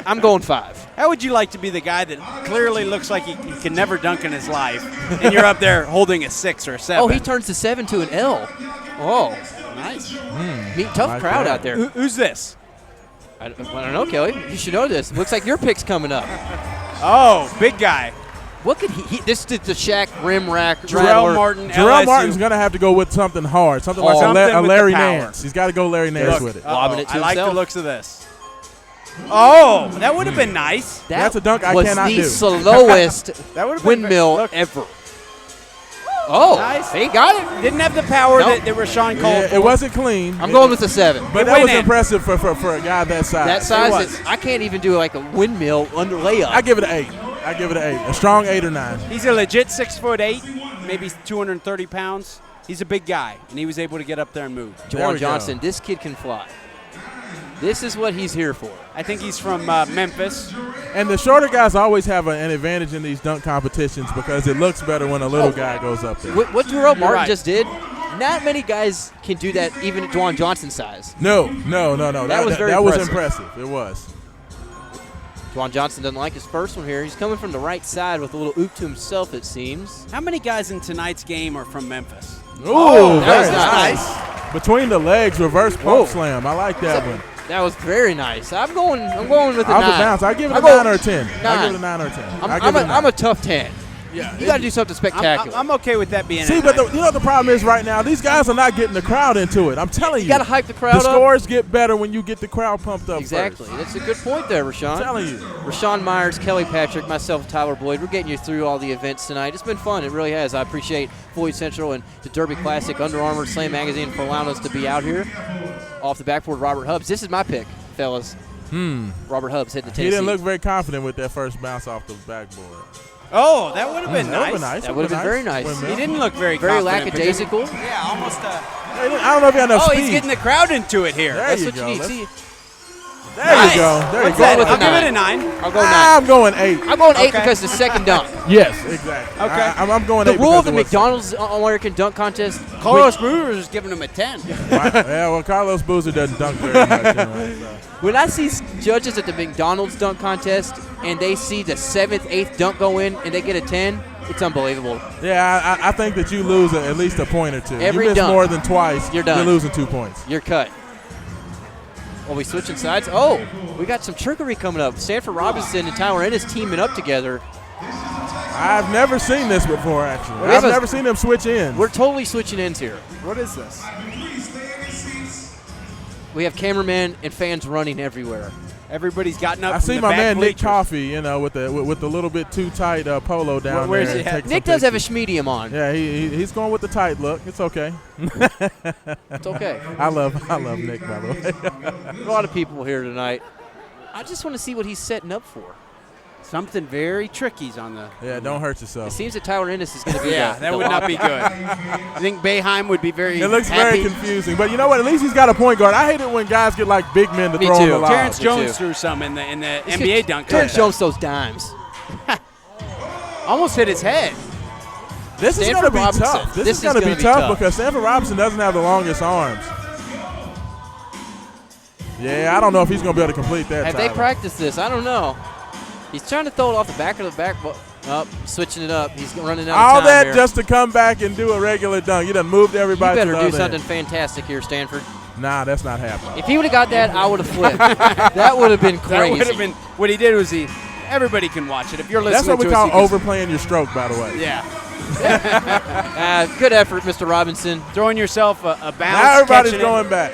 I'm going 5. How would you like to be the guy that clearly looks like he can never dunk in his life, and you're up there holding a 6 or a 7? Oh, he turns the 7 to an L. Oh, nice. Tough Like crowd that. out there. Who's this? I don't know, Kelly. You should know this. Looks like your pick's coming up. Oh, big guy. What could he this is the Shaq rim rack Jarrell rattler. Martin, Jarrell LSU. Martin's going to have to go with something hard, something like Something a with Larry the power. Nance. He's got to go Larry Nance with it. Lobbing it to I like the himself. looks of this. Oh, that would have been nice. That's a dunk I was cannot the do. slowest That would have windmill Look, ever. Oh, Nice. he got it. didn't have the power Nope. that Rashawn called Yeah, for. it wasn't clean. I'm going with the 7. But It that went was in. impressive for a guy that size. That size, was. I can't even do like a windmill under layup. I give it an 8. I give it an 8. A strong 8 or 9. He's a legit 6'8", maybe 230 pounds. He's a big guy, and he was able to get up there and move. There Juwan we Johnson, go. this kid can fly. This is what he's here for. I think he's from Memphis. And the shorter guys always have an advantage in these dunk competitions because it looks better when a little guy goes up there. What Jarrell Martin right. just did, not many guys can do that even at Juwan Johnson's size. No. That was very was impressive. impressive. It was. Juwan Johnson doesn't like his first one here. He's coming from the right side with a little oop to himself, it seems. How many guys in tonight's game are from Memphis? Ooh, that very was nice. Between the legs, reverse pump slam. I like that one. That was very nice. I'm going with a Off 9. the bounce. I give it a I'll go 9 or a 10. I 9. give it a 9 or a 10. I'm a tough 10. Yeah. You got to do something spectacular. I'm okay with that being. See, but the problem is right now, these guys are not getting the crowd into it. I'm telling you. You got to hype the crowd up. The scores get better when you get the crowd pumped up Exactly. first. That's a good point there, Rashawn. I'm telling you. Rashawn Myers, Kelly Patrick, myself, Tyler Boyd. We're getting you through all the events tonight. It's been fun. It really has. I appreciate Floyd Central and the Derby Classic, Under Armour, Slam Magazine for allowing us to be out here. Off the backboard, Robert Hubbs. This is my pick, fellas. Robert Hubbs heading to Tennessee. He didn't look very confident with that first bounce off the backboard. Oh, that would have been nice. That would have been very nice. He didn't look very lackadaisical. Yeah, almost. I don't know if he had enough speed. He's getting the crowd into it here. There That's you what go. you need. See, There you go. There you go. I'll give it a 9. I'll go 9. I'm going 8. I'm going 8 because the second dunk. Yes, exactly. Okay. I'm going The 8. rule of the because McDonald's All-American Dunk Contest. Carlos Boozer is giving him a 10. Yeah, well, Carlos Boozer doesn't dunk very much. Anyway, so. When I see judges at the McDonald's dunk contest and they see the 7th, 8th dunk go in and they get a 10, it's unbelievable. Yeah, I think that you lose at least a point or two. Every you miss dunk, more than twice, you're done. You're losing 2 points. You're cut. Are we switching sides? Oh, we got some trickery coming up. Sanford Robinson and Tyler Ennis teaming up together. I've never seen this before, actually. I've never seen them switch in. We're totally switching ends here. What is this? We have cameramen and fans running everywhere. Everybody's gotten up. I see from my the back man Nick bleachers. Coffey, with the little bit too tight polo down Where's there. he at? Nick does have a schmedium on. Yeah, he's going with the tight look. It's okay. It's okay. I love Nick, by the way. A lot of people here tonight. I just want to see what he's setting up for. Something very tricky's on the. Yeah, don't hurt It yourself. seems that Tyler Ennis is going to be Yeah, the that would not be lock. good. I think Boeheim would be very. It looks happy. very confusing, but you know what? At least he's got a point guard. I hate it when guys get like big men to Me throw too. them alive. Terrence Me Jones too. threw some in the NBA dunk Terrence contest. Jones those dimes. Almost hit his head. This is going to Stanford be Robinson. tough. This This is going to is be gonna be tough tough. because Stanford Robinson doesn't have the longest arms. Yeah, I don't know if he's going to be able to complete that. Have they Tyler. practiced this? I don't know. He's trying to throw it off the back of the backboard. Switching it up. He's running out of All time that here. just to come back and do a regular dunk. You done moved You everybody better to the do other something end. fantastic here, Stanford. Nah, that's not happening. If he would have got that, I would have flipped. That would have been That crazy. would have been. What he did was everybody can watch it. If you're That's listening what we to call us, you can- overplaying your stroke, by the way. Yeah. Good effort, Mr. Robinson. Throwing yourself a bounce. Now everybody's catching it. going back.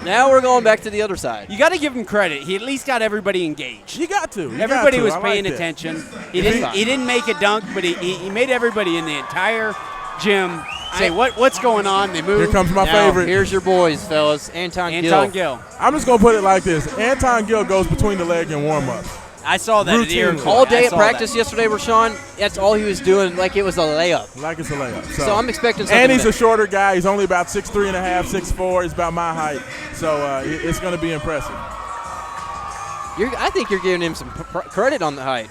Now we're going back to the other side. You got to give him credit. He at least got everybody engaged. You got to. You Everybody got to. was I like paying that. attention. He didn't make a dunk, but he made everybody in the entire gym say what's going on. They moved. Here comes my Now, favorite. here's your boys, fellas. Anton Gill. I'm just going to put it like this. Anton Gill goes between the leg and warm-ups. I saw that at Routinely. Iroquois. All day I at saw practice yesterday, Rashawn, that's all he was doing, like it was a layup. Like it's a layup. So I'm expecting something. And he's a big. shorter guy. He's only about 6'3 and a half, 6'4. He's about my height. So it's going to be impressive. I think you're giving him some credit on the height.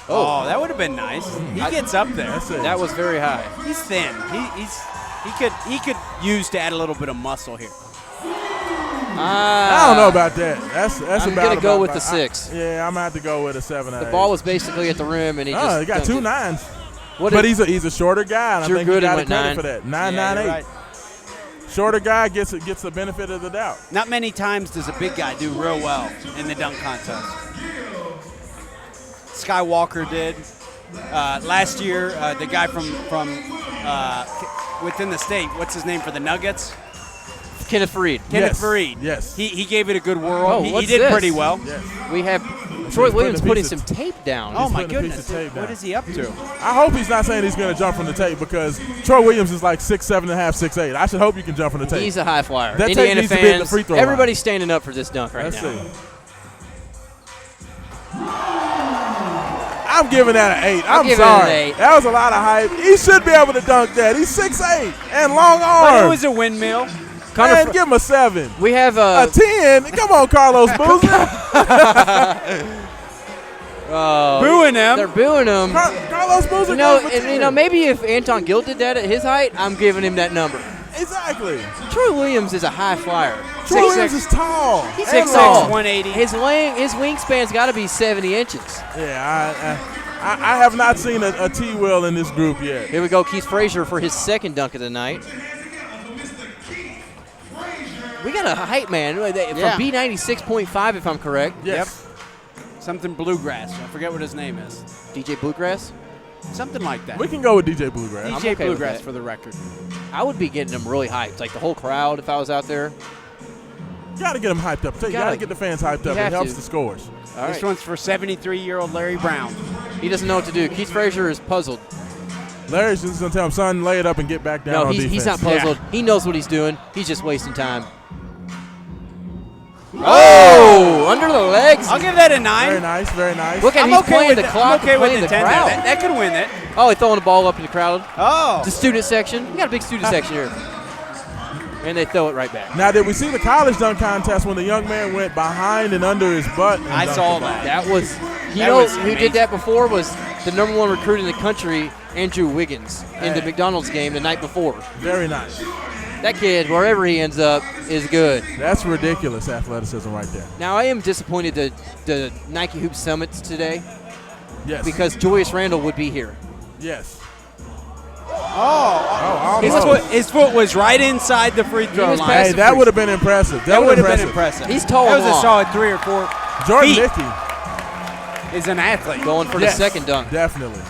Oh, that would have been nice. He gets up there. That's it. That was very high. He's thin. He could use to add a little bit of muscle here. I don't know about that. That's I'm about. going to go with about- the 6. Yeah, I'm going to have to go with a 7 or The 8. ball was basically at the rim, and he just he got dunked 2 it. 9s. What But did- he's a shorter guy, and I Drew think he Gooden got went credit 9. for that. 9, Yeah, 9, you're 8. right. Shorter guy gets the benefit of the doubt. Not many times does a big guy do real well in the dunk contest. Skywalker did. Last year, the guy from within the state, what's his name for the Nuggets? Kenneth Fareed. Kenneth Fareed. Yes. He gave it a good whirl. Oh, he what's did this? pretty well. Yes. We have Troy putting Williams a putting piece some of- tape down. Oh my putting a piece goodness! of tape What down. is he up to? I hope he's not saying he's going to jump from the tape because Troy Williams is like 6'7 and a half, 6'8. I should hope you can jump from the tape. He's a high flyer. That tape Indiana needs to be at the fans, free throw line. everybody's standing up for this dunk right Let's now. see. I'm giving that an 8. I'm giving it sorry. an 8. That was a lot of hype. He should be able to dunk that. He's 6'8 and long arms. But it was a windmill. Man, give him a 7. We have A 10? Come on, Carlos Boozer. Booing him. They're booing him. Carlos Boozer You know, goes for and, 10. maybe if Anton Gill did that at his height, I'm giving him that number. Exactly. Troy Williams is a high flyer. Troy Williams is tall. He's and 6'6", long. 180. His wingspan's got to be 70 inches. Yeah, I have not seen a T-Will in this group yet. Here we go, Keith Frazier for his second dunk of the night. We got a height man from Yeah. B96.5, if I'm correct. Yes. Something Bluegrass. I forget what his name is. DJ Bluegrass? Something like that. We can go with DJ Bluegrass. DJ I'm okay with Bluegrass that. for the record. I would be getting them really hyped. Like the whole crowd, if I was out there. You got to get them hyped up. You got to get the fans hyped up. It have helps to. the scores. All This right. one's for 73-year-old Larry Brown. He doesn't know what to do. Keith Frazier is puzzled. Larry's just going to tell him, son, lay it up and get back down No, on he's defense. not puzzled. He knows what he's doing. He's just wasting time. Oh, under the legs. I'll give that a 9. Very nice, very nice. Look at I'm he's okay playing with the the, clock, I'm okay with playing the the 10. crowd. That could win it. Oh, he's throwing the ball up in the crowd. Oh. The student section. We got a big student section here. And they throw it right back. Now, did we see the college dunk contest when the young man went behind and under his butt? And I dunked saw the ball? that. That was, That you know was who amazing. did that before was the #1 recruit in the country, Andrew Wiggins, in the Hey. McDonald's game the night before. Very nice. That kid, wherever he ends up, is good. That's ridiculous athleticism right there. Now, I am disappointed that the Nike Hoop Summits today Yes. because Julius Randle would be here. Yes. Oh. almost. His foot was right inside the free throw was line. past Hey, that would have been impressive. That would have been impressive. He's tall That and was a long. solid 3 or 4 Jordan feet. Mickey. Is an athlete. Going for Yes, the second dunk. Definitely.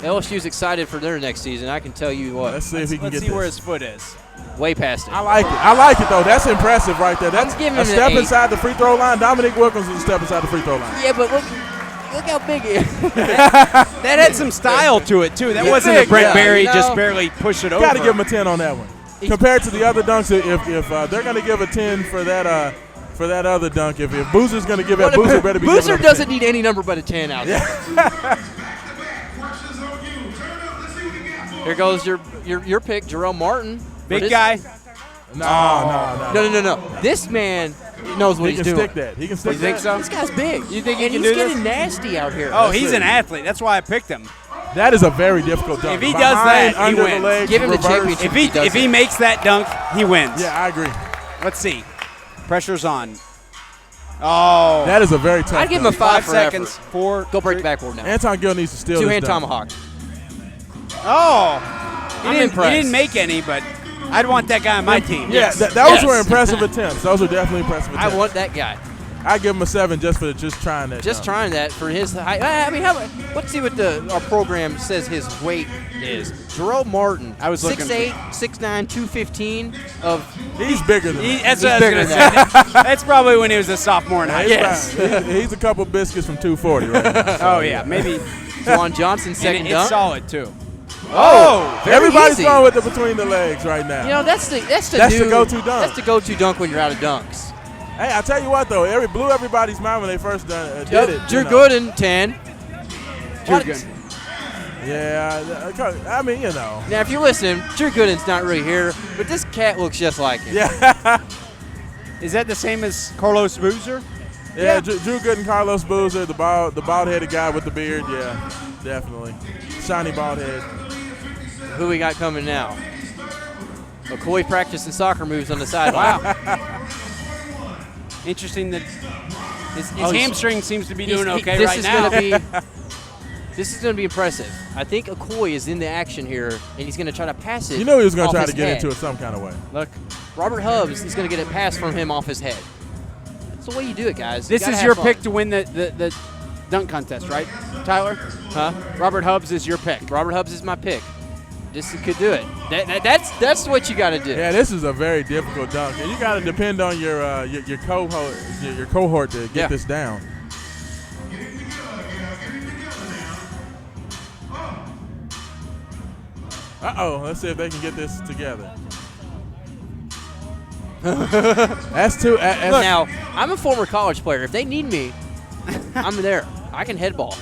LSU's excited for their next season. I can tell you what. Let's see if he can Let's get see this. where his foot is. Way past it. I like it. I like it, though. That's impressive right there. That's giving a him an step 8. inside the free throw line. Dominique Wilkins is a step inside the free throw line. Yeah, but look how big he is. That had some style to it, too. That wasn't big, a Brent yeah. Berry You know? just barely push it over. Got to give him a 10 on that one. Compared to the other dunks, if they're going to give a 10 for that other dunk, if Boozer's going to give it, Boozer better be giving Boozer up a doesn't 10. need any number but a 10 out there. Here goes your pick, Jerome Martin. Big guy. No. No. This man knows what He he's can doing. stick that. He can stick You think that. so? This guy's big. You think he and can he's do this? getting nasty out here. Oh, That's he's it. an athlete. That's why I picked him. That is a very difficult dunk. If he does Behind, that, he under wins. the legs, Give him the reverse. championship. If he makes that dunk, he wins. Yeah, I agree. Let's see. Pressure's on. Oh. That is a very tough I'd give him a dunk. 5 5 for seconds. effort. 4. Go break the backboard now. Anton Gill needs to steal this Two-hand dunk. tomahawk. Oh. I'm He impressed. didn't make any, but I'd want that guy on my team. Yeah, Yes. those were impressive attempts. Those were definitely impressive attempts. I want that guy. I give him a 7 just for trying that. Just dunk. trying that for his height. I mean, let's see what our program says his weight is. Jerome Martin. I was looking 6'8", 6'9", 215 of. He's bigger than that. That's He's what I was bigger gonna than say. That's probably when he was a sophomore in high He's school. about- he's a couple biscuits from 240 right now. Oh, yeah. Maybe. Juwan Johnson second And dunk. it's solid, too. Oh, very Everybody's easy. going with it between the legs right now. You know, that's the the go-to dunk. That's the go-to dunk when you're out of dunks. Hey, I tell you what though, it blew everybody's mind when they first did it. Drew you know. Gooden 10. Drew What? Gooden. Yeah, I mean, you know. Now, if you're listening, Drew Gooden's not really here, but this cat looks just like him. Yeah, Is that the same as Carlos Boozer? yeah. Drew Gooden, Carlos Boozer, the bald-headed guy with the beard. Yeah, definitely. Shiny bald head. Who we got coming now? McCoy practicing soccer moves on the sideline. Wow. Interesting that his Oh, he's- hamstring seems to be He's- doing he- okay this right is now. Gonna be, this is going to be impressive. I think Okoye is in the action here, and he's going to try to pass it. You know he was going off to try his to get head. into it some kind of way. Look, Robert Hubbs is going to get it passed from him off his head. That's the way you do it, guys. You this gotta is have your fun. pick to win the dunk contest, right, Tyler? Huh? Robert Hubbs is your pick. Robert Hubbs is my pick. This could do it. That's what you got to do. Yeah, this is a very difficult dunk, and you got to depend on your cohort to get Yeah. this down. Let's see if they can get this together. That's two. Look, now, I'm a former college player. If they need me, I'm there. I can headball.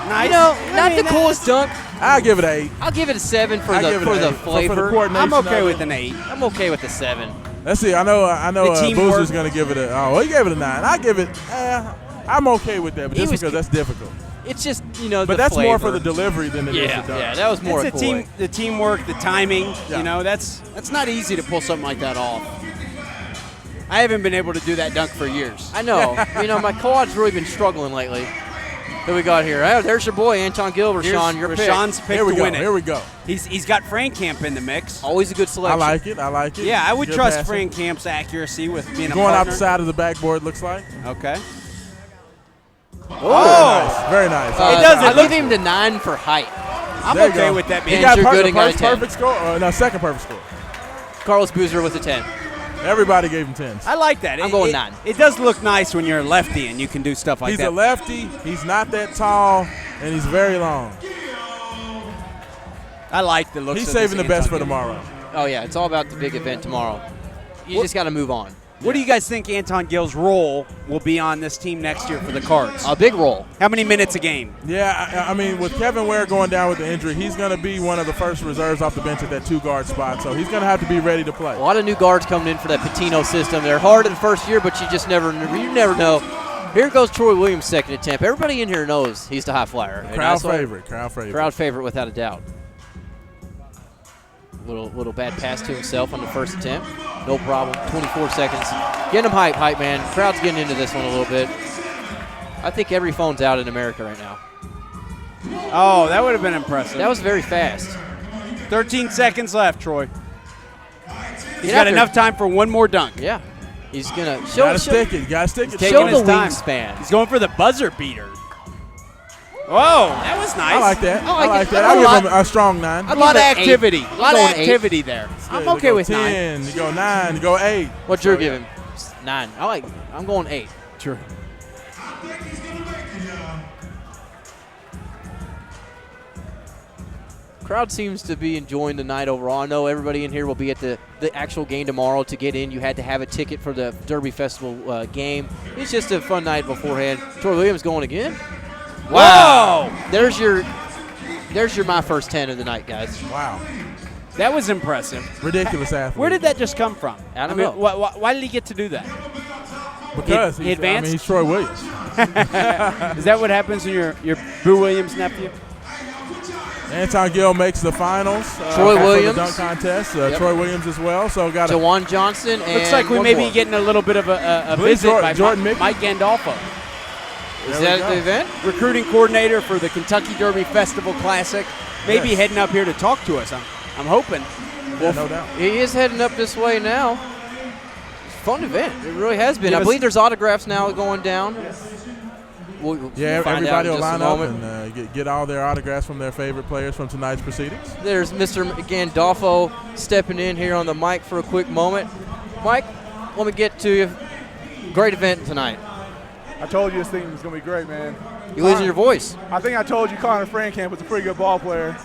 Nice. You know, I not mean, the coolest dunk. I'll give it 8. I'll give it a 7 for I'll the give it for an the 8. flavor. For the coordination I'm okay of with it. an 8. I'm okay with the 7. Let's see. I know. The teamwork. Boozer's going to give it he gave it a 9. I give it. I'm okay with that, but He just was- because that's difficult. It's just, you know, But the that's more for flavor. the delivery than it is the dunk. Yeah, that was more It's Okoye. the teamwork, the timing. Yeah. You know, that's not easy to pull something like that off. I haven't been able to do that dunk for years. I know. You know, my quad's really been struggling lately. Who we got here? Oh, there's your boy, Anton Gill. Rashawn, your pick. Rashawn's pick Here we to go. win it. Here we go. He's got Frank Camp in the mix. Always a good I selection. like it. I like it. Yeah, I would Good trust passing. Frank Camp's accuracy with being a Going out partner. the side of the backboard looks like. Okay. Oh, very nice. It doesn't I'll look- give him the 9 for height. I'm There you okay go. with that He being. got Andrew the Gooding got a first 10. perfect score. No, second perfect score. Carlos Boozer with a 10. Everybody gave him 10s. I like that. I'm going 9. It does look nice when you're a lefty and you can do stuff like He's that. a lefty. He's not that tall, and he's very long. I like the looks. He's of saving this the best for Anton Gill. tomorrow. Oh, yeah, it's all about the big event tomorrow. You just got to move on. What do you guys think Anton Gill's role will be on this team next year for the Cards? A big role. How many minutes a game? Yeah, I mean, with Kevin Ware going down with the injury, he's going to be one of the first reserves off the bench at that 2-guard spot, so he's going to have to be ready to play. A lot of new guards coming in for that Patino system. They're hard in the first year, but you never know. Here goes Troy Williams' second attempt. Everybody in here knows he's the high flyer. And Crowd that's why- favorite, crowd favorite. Crowd favorite without a doubt. Little bad pass to himself on the first attempt. No problem. 24 seconds. Getting him hype, man. Crowd's getting into this one a little bit. I think every phone's out in America right now. Oh, that would have been impressive. That was very fast. 13 seconds left, Troy. He's Get got out enough there. time for one more dunk. Yeah. He's going to You show gotta stick it. You gotta stick it. taking show his the time. wingspan. He's going for the buzzer beater. Whoa, that was nice. I like that. I like it. that. A I'll lot- give him a strong 9. A lot of He's an 8. activity. A lot of Going 8. activity there. I'm You okay go with 9. 10, you go 9, you go 8. What Drew give him? 9. I'm going 8. True. Crowd seems to be enjoying the night overall. I know everybody in here will be at the actual game tomorrow. To get in, you had to have a ticket for the Derby Festival game. It's just a fun night beforehand. Troy Williams going again. Wow. There's your my first 10 of the night, guys. Wow. That was impressive. Ridiculous athlete. Where did that just come from? I don't mean, know. Why did he get to do that? Because he advanced? he's Troy Williams. Is that what happens when you're Boo Williams' nephew? Anton Gill makes the finals. Troy for Williams. the dunk contest. Yep. Troy Williams as well. So got a Jawan Johnson and Looks like we one may more. be getting a little bit of a believe visit by Jordan Mickey. Mike Gandolfo, Is There we that go. the event? recruiting coordinator for the Kentucky Derby Festival Classic. Maybe Yes. heading up here to talk to us. I'm hoping. yeah, no doubt. He is heading up this way now. Fun event. It really has been. Give I us- believe there's autographs now going down. We'll Yeah, find out everybody in will just a line up moment. and get all their autographs from their favorite players from tonight's proceedings. There's Mr. Gandolfo stepping in here on the mic for a quick moment. Mike, let me get to you. Great event tonight. I told you this thing was going to be great, man. You losing your voice. I think I told you Connor Frankamp was a pretty good ball player.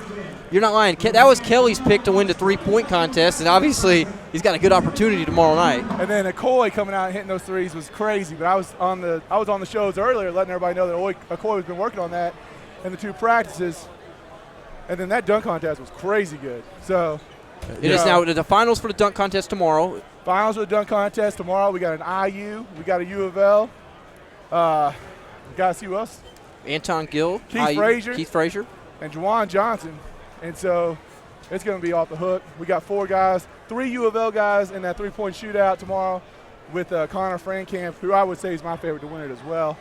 You're not lying. That was Kelly's pick to win the three-point contest, and obviously he's got a good opportunity tomorrow night. And then Okoye coming out and hitting those threes was crazy. But I was on the shows earlier letting everybody know that Okoye's been working on that in the 2 practices. And then that dunk contest was crazy good. So It is now the finals for the dunk contest tomorrow. finals of the dunk contest tomorrow. We got an IU. We got a U of L. We got to see who else. Anton Gill, Keith Frazier. Keith Frazier. And Jawan Johnson. And so it's going to be off the hook. We got 4 guys, 3 U of L guys in that 3-point shootout tomorrow with Connor Frankamp, who I would say is my favorite to win it as well.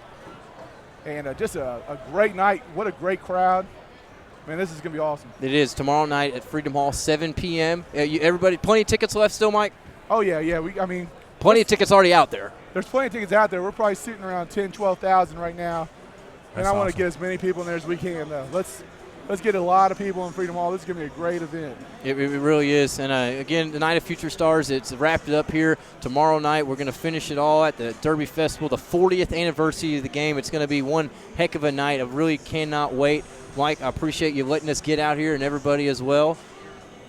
And just a great night. What a great crowd. Man, this is going to be awesome. It is tomorrow night at Freedom Hall, 7 p.m. Everybody, plenty of tickets left still, Mike? Oh, yeah. Plenty of tickets already out there. There's plenty of tickets out there. We're probably sitting around 10, 12,000 right now. And That's I want awesome. to get as many people in there as we can, though. Let's get a lot of people in Freedom Hall. This is going to be a great event. It really is. And again, the Night of Future Stars, it's wrapped up here. Tomorrow night, we're going to finish it all at the Derby Festival, the 40th anniversary of the game. It's going to be one heck of a night. I really cannot wait. Mike, I appreciate you letting us get out here and everybody as well.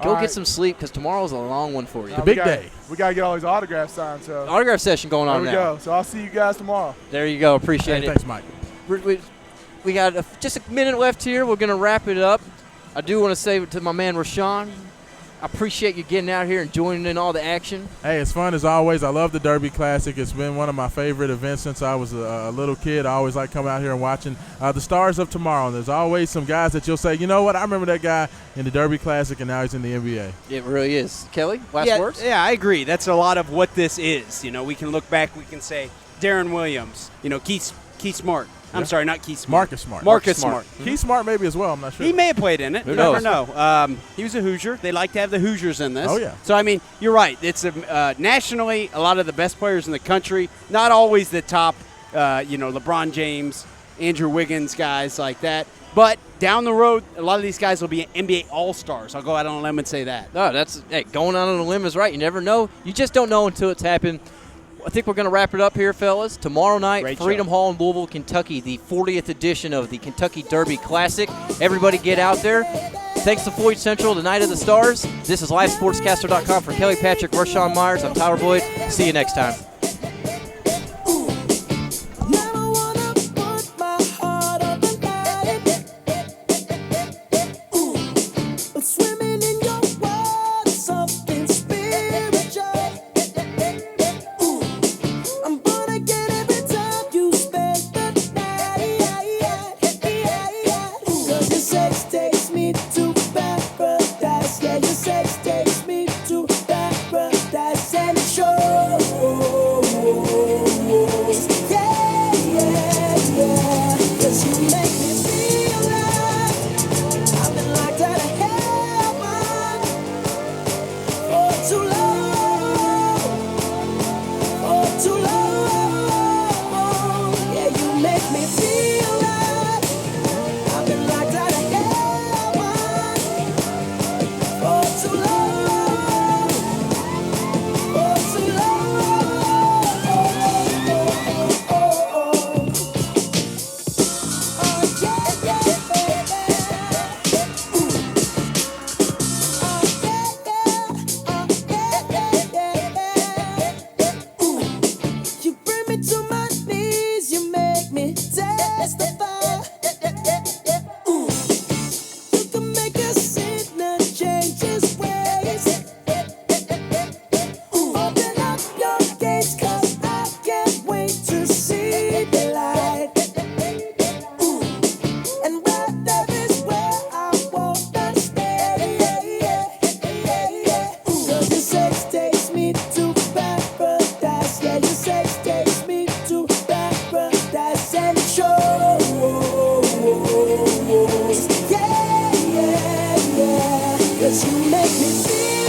Go All get right. some sleep because tomorrow's a long one for you. The big day. We got to get all these autographs signed. So Autograph session going there on we now. go. So I'll see you guys tomorrow. There you go. Appreciate Hey, it. thanks, Mike. We got just a minute left here. We're going to wrap it up. I do want to say to my man Rashawn, I appreciate you getting out here and joining in all the action. Hey, it's fun as always. I love the Derby Classic. It's been one of my favorite events since I was a little kid. I always like coming out here and watching the stars of tomorrow. And there's always some guys that you'll say, you know what, I remember that guy in the Derby Classic, and now he's in the NBA. It really is. Kelly, last words? Yeah, I agree. That's a lot of what this is. You know, we can look back. We can say Darren Williams. You know, Keith Smart. I'm sorry, not Keith Smart. Marcus Smart. Marcus Smart. Keith Smart maybe as well. I'm not sure. He may have played in it. Who You never knows? know. He was a Hoosier. They like to have the Hoosiers in this. Oh, yeah. So, I mean, you're right. It's nationally a lot of the best players in the country. Not always the top, LeBron James Andrew Wiggins, guys like that. But down the road, a lot of these guys will be NBA All-Stars. I'll go out on a limb and say that. No, going out on a limb is right. You never know. You just don't know until it's happened. I think we're going to wrap it up here, fellas. Tomorrow night, Great Freedom show. Hall in Louisville, Kentucky, the 40th edition of the Kentucky Derby Classic. Everybody get out there. Thanks to Floyd Central, the Night of the Stars. This is LiveSportsCaster.com for Kelly Patrick, Rashawn Myers. I'm Tyler Boyd. See you next time. You make me feel